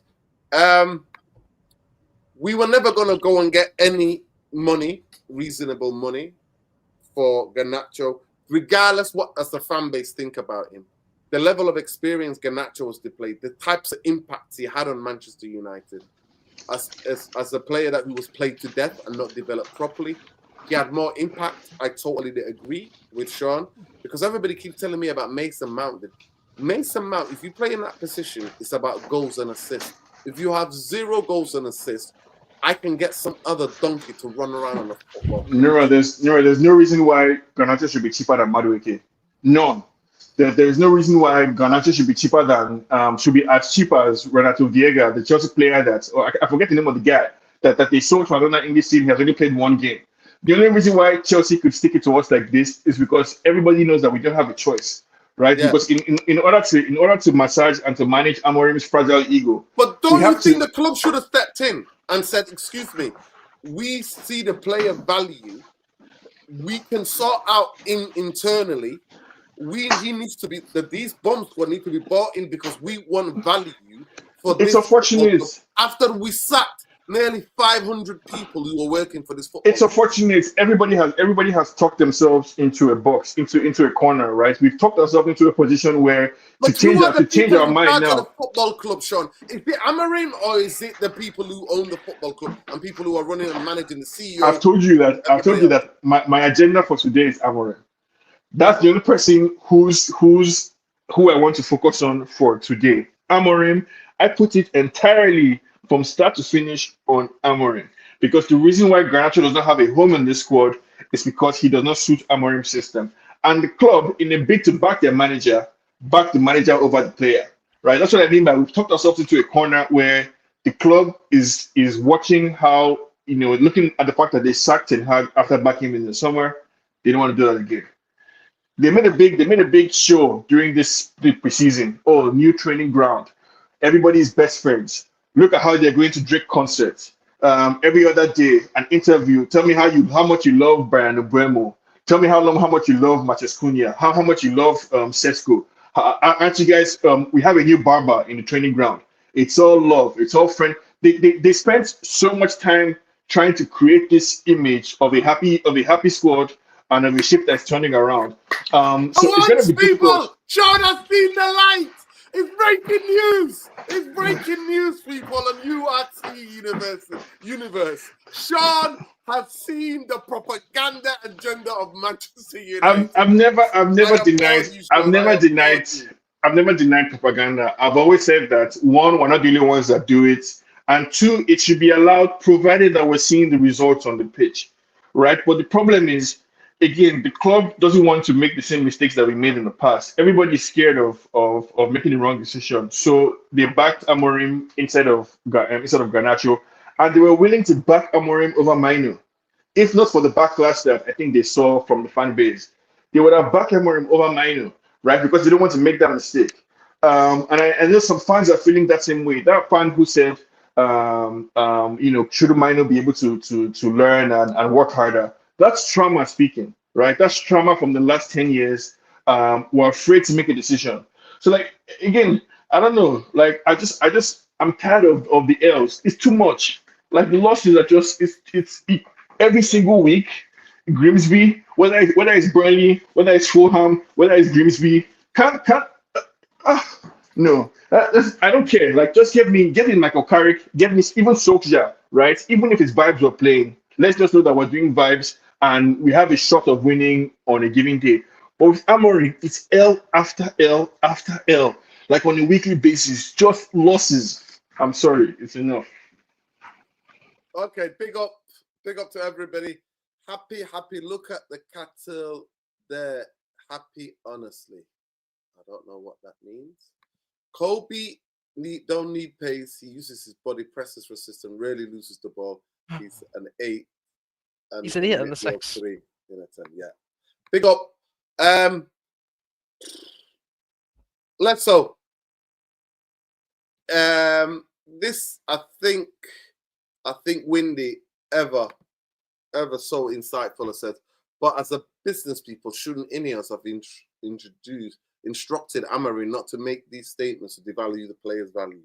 We were never going to go and get any money, reasonable money, for Garnacho, regardless what does the fan base think about him. The level of experience Garnacho was displayed, the types of impacts he had on Manchester United as a player who was played to death and not developed properly, he had more impact. I totally agree with Sean because everybody keeps telling me about Mason Mount. Mason Mount, if you play in that position, it's about goals and assists. If you have 0 goals and assists, I can get some other donkey to run around on the football pitch. There's no reason why Garnacho should be cheaper than Madueke. None. There's no reason why Garnacho should be cheaper than should be as cheap as Renato Viega, the Chelsea player that, or I forget the name of the guy that they sold to another English team. He has only played 1 game. The only reason why Chelsea could stick it to us like this is because everybody knows that we don't have a choice, right? Yeah. Because in order to massage and to manage Amorim's fragile ego, but don't you think the club should have stepped in and said, "Excuse me, we see the player value. We can sort out internally. He needs to be these bombs will need to be bought in because we want value for it's this." unfortunate. After we sacked nearly 500 people who were working for this football. It's unfortunate. Everybody has talked themselves into a box, into a corner, right? We've talked ourselves into a position where to change our mind now. The football club, Sean, is it Amorim or is it the people who own the football club and people who are running and managing the CEO? I've told you that my agenda for today is Amorim. That's the only person who I want to focus on for today. Amorim. I put it entirely from start to finish on Amorim. Because the reason why Garnacho does not have a home in this squad is because he does not suit Amorim's system. And the club, in a bid to back the manager over the player. Right? That's what I mean by we've talked ourselves into a corner where the club is watching how, looking at the fact that they sacked Ten Hag after backing him in the summer. They don't want to do that again. They made a big show during this preseason. Oh, new training ground. Everybody's best friends. Look at how they're going to Drake concerts. Every other day, an interview. Tell me how much you love Brian Obremo. Tell me how much you love Matheus Cunha. How much you love Sesko. Aren't you guys? We have a new barber in the training ground. It's all love. It's all friend. They spent so much time trying to create this image of a happy squad and of a ship that's turning around. So it's going to be difficult. Sean has seen the light. It's breaking news. It's breaking news, people, on URT Universe. Sean has seen the propaganda agenda of Manchester United. I've never denied propaganda. I've always said that 1, we're not the only ones that do it, and 2, it should be allowed provided that we're seeing the results on the pitch, right? But the problem is, again, the club doesn't want to make the same mistakes that we made in the past. Everybody's scared of making the wrong decision, so they backed Amorim instead of Garnacho, and they were willing to back Amorim over Maino. If not for the backlash that I think they saw from the fan base, they would have backed Amorim over Maino, right? Because they don't want to make that mistake. And I know some fans are feeling that same way. That fan who said, should Maino be able to learn and work harder? That's trauma speaking, right? That's trauma from the last 10 years. We're afraid to make a decision. So, again, I don't know. I'm tired of the L's. It's too much. The losses are just, it's every single week. Grimsby, whether it's Burnley, whether it's Fulham, whether it's Grimsby, no. I don't care. Just get me Michael Carrick, get me even Solskjaer, right? Even if it's vibes we're playing, let's just know that we're doing vibes and we have a shot of winning on a given day. But with Amorim, it's L after L after L, on a weekly basis, just losses. I'm sorry, it's enough. Okay, big up to everybody. Happy. Look at the cattle there. Happy, honestly. I don't know what that means. Kobe don't need pace. He uses his body, presses for system, rarely loses the ball. He's an 8. And he's an 8 and a 6. 3 in a 10, yeah. Big up. Let's go. This I think Windy ever so insightful as said, but as a business people, shouldn't any of us have instructed Amorim not to make these statements to devalue the player's value?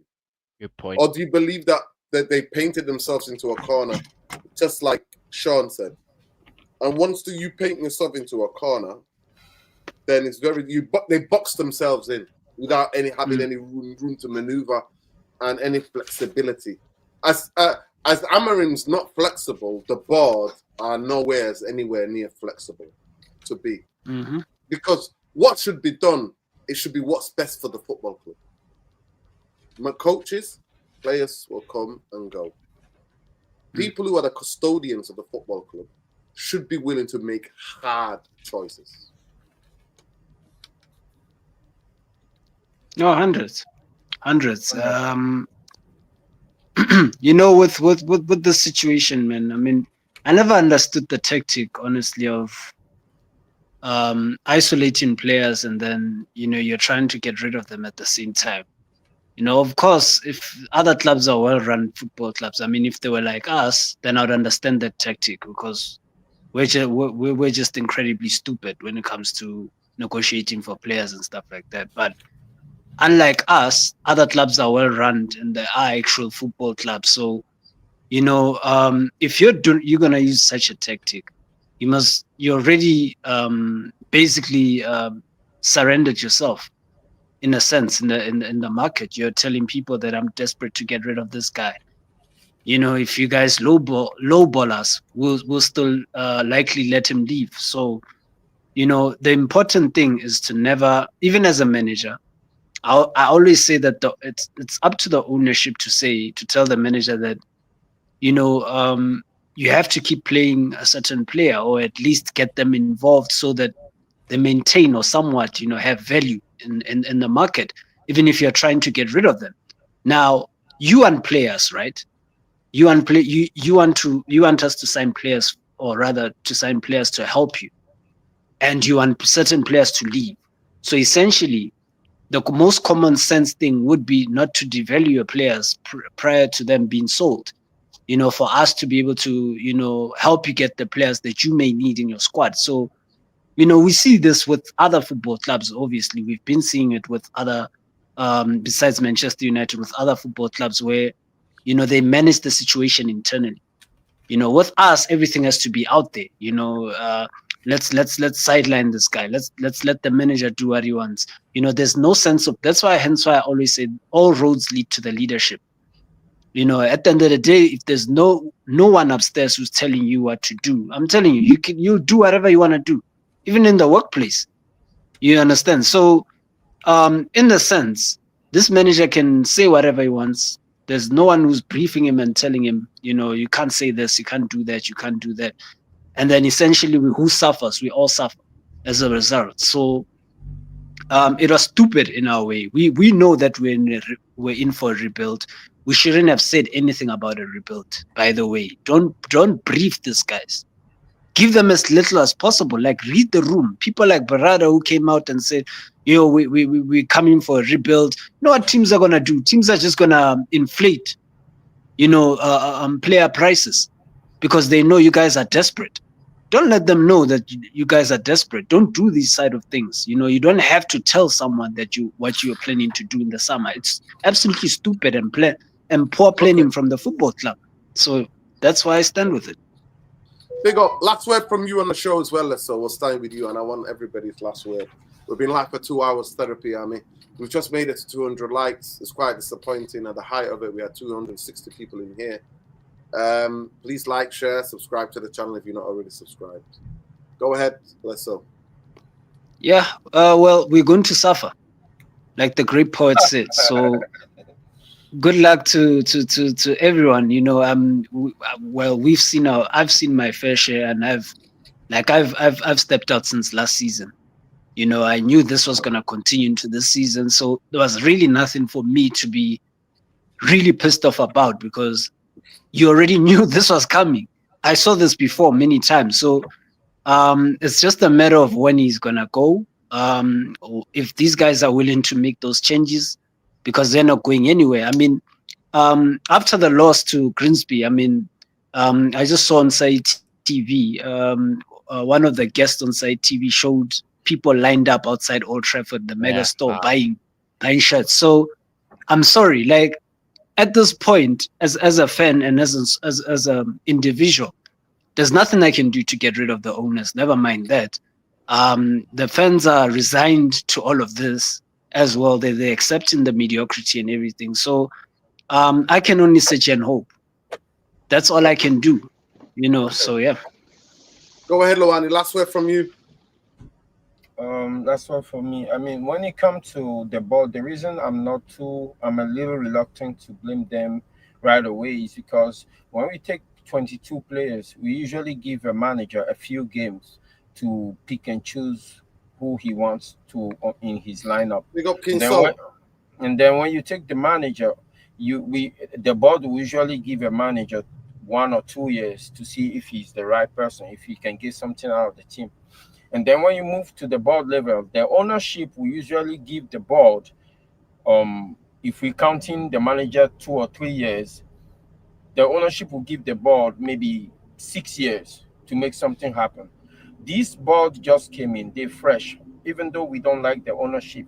Good point. Or do you believe that they painted themselves into a corner, just like Sean said? And once you paint yourself into a corner, then it's they box themselves in without having any room to maneuver and any flexibility. As Amorim's not flexible, the board are nowhere anywhere near flexible to be. Mm-hmm. Because what should be done, it should be what's best for the football club. My coaches, players will come and go. People who are the custodians of the football club should be willing to make hard choices. No, hundreds. You know, with the situation, man. I mean, I never understood the tactic, honestly, of isolating players and then you're trying to get rid of them at the same time. Of course, if other clubs are well-run football clubs, I mean, if they were like us, then I'd understand that tactic because we're just incredibly stupid when it comes to negotiating for players and stuff like that. But unlike us, other clubs are well-run and they are actual football clubs. So, if you're gonna use such a tactic, you already basically surrendered yourself in a sense in the market. You're telling people that I'm desperate to get rid of this guy. If you guys lowball us, we'll still likely let him leave. So the important thing is to never, even as a manager, I always say that it's up to the ownership to tell the manager that you have to keep playing a certain player or at least get them involved so that they maintain or somewhat have value in the market, even if you're trying to get rid of them. Now you want players, right? You want us to sign players, or rather to sign players to help you, and you want certain players to leave. So essentially the most common sense thing would be not to devalue your players prior to them being sold, for us to be able to help you get the players that you may need in your squad. So we see this with other football clubs. Obviously, we've been seeing it with other, besides Manchester United, with other football clubs where, they manage the situation internally. With us, everything has to be out there. Let's sideline this guy. Let's let the manager do what he wants. There's no sense of. Hence why I always say all roads lead to the leadership. At the end of the day, if there's no one upstairs who's telling you what to do, I'm telling you, you'll do whatever you want to do, even in the workplace. You understand? So, in the sense, this manager can say whatever he wants. There's no one who's briefing him and telling him, you can't say this, you can't do that, you can't do that. And then essentially, who suffers? We all suffer as a result. So, it was stupid in our way. We know that we're in for a rebuild. We shouldn't have said anything about a rebuild. By the way, don't brief these guys. Give them as little as possible. Like, read the room. People like Barada who came out and said, we're coming for a rebuild. You know what teams are gonna do? Teams are just gonna inflate, player prices because they know you guys are desperate. Don't let them know that you guys are desperate. Don't do these side of things. You don't have to tell someone that what you're planning to do in the summer. It's absolutely stupid and poor planning from the football club. So that's why I stand with it. Big up. Last word from you on the show as well, so we'll start with you, and I want everybody's last word. We've been live for 2 hours, therapy army. We've just made it to 200 likes. It's quite disappointing. At the height of it, we had 260 people in here. Please like, share, subscribe to the channel if you're not already subscribed. Go ahead, let's go. Yeah, well, we're going to suffer, like the great poet said. So good luck to everyone. I've seen my fair share, and I've stepped out since last season. I knew this was gonna continue into this season, so there was really nothing for me to be really pissed off about because you already knew this was coming. I saw this before many times, so it's just a matter of when he's gonna go. If these guys are willing to make those changes, because they're not going anywhere. I mean, after the loss to Grimsby, I mean, I just saw on site TV, one of the guests on site TV showed people lined up outside Old Trafford, the mega store, buying shirts. So I'm sorry, like at this point, as a fan and as an individual, there's nothing I can do to get rid of the owners. Never mind that. The fans are resigned to all of this as well. They're accepting the mediocrity and everything. So I can only sit here and hope. That's all I can do, So yeah. Go ahead, Luani. Last word from you. That's all for me. I mean, when it comes to the board, the reason I'm a little reluctant to blame them right away is because when we take 22 players, we usually give a manager a few games to pick and choose who he wants to in his lineup. Big up And King then when Sol. and then when you take the manager, the board will usually give a manager 1 or 2 years to see if he's the right person, if he can get something out of the team. And then when you move to the board level, the ownership will usually give the board, if we counting the manager 2 or 3 years, the ownership will give the board maybe 6 years to make something happen. This board just came in, they're fresh. Even though we don't like the ownership,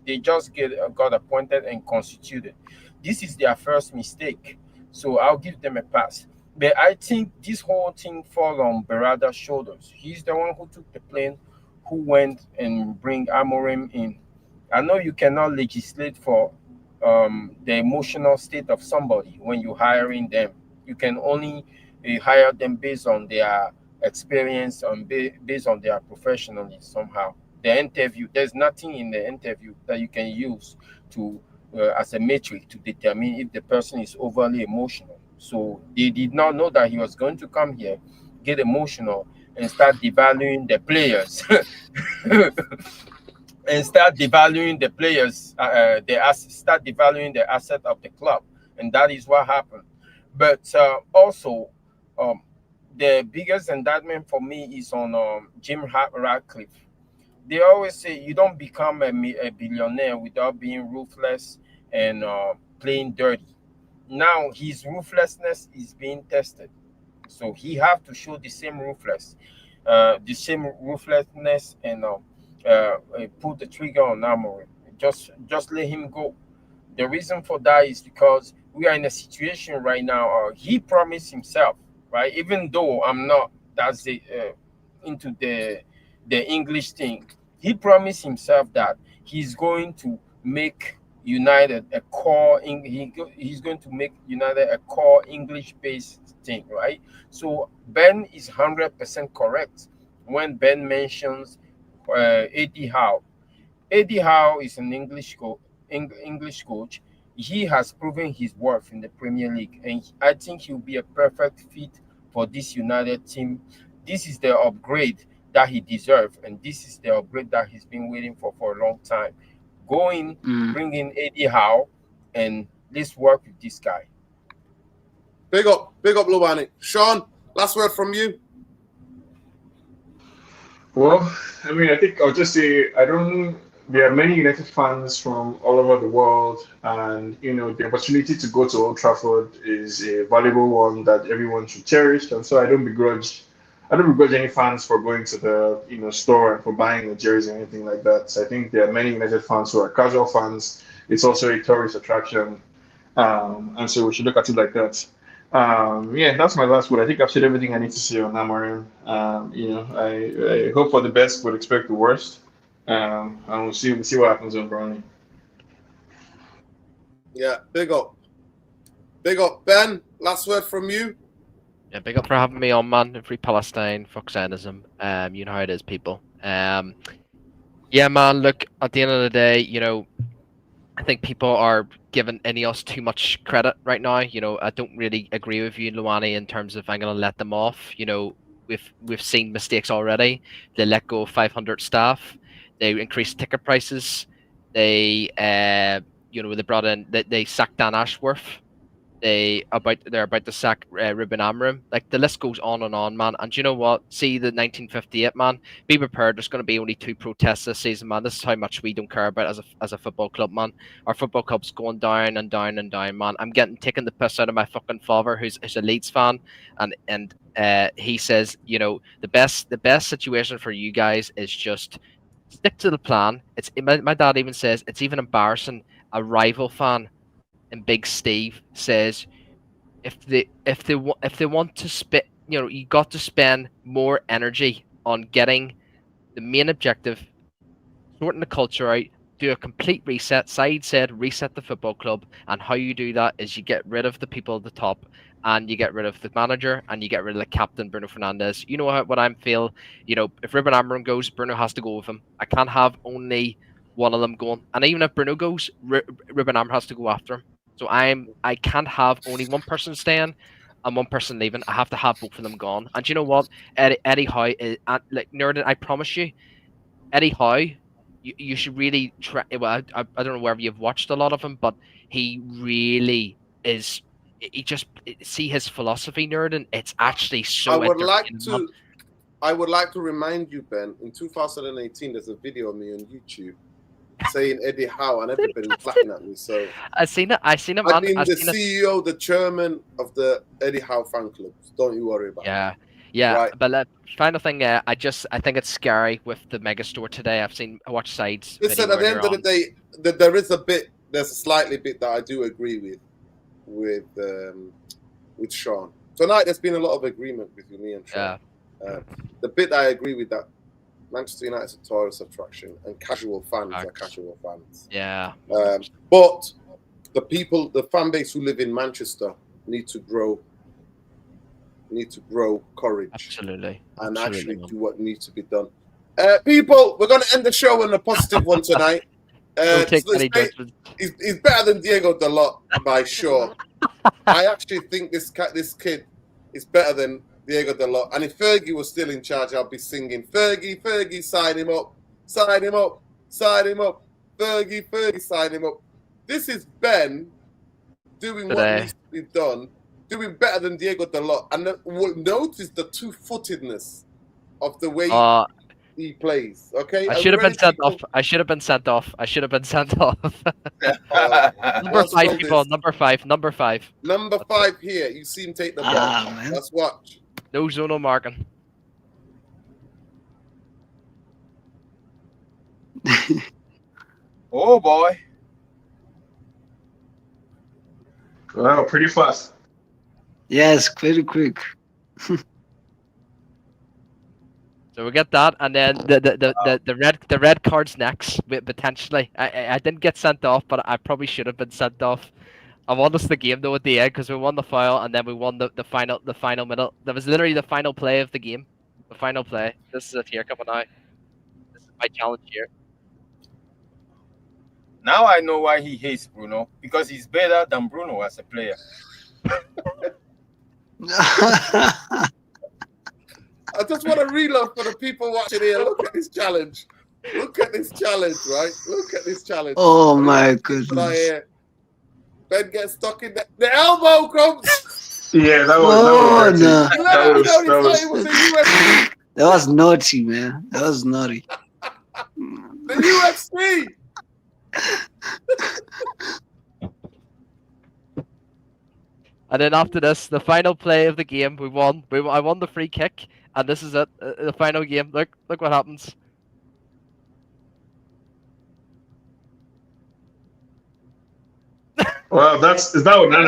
they just got appointed and constituted. This is their first mistake, so I'll give them a pass. But I think this whole thing falls on Berada's shoulders. He's the one who took the plane, who went and bring Amorim in. I know you cannot legislate for the emotional state of somebody when you're hiring them. You can only hire them based on their experience and based on their professionalism somehow. The interview, there's nothing in the interview that you can use to as a metric to determine if the person is overly emotional. So they did not know that he was going to come here, get emotional, and start devaluing the players. And start devaluing the players, start devaluing the asset of the club, and that is what happened. But also, um, the biggest indictment for me is on Jim Ratcliffe. They always say you don't become a billionaire without being ruthless and playing dirty. Now his ruthlessness is being tested, so he have to show the same ruthlessness and pull the trigger on Amorim. Just let him go. The reason for that is because we are in a situation right now. He promised himself, right? Even though I'm not into the English thing, he promised himself that he's going to make United a core. He's going to make United a core English-based thing, right? So Ben is 100% correct when Ben mentions Eddie Howe. Eddie Howe is an English coach. He has proven his worth in the Premier League, and I think he'll be a perfect fit for this United team. This is the upgrade that he deserves, and this is the upgrade that he's been waiting for a long time. Go in, Mm. bring in Eddie Howe, and let's work with this guy. Big up Luani. Sean, last word from you. Well, I mean, I think I'll just say I don't. There are many United fans from all over the world, and the opportunity to go to Old Trafford is a valuable one that everyone should cherish. And so I don't begrudge any fans for going to the store and for buying a jersey or anything like that. So I think there are many United fans who are casual fans. It's also a tourist attraction, and so we should look at it like that. Yeah, that's my last word. I think I've said everything I need to say on Amorim. I hope for the best, but expect the worst. And we'll see what happens on Brownie. Yeah, big up. Big up. Ben, last word from you. Yeah, big up for having me on, man. Free Palestine, fuck Zionism. You know how it is, people. Yeah, man. Look, at the end of the day, I think people are giving Ineos too much credit right now. I don't really agree with you, Luani, in terms of I'm going to let them off. We've seen mistakes already. They let go of 500 staff. They increased ticket prices. They brought in they sacked Dan Ashworth. They're about to sack Ruben Amorim. Like the list goes on, man. And do you know what? See the 1958, man. Be prepared. There's going to be only 2 protests this season, man. This is how much we don't care about as a football club, man. Our football club's going down and down and down, man. I'm getting taking the piss out of my fucking father, who's a Leeds fan, and he says, the best situation for you guys is just stick to the plan. My dad even says it's even embarrassing. A rival fan and Big Steve says if they want to spit, you got to spend more energy on getting the main objective, sorting the culture out, do a complete reset. Said reset the football club, and how you do that is you get rid of the people at the top and you get rid of the manager, and you get rid of the captain, Bruno Fernandes. You know what I'm feel. You know, if Ruben Amorim goes, Bruno has to go with him. I can't have only one of them going. And even if Bruno goes, Ruben Amorim has to go after him. So I can't have only one person staying and one person leaving. I have to have both of them gone. And you know what, Eddie Howe is like Nerdin. I promise you, Eddie Howe. You should really try. Well, I don't know whether you've watched a lot of him, but he really is. He just see his philosophy, Nerdin. It's actually so I would like entertaining. to. I would like to remind you, Ben. In 2018, there's a video of me on YouTube saying Eddie Howe, and everybody's laughing at me. So I seen it. I seen him. I've been I've the seen it. CEO, the chairman of the Eddie Howe fan club. Don't you worry about it. Yeah. Right. But final thing, I think it's scary with the megastore today. I watched Sides. Listen, video at the end of the earlier day, there's a slightly bit that I do agree with Sean. Tonight, there's been a lot of agreement between me and Sean. Yeah. The bit I agree with that Manchester United is a tourist attraction and casual fans are casual fans. Yeah. But the fan base who live in Manchester need to grow courage. Absolutely. And actually do what needs to be done. People, we're going to end the show on a positive one tonight. Don't take so any judgment. he's better than Diego Dalot by sure. I actually think this kid is better than Diego Dalot. And if Fergie was still in charge, I'll be singing, Fergie, sign him up, sign him up, sign him up, Fergie, sign him up. This is Ben doing what needs to be done, doing better than Diego Dalot. And notice the two-footedness of the way he plays. Okay, I should have been sent off. I should have been sent off. Number 5, people. Number five. Number 5 here. You see him take the ball. Man. Let's watch. No zonal marking. Oh boy. Wow, pretty fast. Yes, very quick. So we get that, and then the red cards next, potentially. I didn't get sent off, but I probably should have been sent off. I won us the game though at the end because we won the foul, and then we won the final minute. That was literally the final play of the game. The final play. This is it here coming out. This is my challenge here. Now I know why he hates Bruno, because he's better than Bruno as a player. I just want to reload for the people watching here. Look at this challenge. Look at this challenge, right? Look at this challenge. Oh my goodness. Ben gets stuck in the elbow comes. Yeah, that was That was naughty, man. That was naughty. The UFC. And then after this, the final play of the game, we won. I won the free kick, and this is it. The final game. Look what happens. Well, is that what Nana?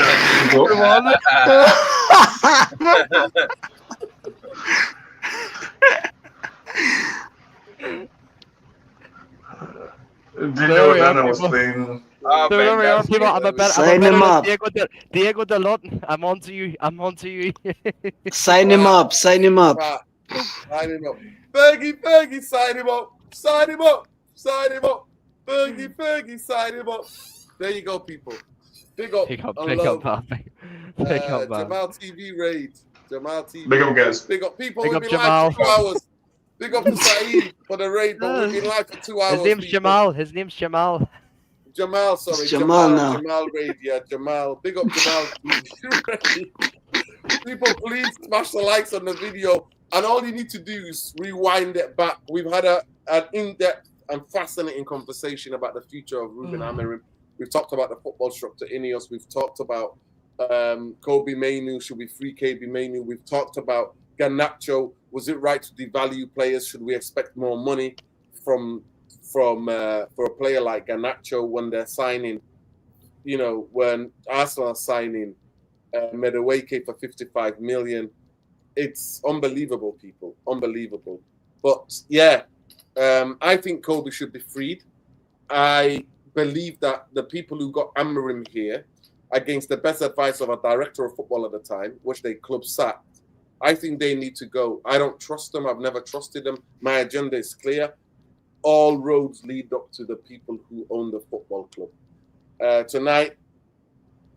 Didn't know what Nana was playing. Sign him up. Diego Dalot, I'm on to you. Sign him up. Sign him up. Sign him up. Fergie, sign him up. Sign him up. Sign him up. Fergie, sign him up. There you go, people. Big up, man. Jamal TV raid. Jamal TV. Big up, guys. Big up, people. Big We've up, been Jamal. live for 2 hours. Big up to Saeed for the raid, but we've been live for 2 hours. His name's people. Jamal. His name's Jamal. Jamal, sorry. It's Jamal now. Jamal raid, yeah, Jamal. Big up, Jamal. People, please smash the likes on the video. And all you need to do is rewind it back. We've had an in-depth and fascinating conversation about the future of Ruben Amorim. We've talked about the football structure Ineos. We've talked about Kobe Mainu. Should we free KB Mainu? We've talked about Garnacho. Was it right to devalue players? Should we expect more money from for a player like Garnacho when they're signing? You know, when Arsenal are signing Madueke for 55 million. It's unbelievable, people. Unbelievable. But yeah, I think Kobe should be freed. I believe that the people who got Amorim here against the best advice of a director of football at the time, which they club sacked. I think they need to go. I don't trust them. I've never trusted them. My agenda is clear. All roads lead up to the people who own the football club. Tonight,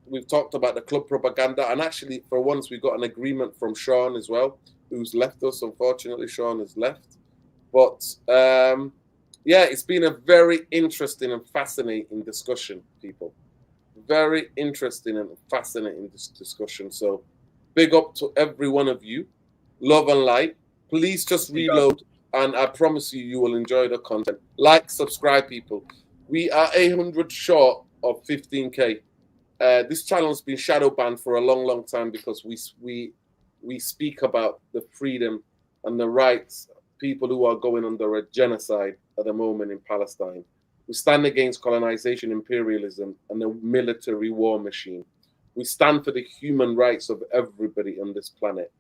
we've talked about the club propaganda, and actually, for once, we got an agreement from Sean as well, who's left us. Unfortunately, Sean has left. But yeah, it's been a very interesting and fascinating discussion, people. Very interesting and fascinating discussion. So, big up to every one of you. Love and light. Please just reload, and I promise you, you will enjoy the content. Like, subscribe, people. We are 800 short of 15K. This channel has been shadow banned for a long, long time because we speak about the freedom and the rights of people who are going under a genocide at the moment in Palestine. We stand against colonization, imperialism, and the military war machine. We stand for the human rights of everybody on this planet.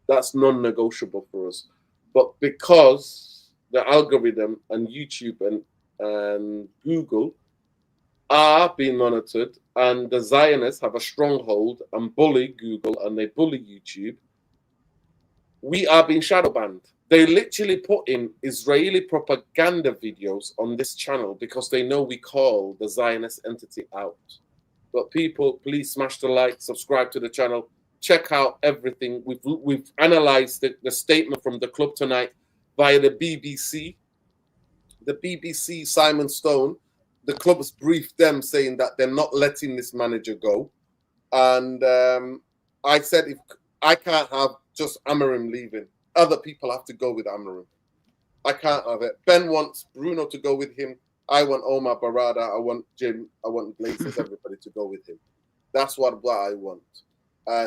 That's non-negotiable for us. But because the algorithm and YouTube and Google are being monitored, and the Zionists have a stronghold and bully Google and they bully YouTube, we are being shadow banned. They literally put in Israeli propaganda videos on this channel because they know we call the Zionist entity out. But people, please smash the like, subscribe to the channel, check out everything. We've analyzed the statement from the club tonight via the BBC. The BBC, Simon Stone, the club has briefed them saying that they're not letting this manager go. And I said, if I can't have just Amorim leaving, other people have to go with Amorim. I can't have it. Ben wants Bruno to go with him. I want Omar Barada. I want Jim. I want Blazers, everybody to go with him. That's what I want.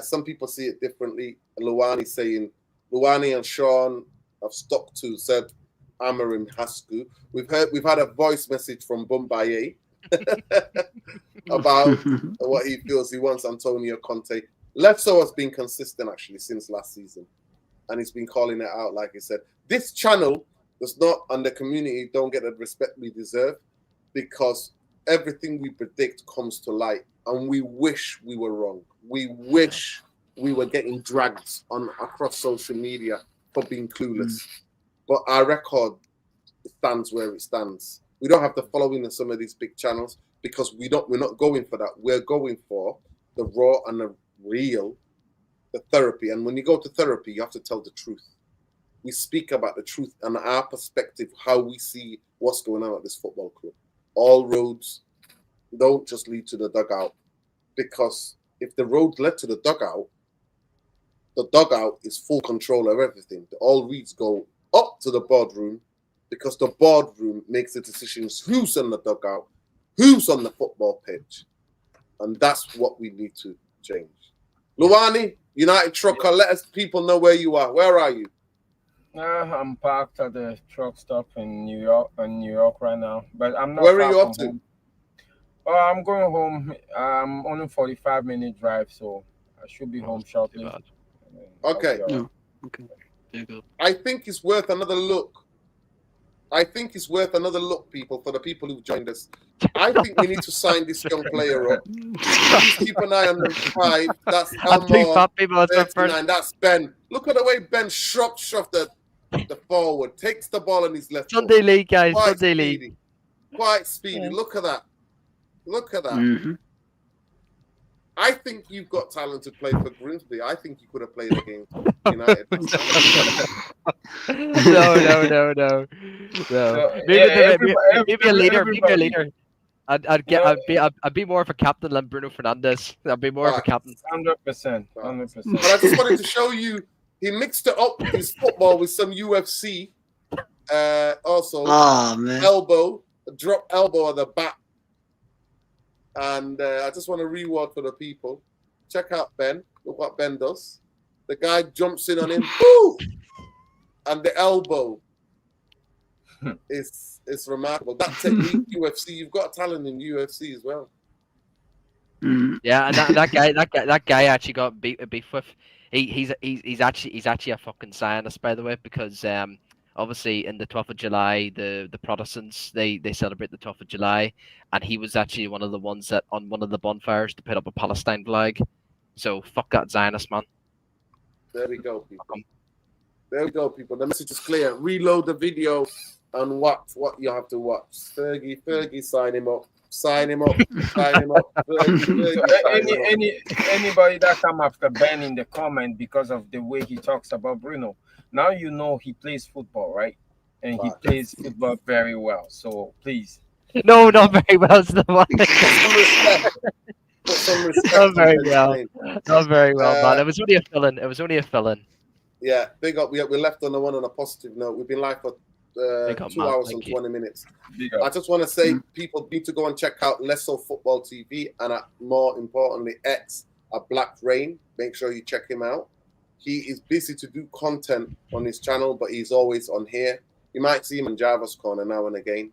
Some people see it differently. Luwani saying, Luwani and Sean have stuck to said Amorim has to. We've had a voice message from Bombaye about what he feels. He wants Antonio Conte. Lefso has been consistent actually since last season, and he's been calling it out. Like I said, this channel does not, and the community don't get the respect we deserve because everything we predict comes to light, and we wish we were wrong. We wish we were getting dragged on across social media for being clueless. But our record stands where it stands. We don't have the following of some of these big channels because we're not going for that. We're going for the raw and the real, the therapy. And when you go to therapy, you have to tell the truth. We speak about the truth and our perspective, how we see what's going on at this football club. All roads don't just lead to the dugout, because if the road led to the dugout is full control of everything. All reads go up to the boardroom because the boardroom makes the decisions who's in the dugout, who's on the football pitch. And that's what we need to change. Luwani, United Trucker, let us people know where you are. Where are you? I'm parked at the truck stop in New York right now. But I'm not. Where are you up to? Home. I'm going home. I'm only 45-minute drive, so I should be home shortly. Okay. Okay. There you go. I think it's worth another look. People, for the people who've joined us. I think we need to sign this young player up. Please keep an eye on the 5. That's Elmore, 39. That's Ben. Look at the way Ben shoved the forward. Takes the ball in his left Sunday foot. League, guys. Quite Sunday speedy. League. Quite speedy. Yeah. Look at that. Mm-hmm. I think you've got talent to play for Grimsby. I think you could have played against United. No. Maybe a leader. I'd be more of a captain than Bruno Fernandes. I'd be more of a captain. 100%. But I just wanted to show you, he mixed it up his football with some UFC. Also, drop elbow at the back. And I just want to reward for the people. Check out Ben. Look what Ben does. The guy jumps in on him. Woo! And the elbow is remarkable. That technique, UFC. You've got talent in UFC as well. Yeah, and that guy actually got beef with. He's actually a fucking scientist, by the way, because obviously in the 12th of July, the Protestants they celebrate the 12th of July, and he was actually one of the ones that on one of the bonfires to put up a Palestine flag. So fuck that Zionist man. There we go, people. There we go, people. The message is clear. Reload the video and watch what you have to watch. Fergie, sign him up. Sign him up. Sign him up. Fergie, sign him up. Anybody that come after Ben in the comment because of the way he talks about Bruno, now you know he plays football, right? And he plays football very well. So please. No, not very well. It's the one. Put some respect. Not very well. Not very well, man. It was only a fill-in. It was only a fill-in. Yeah, big up. We left on the one on a positive note. We've been live for 2 hours and 20 minutes. I just want to say people need to go and check out Less So Football TV and more importantly, X at Black Rain. Make sure you check him out. He is busy to do content on his channel, but he's always on here. You might see him in Java's Corner now and again.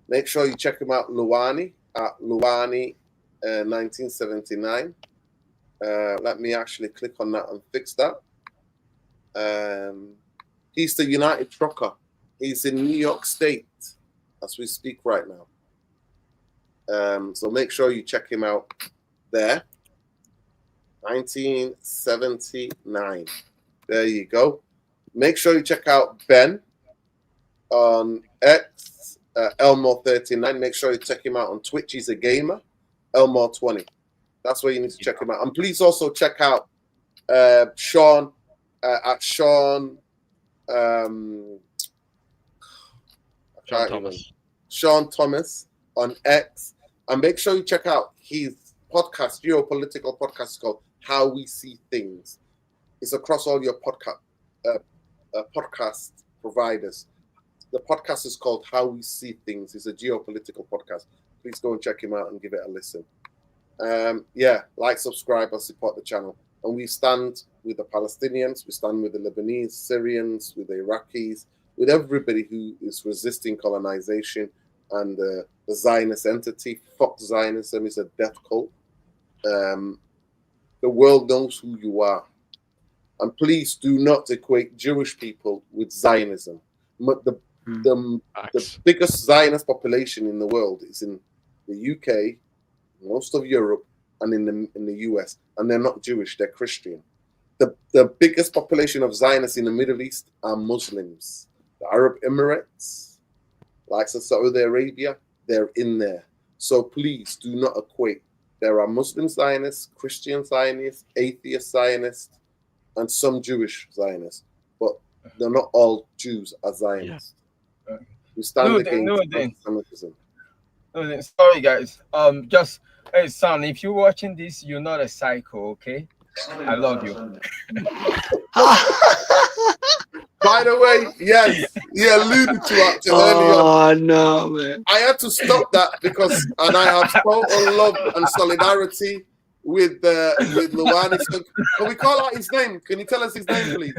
Make sure you check him out, Luwani, at Luwani 1979. Let me actually click on that and fix that. He's the United trucker. He's in New York State as we speak right now. So make sure you check him out there. 1979. There you go. Make sure you check out Ben on X, Elmore39. Make sure you check him out on Twitch. He's a gamer. Elmore20. That's where you need to check him out. And please also check out Sean at Sean Thomas. Sean Thomas on X. And make sure you check out his podcast, geopolitical podcast called How We See Things. It's across all your podcast providers. The podcast is called How We See Things. It's a geopolitical podcast. Please go and check him out and give it a listen. Like, subscribe, and support the channel. And we stand with the Palestinians, we stand with the Lebanese, Syrians, with the Iraqis, with everybody who is resisting colonization and the Zionist entity. Fuck Zionism is a death cult. The world knows who you are. And please do not equate Jewish people with Zionism. The biggest Zionist population in the world is in the UK, most of Europe, and in the US. And they're not Jewish, they're Christian. The biggest population of Zionists in the Middle East are Muslims. The Arab Emirates, like Saudi Arabia, they're in there. So please do not equate. There are Muslim Zionists, Christian Zionists, atheist Zionists, and some Jewish Zionists. But they're not all Jews as Zionists. Yeah. We stand against anti-Semitism. Sorry, guys. Hey, son, if you're watching this, you're not a psycho, okay? I love you. By the way, yes, he alluded to it earlier. Oh no, man! I had to stop that because, and I have total love and solidarity with Luwani. So, can we call out his name? Can you tell us his name, please?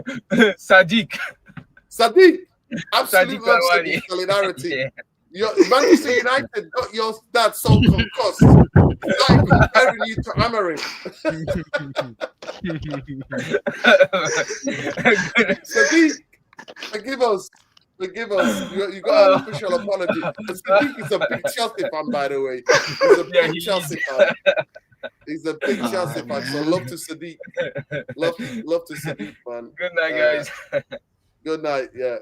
Sadiq. Absolute love, Sadiq, solidarity. Yeah. Your Manchester United got your dad so concussed. It's like comparing you to Amorim. Sadiq, forgive us. You got an official apology. Sadiq is a big Chelsea fan, by the way. He's a big Chelsea fan. He's a big Chelsea fan. So love to Sadiq. Love to Sadiq, man. Good night, guys. Good night. Yeah.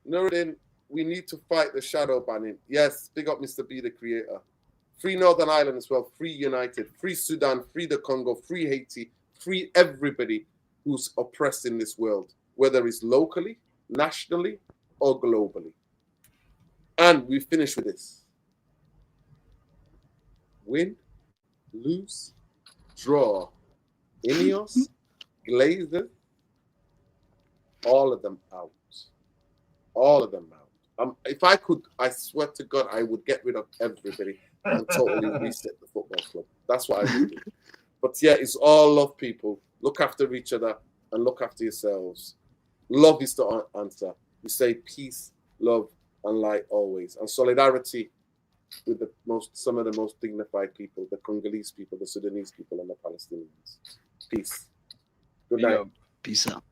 Nuruddin, we need to fight the shadow banning. Yes, big up Mr. B, the creator. Free Northern Ireland as well. Free United. Free Sudan. Free the Congo. Free Haiti. Free everybody who's oppressed in this world, whether it's locally, nationally, or globally. And we finish with this. Win, lose, draw. Ineos, Glazers, all of them out. All of them out. If I could, I swear to God, I would get rid of everybody and totally reset the football club. That's what I would do. But yeah, it's all love, people. Look after each other and look after yourselves. Love is the answer. We say peace, love, and light always. And solidarity with some of the most dignified people, the Congolese people, the Sudanese people, and the Palestinians. Peace. Good Big night. up. Peace out.